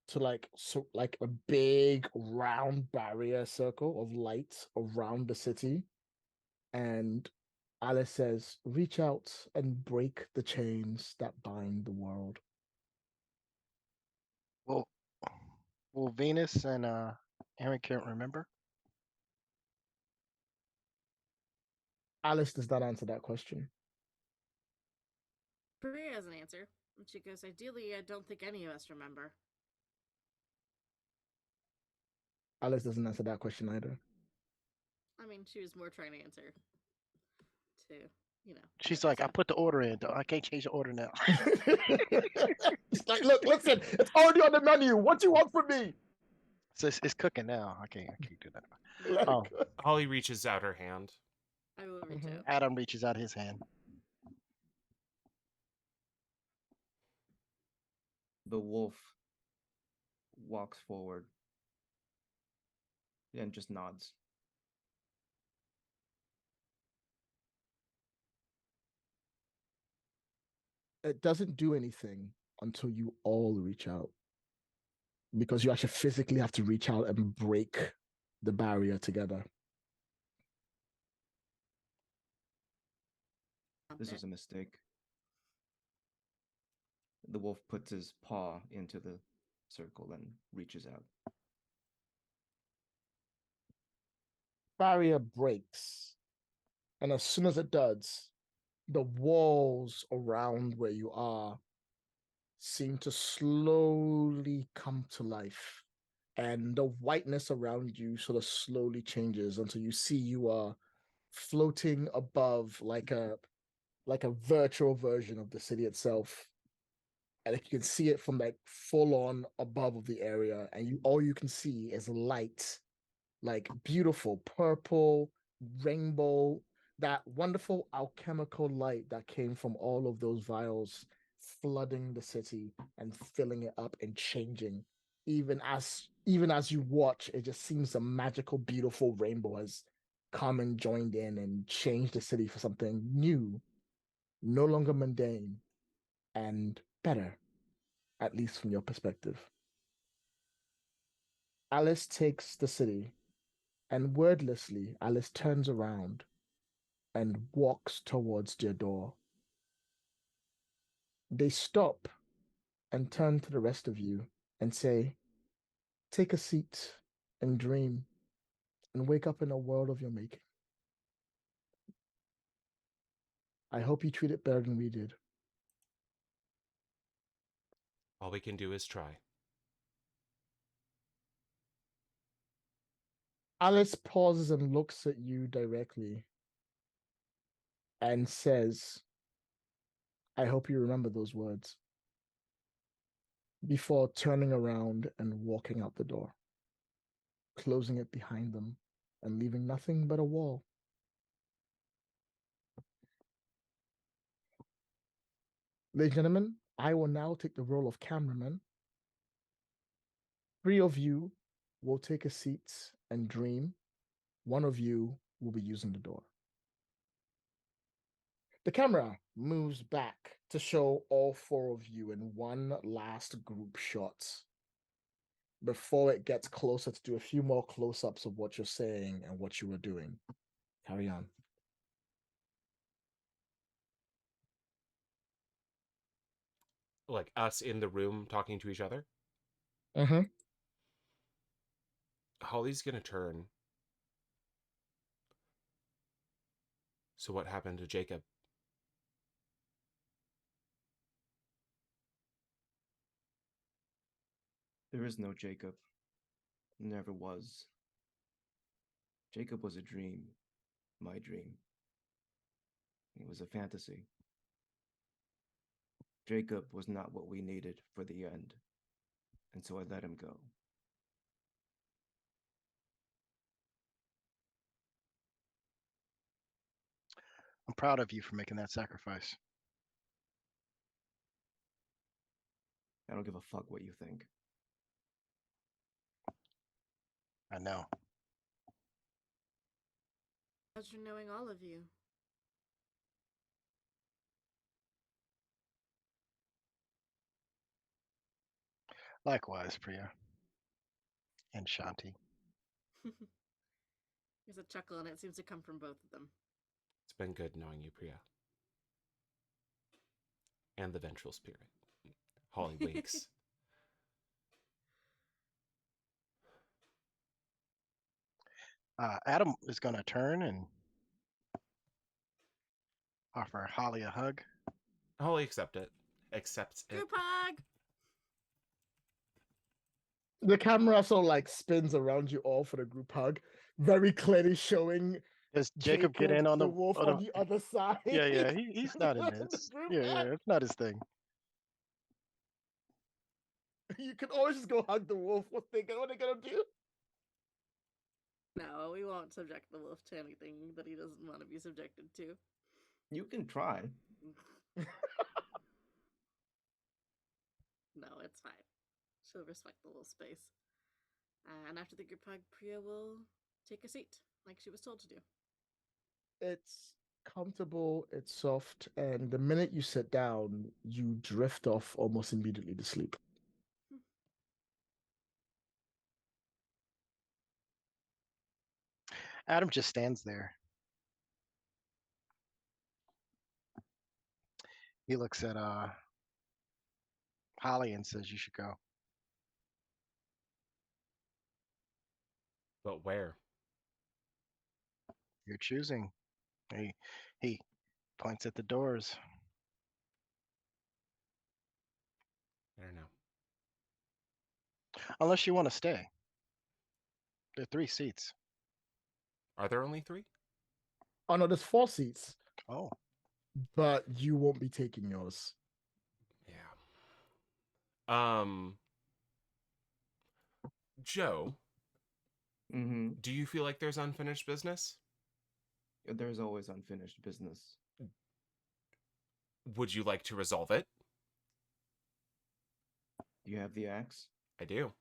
to like a big round barrier circle of light around the city. And Alice says, reach out and break the chains that bind the world. will Venus and Aaron can't remember? Alice does not answer that question. Priya has an answer. And she goes, ideally, I don't think any of us remember. Alice doesn't answer that question either. I mean, she was more trying to answer to, you know. She's like, I put the order in, though. I can't change the order now. It's like, look, listen, it's already on the menu. What do you want from me? So it's cooking now. I can't do that. Let it Oh. go. Holly reaches out her hand. I will reach Mhm. out. Adam reaches out his hand. The wolf walks forward and just nods. It doesn't do anything until you all reach out, because you actually physically have to reach out and break the barrier together. This is a mistake. The wolf puts his paw into the circle and reaches out. Barrier breaks, and as soon as it does, the walls around where you are seem to slowly come to life, and the whiteness around you sort of slowly changes until you see you are floating above like a virtual version of the city itself. And if you can see it from like full on above of the area, and all you can see is light, like beautiful purple, rainbow, that wonderful alchemical light that came from all of those vials flooding the city and filling it up and changing. Even as you watch, it just seems a magical, beautiful rainbow has come and joined in and changed the city for something new, no longer mundane, and better, at least from your perspective. Alice takes the city, and wordlessly, Alice turns around and walks towards their door. They stop and turn to the rest of you and say, take a seat and dream and wake up in a world of your making. I hope you treat it better than we did. All we can do is try. Alice pauses and looks at you directly and says, I hope you remember those words, before turning around and walking out the door, closing it behind them and leaving nothing but a wall. Ladies and gentlemen, I will now take the role of cameraman. 3 of you will take a seat and Dream, one of you will be using the door. The camera moves back to show all four of you in one last group shot before it gets closer to do a few more close-ups of what you're saying and what you were doing. Carry on. Like us in the room talking to each other. Mm-hmm. Holly's gonna turn. So what happened to Jacob? There is no Jacob. Never was. Jacob was a dream. My dream. It was a fantasy. Jacob was not what we needed for the end. And so I let him go. I'm proud of you for making that sacrifice. I don't give a fuck what you think. I know. Pleasure knowing all of you. Likewise, Priya. And Shanti. There's a chuckle, and it seems to come from both of them. It's been good knowing you, Priya. And the vengeful spirit. Holly winks. Adam is going to turn and offer Holly a hug. Holly accepts it. Group hug! The camera sort of like spins around you all for the group hug, very clearly showing Does Jacob get in on the wolf on the other side. Yeah, he's not in The this. group Yeah, hug. it's not his thing. You can always just go hug the wolf. What are they gonna do? No, we won't subject the wolf to anything that he doesn't want to be subjected to. You can try. No, it's fine. She'll respect the little space. And after the group hug, Priya will take a seat, like she was told to do. It's comfortable, it's soft, and the minute you sit down, you drift off almost immediately to sleep. Adam just stands there. He looks at Holly and says, "You should go." But where? You're choosing. He points at the doors. I don't know. Unless you want to stay. There are 3 seats. Are there only 3? Oh no, there's 4 seats, Oh, but you won't be taking yours. Yeah. Joe, Mm-hmm. do you feel like there's unfinished business? There's always unfinished business. Would you like to resolve it? Do you have the axe? I do.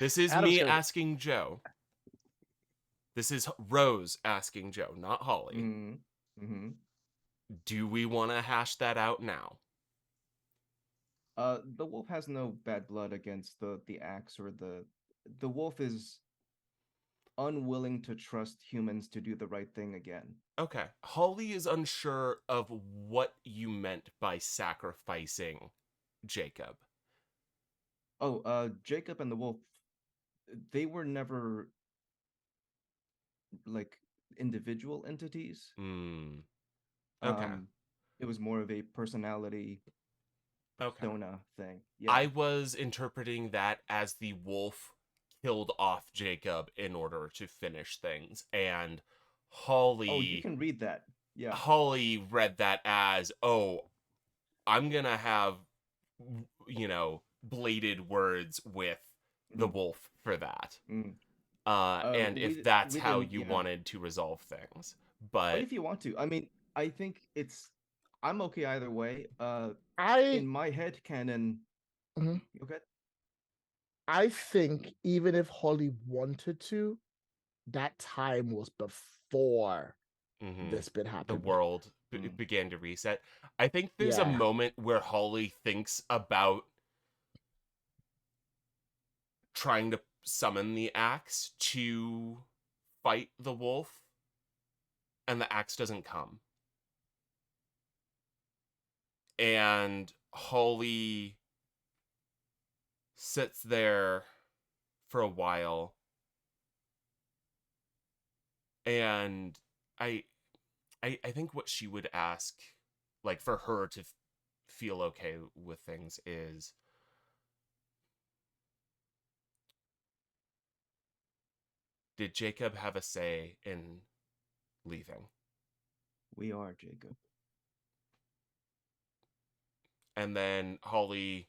This is Adam's me gonna- asking Joe. This is Rose asking Joe, not Holly. Mm-hmm. Mm-hmm. Do we want to hash that out now? The wolf has no bad blood against the axe or the wolf is unwilling to trust humans to do the right thing again. Okay. Holly is unsure of what you meant by sacrificing Jacob. Oh, Jacob and the wolf, they were never like individual entities. Okay. It was more of a personality persona thing. Yeah. I was interpreting that as the wolf killed off Jacob in order to finish things, and Holly. Oh, you can read that. Yeah. Holly read that as, oh, I'm gonna have, bladed words with the wolf for that. And if that's how you wanted to resolve things, but if you want to, I mean, I think I'm okay either way. In my head canon, okay. I think even if Holly wanted to, that time was before Mhm. this bit The happened. world Mm. began to reset. I think there's a Yeah. moment where Holly thinks about trying to summon the axe to fight the wolf, and the axe doesn't come. And Holly sits there for a while, and I I think what she would ask, like for her to feel okay with things, is did Jacob have a say in leaving? We are Jacob. And then Holly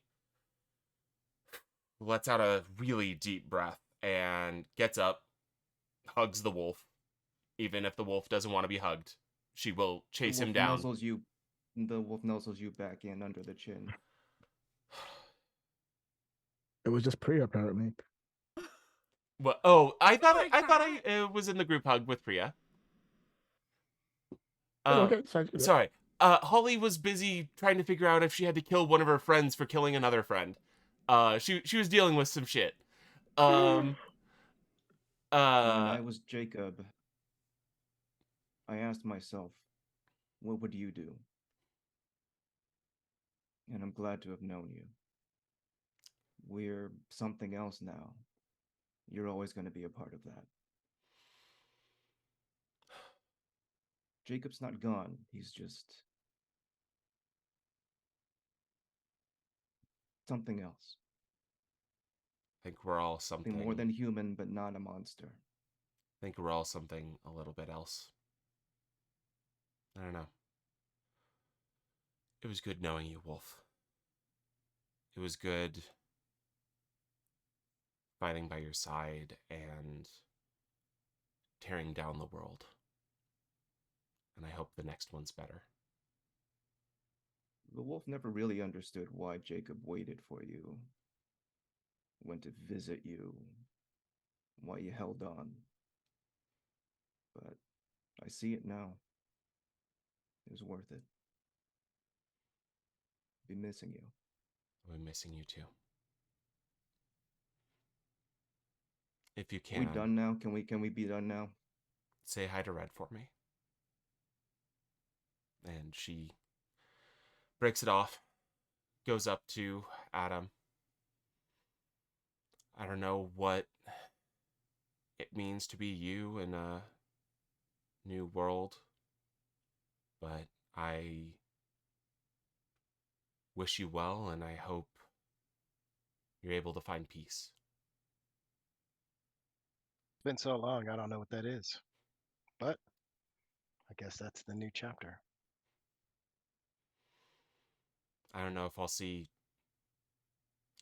lets out a really deep breath and gets up, hugs the wolf. Even if the wolf doesn't want to be hugged, she will The chase him wolf down. nuzzles you. The wolf nuzzles you back in under the chin. It was just Priya, apparently. Well, oh, I thought like I thought that. I was in the group hug with Priya. Okay, sounds good. Sorry. Holly was busy trying to figure out if she had to kill one of her friends for killing another friend. She was dealing with some shit. When I was Jacob, I asked myself, what would you do? And I'm glad to have known you. We're something else now. You're always going to be a part of that. Jacob's not gone. He's just something else. I think we're all something Something more than human, but not a monster. I think we're all something a little bit else. I don't know. It was good knowing you, Wolf. It was good fighting by your side and tearing down the world. And I hope the next one's better. The wolf never really understood why Jacob waited for you, went to visit you, why you held on. But I see it now. It was worth it. Be missing you. I'll be missing you too. If you We can, done now? Can we be done now? say hi to Red for me. And she breaks it off, goes up to Adam. I don't know what it means to be you in a new world, but I wish you well, and I hope you're able to find peace. It's been so long, I don't know what that is. But I guess that's the new chapter. I don't know if I'll see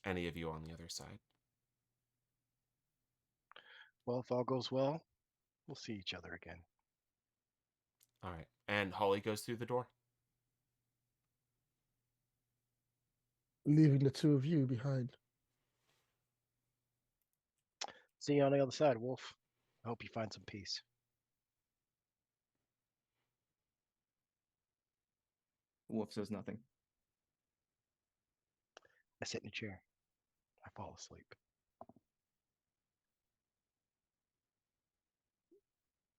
any of you on the other side. Well, if all goes well, we'll see each other again. All right. And Holly goes through the door. Leaving the two of you behind. See you on the other side, Wolf. I hope you find some peace. Wolf says nothing. I sit in a chair. I fall asleep.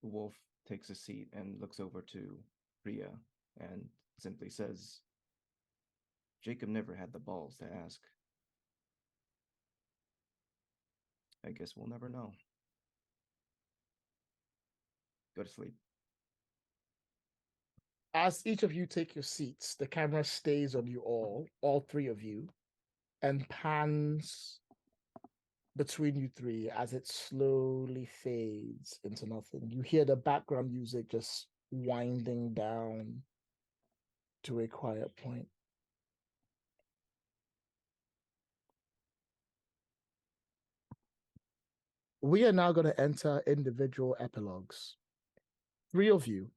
The wolf takes a seat and looks over to Priya and simply says, Jacob never had the balls to ask. I guess we'll never know. Go to sleep. As each of you take your seats, the camera stays on you all three of you, and pans between you three as it slowly fades into nothing. You hear the background music just winding down to a quiet point. We are now going to enter individual epilogues. Three of you,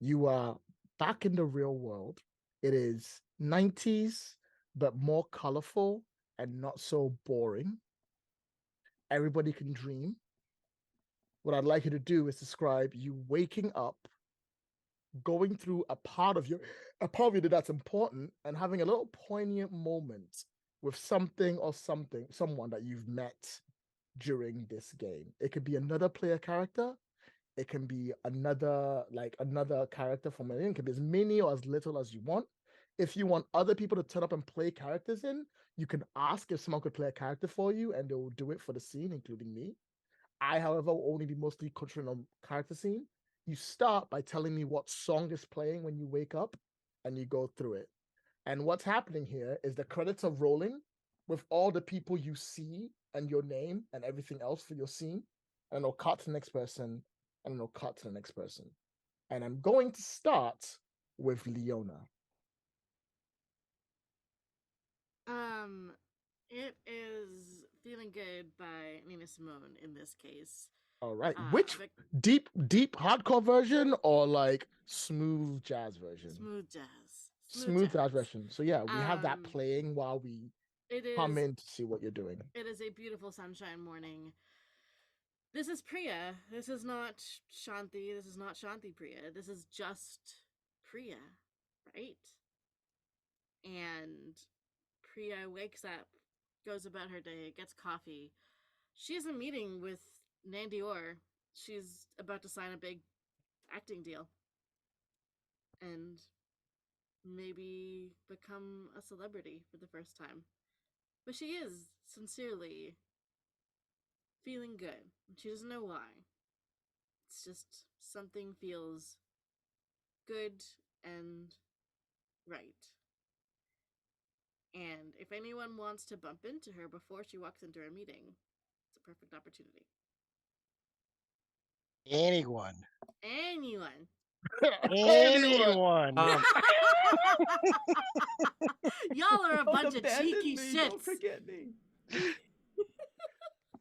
you are back in the real world. It is 90s, but more colorful and not so boring. everybody can dream. What I'd like you to do is describe you waking up, going through a part of you that's important, and having a little poignant moment with something or someone that you've met during this game. It could be another player character. It can be another character from it. It can be as many or as little as you want. If you want other people to turn up and play characters in, you can ask if someone could play a character for you, and they will do it for the scene, including me. I, however, will only be mostly concentrating on character scene. You start by telling me what song is playing when you wake up, and you go through it. And what's happening here is the credits are rolling with all the people you see and your name and everything else for your scene. And it'll cut to the next person, and it'll cut to the next person. And I'm going to start with Leona. It is Feeling Good by Nina Simone in this case. All right. Which deep hardcore version or like smooth jazz version? Smooth jazz. Smooth jazz version. So yeah, we have that playing while we come in to see what you're doing. It is a beautiful sunshine morning. This is Priya. This is not Shanti. This is not Shanti Priya. This is just Priya, right? And Priya wakes up, goes about her day, gets coffee. She has a meeting with Nandior. She's about to sign a big acting deal. And maybe become a celebrity for the first time. But she is sincerely feeling good. She doesn't know why. It's just something feels good and right. And if anyone wants to bump into her before she walks into her meeting, it's a perfect opportunity. Anyone. Y'all are a bunch of cheeky shits. Don't forget me.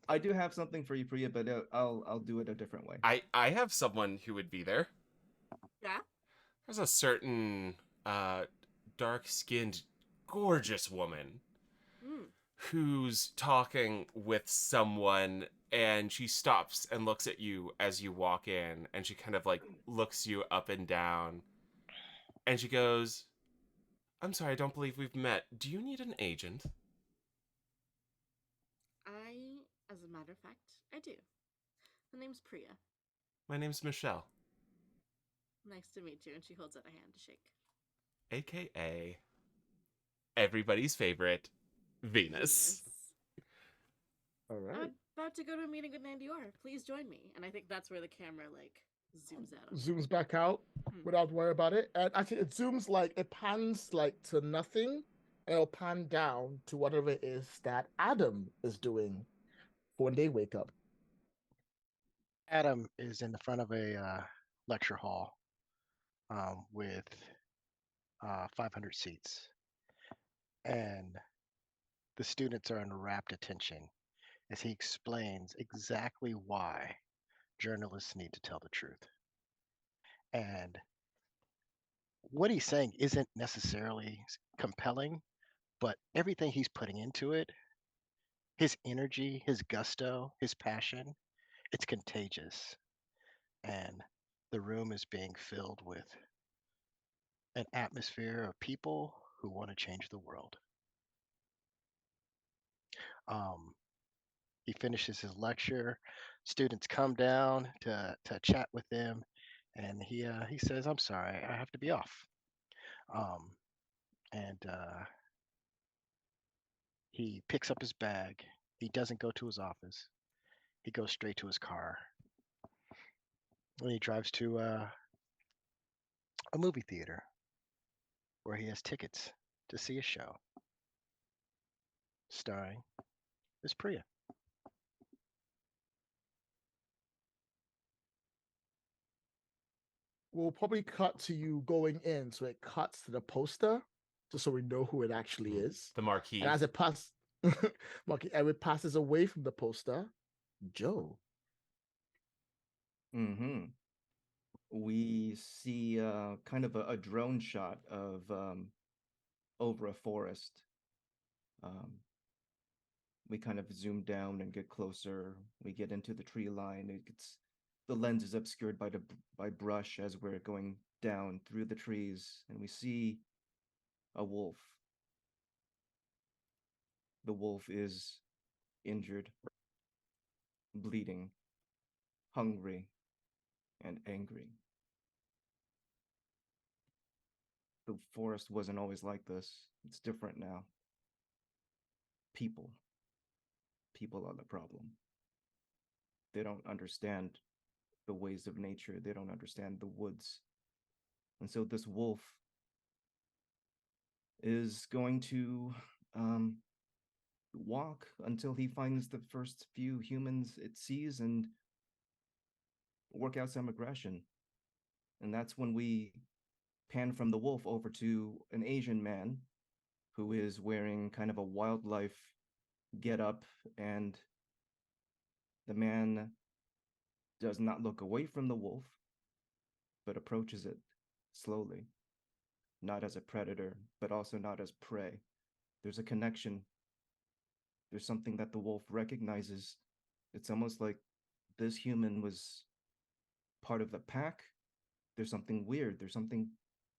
I do have something for you, Priya, but I'll do it a different way. I have someone who would be there. Yeah? There's a certain dark-skinned, gorgeous woman who's talking with someone, and she stops and looks at you as you walk in, and she kind of like looks you up and down, and she goes, "I'm sorry, I don't believe we've met. Do you need an agent?" As a matter of fact, I do. My name's Priya. My name's Michelle. Nice to meet you. And she holds out a hand to shake. AKA everybody's favorite, Venus. All right. I'm about to go to a meeting with Nandior. Please join me. And I think that's where the camera like zooms out. Zooms back out without worry about it. And actually it zooms like it pans like to nothing, and it'll pan down to whatever it is that Adam is doing when they wake up. Adam is in the front of a lecture hall with 500 seats. And the students are in rapt attention as he explains exactly why journalists need to tell the truth. And what he's saying isn't necessarily compelling, but everything he's putting into it, his energy, his gusto, his passion, it's contagious. And the room is being filled with an atmosphere of people who want to change the world. He finishes his lecture. Students come down to chat with him, and he says, "I'm sorry, I have to be off." And he picks up his bag. He doesn't go to his office. He goes straight to his car. And he drives to a movie theater where he has tickets to see a show starring Miss Priya. We'll probably cut to you going in, so it cuts to the poster, just so we know who it actually is. The marquee. And as it passes, and it passes away from the poster, Joe. We see kind of a drone shot of over a forest. we kind of zoom down and get closer. We get into the tree line. The lens is obscured by brush as we're going down through the trees, and we see a wolf. The wolf is injured, bleeding, hungry, and angry. The forest wasn't always like this. It's different now. People are the problem. They don't understand the ways of nature. They don't understand the woods. And so this wolf is going to walk until he finds the first few humans it sees and work out some aggression. And that's when we pan from the wolf over to an Asian man who is wearing kind of a wildlife getup, and the man does not look away from the wolf, but approaches it slowly, not as a predator, but also not as prey. There's a connection. There's something that the wolf recognizes. It's almost like this human was part of the pack. There's something weird. There's something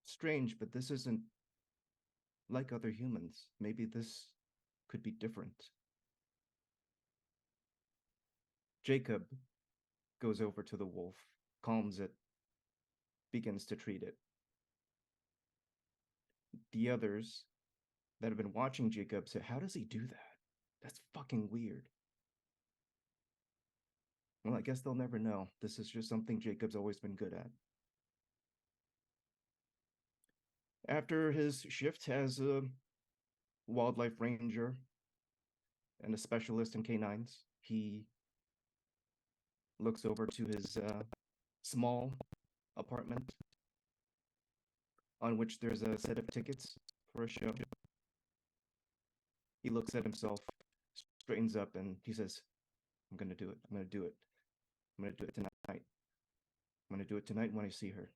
strange, but this isn't like other humans. Maybe this could be different. Jacob goes over to the wolf, calms it, begins to treat it. The others that have been watching Jacob say, how does he do that? That's fucking weird. Well, I guess they'll never know. This is just something Jacob's always been good at. After his shift as a wildlife ranger and a specialist in canines, he looks over to his small apartment on which there's a set of tickets for a show. He looks at himself, straightens up, and he says, I'm going to do it. I'm going to do it. I'm going to do it tonight. I'm going to do it tonight when I see her.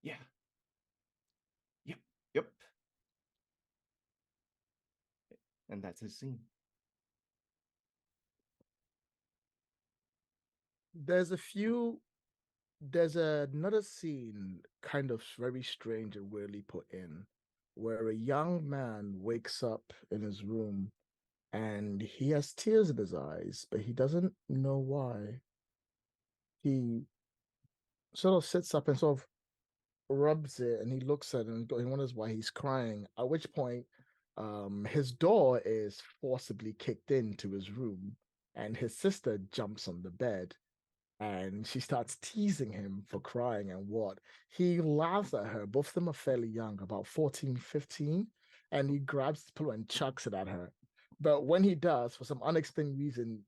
Yeah. Yep. And that's his scene. There's another scene kind of very strange and weirdly put in, where a young man wakes up in his room and he has tears in his eyes, but he doesn't know why. He sort of sits up and sort of rubs it, and he looks at it and he wonders why he's crying. At which point, his door is forcibly kicked into his room, and his sister jumps on the bed, and she starts teasing him for crying and what. He laughs at her. Both of them are fairly young, about 14, 15, and he grabs the pillow and chucks it at her. But when he does, for some unexplained reason,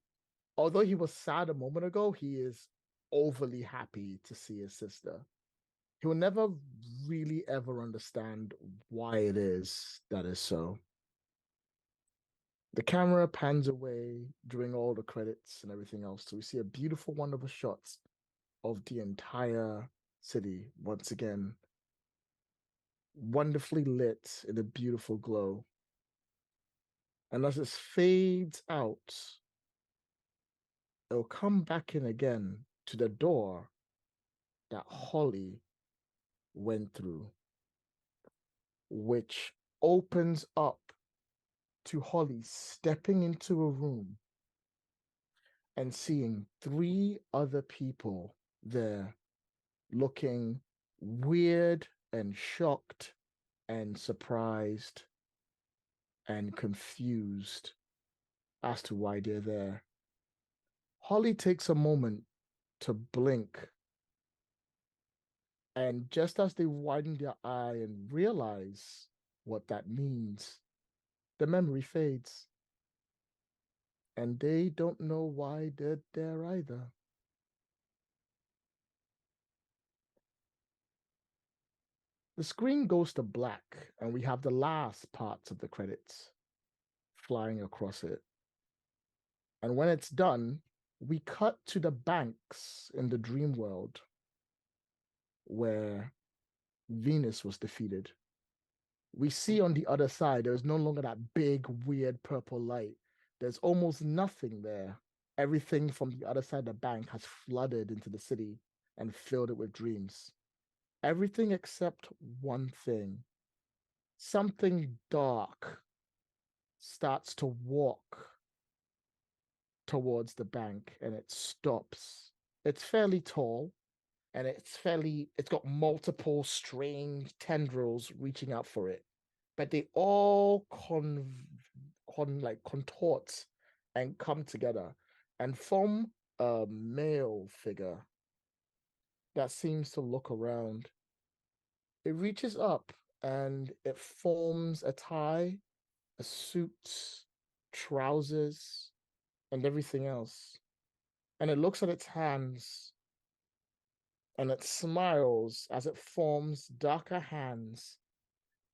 although he was sad a moment ago, he is overly happy to see his sister. He will never really ever understand why it is that is so. The camera pans away during all the credits and everything else. So we see a beautiful, wonderful shot of the entire city once again, wonderfully lit in a beautiful glow. And as it fades out, it'll come back in again to the door that Holly went through, which opens up to Holly stepping into a room and seeing 3 other people there looking weird and shocked and surprised and confused as to why they're there. Holly takes a moment to blink, and just as they widen their eye and realize what that means, the memory fades. And they don't know why they're there either. The screen goes to black, and we have the last parts of the credits flying across it. And when it's done, we cut to the banks in the dream world where Venus was defeated. we see on the other side, there's no longer that big, weird purple light. There's almost nothing there. Everything from the other side of the bank has flooded into the city and filled it with dreams. Everything except one thing. Something dark starts to walk towards the bank and it stops. It's fairly tall and it's got multiple strange tendrils reaching out for it, but they all contort and come together and form a male figure that seems to look around. It reaches up and it forms a tie, a suit, trousers, and everything else. And it looks at its hands and it smiles as it forms darker hands,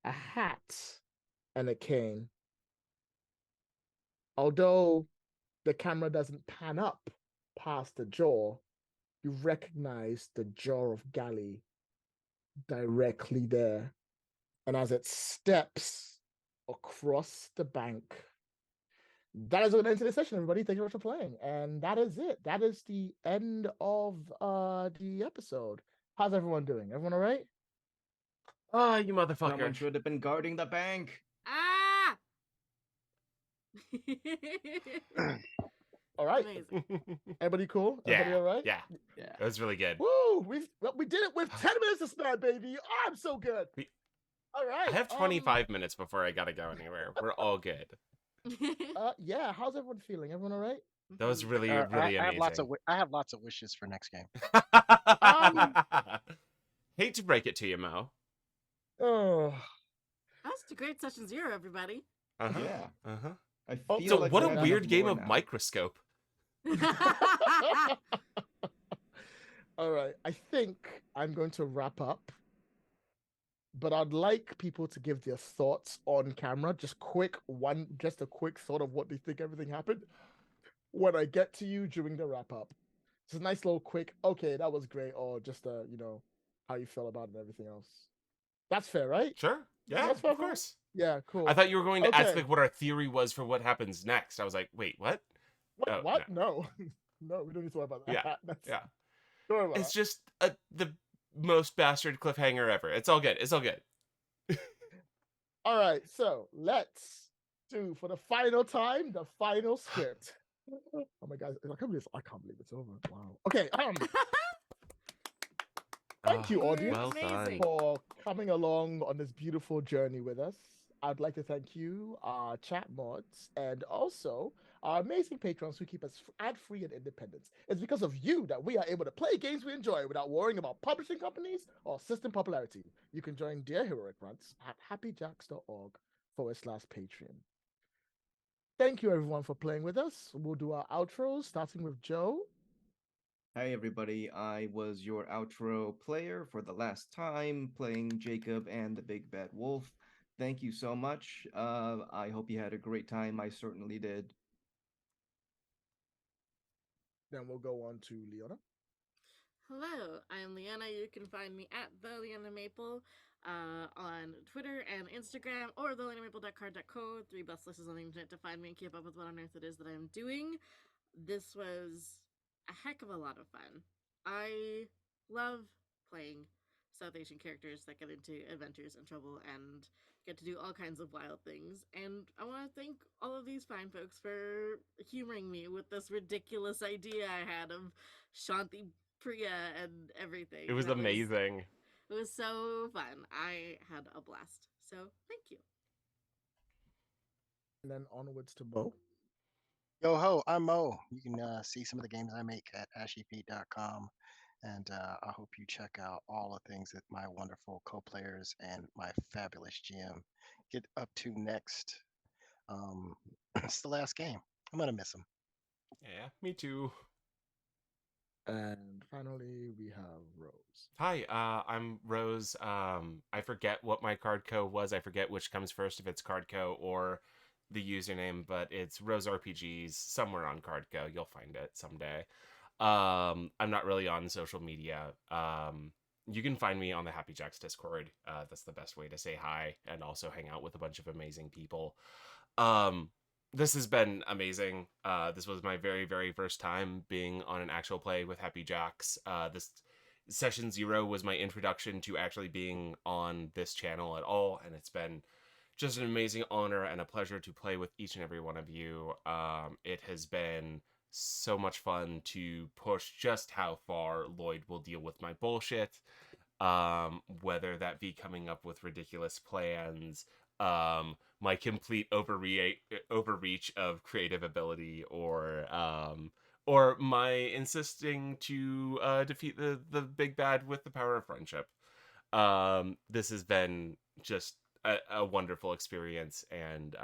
a hat, and a cane. Although the camera doesn't pan up past the jaw, you recognize the jaw of Galley directly there. And as it steps across the bank, that is going to end the session, everybody. Thank you very much for playing. And that is it. That is the end of the episode. How's everyone doing? Everyone all right? Oh, you Someone motherfucker. should have been guarding the bank. Ah! All right. Amazing. Everybody cool? Everybody Yeah, all right? yeah. Yeah. That was really good. Woo! We did it with 10 minutes to spare, baby. Oh, I'm so good. All right. I have 25 minutes before I gotta go anywhere. We're all good. Yeah. How's everyone feeling? Everyone all right? That was really, I really have lots amazing. of I have lots of wishes for next game. Hate to break it to you, Mo. Oh. That was a great session 0, everybody. Uh-huh. Yeah. Uh-huh. I Oh, feel So like what we a have weird enough game more of now. microscope. All right. I think I'm going to wrap up, but I'd like people to give their thoughts on camera. Just a quick thought of what they think everything happened when I get to you during the wrap up. It's a nice little quick, okay, that was great, or just how you feel about it and everything else. That's fair, right? Sure. Yeah, That's fair of for me? course. Yeah, cool. I thought you were going to ask Okay. like what our theory was for what happens next. I was like, wait, what? Wait, Oh, what? No. No, we don't need to worry about that. Yeah, That's, yeah. don't worry about It's just the most bastard cliffhanger ever. It's all good. It's all good. All right, so let's do for the final time the final script. Oh my god, I can't believe it's over. Wow. Okay, thank you, Oh, audience, well done. Amazing. for coming along on this beautiful journey with us. I'd like to thank you, our chat mods, and also our amazing patrons who keep us ad-free and independent. It's because of you that we are able to play games we enjoy without worrying about publishing companies or system popularity. You can join Dear Heroic Runs at happyjacks.org/Patreon. Thank you, everyone, for playing with us. We'll do our outros, starting with Joe. Hi, everybody. I was your outro player for the last time, playing Jacob and the Big Bad Wolf. Thank you so much. I hope you had a great time. I certainly did. Then we'll go on to Leona. Hello, I am Leanna. You can find me at the Leanna Maple on Twitter and Instagram, or theleanamaple.card.co. 3 best places on the internet to find me and keep up with what on earth it is that I'm doing. This was a heck of a lot of fun. I love playing South Asian characters that get into adventures and trouble and get to do all kinds of wild things. And I want to thank all of these fine folks for humoring me with this ridiculous idea I had of Shanti, Priya, and everything. It was amazing. It was so fun. I had a blast. So thank you. And then onwards to Bo. Yo ho, I'm Mo. You can see some of the games I make at ashyfeet.com. And I hope you check out all the things that my wonderful co-players and my fabulous GM get up to next. It's the last game. I'm gonna miss them. Yeah, me too. And finally, we have Rose. Hi, I'm Rose. I forget what my card code was. I forget which comes first, if it's Cardco or the username, but it's Rose RPGs somewhere on Cardco. You'll find it someday. I'm not really on social media. you can find me on the Happy Jacks Discord. That's the best way to say hi and also hang out with a bunch of amazing people. This has been amazing. This was my very, very first time being on an actual play with Happy Jacks. This session 0 was my introduction to actually being on this channel at all, and it's been just an amazing honor and a pleasure to play with each and every one of you. It has been so much fun to push just how far Lloyd will deal with my bullshit, whether that be coming up with ridiculous plans, my complete overreach of creative ability, or my insisting to defeat the big bad with the power of friendship. This has been just a wonderful experience, and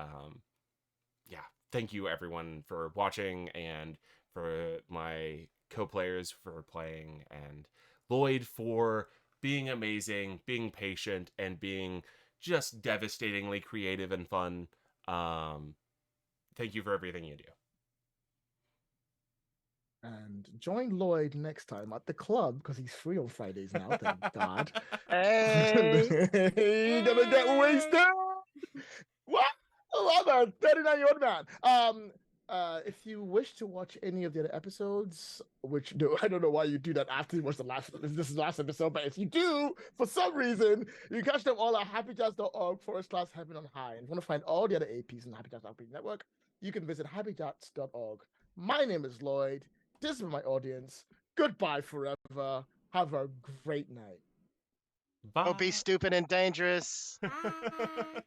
yeah, thank you everyone for watching, and for my co-players for playing, and Lloyd for being amazing, being patient, and being just devastatingly creative and fun. Thank you for everything you do. And join Lloyd next time at the club, because he's free on Fridays now, thank God. Hey. You're gonna get wasted. What? I'm a 39-year-old man. If you wish to watch any of the other episodes, which I don't know why you do that after you watch this is the last episode, but if you do, for some reason, you catch them all at happyjazz.org/heaven on high. And if you want to find all the other APs in the Happy Jazz RPG Network, you can visit happyjazz.org. My name is Lloyd. This is my audience. Goodbye forever. Have a great night. Bye. Don't be stupid and dangerous. Bye.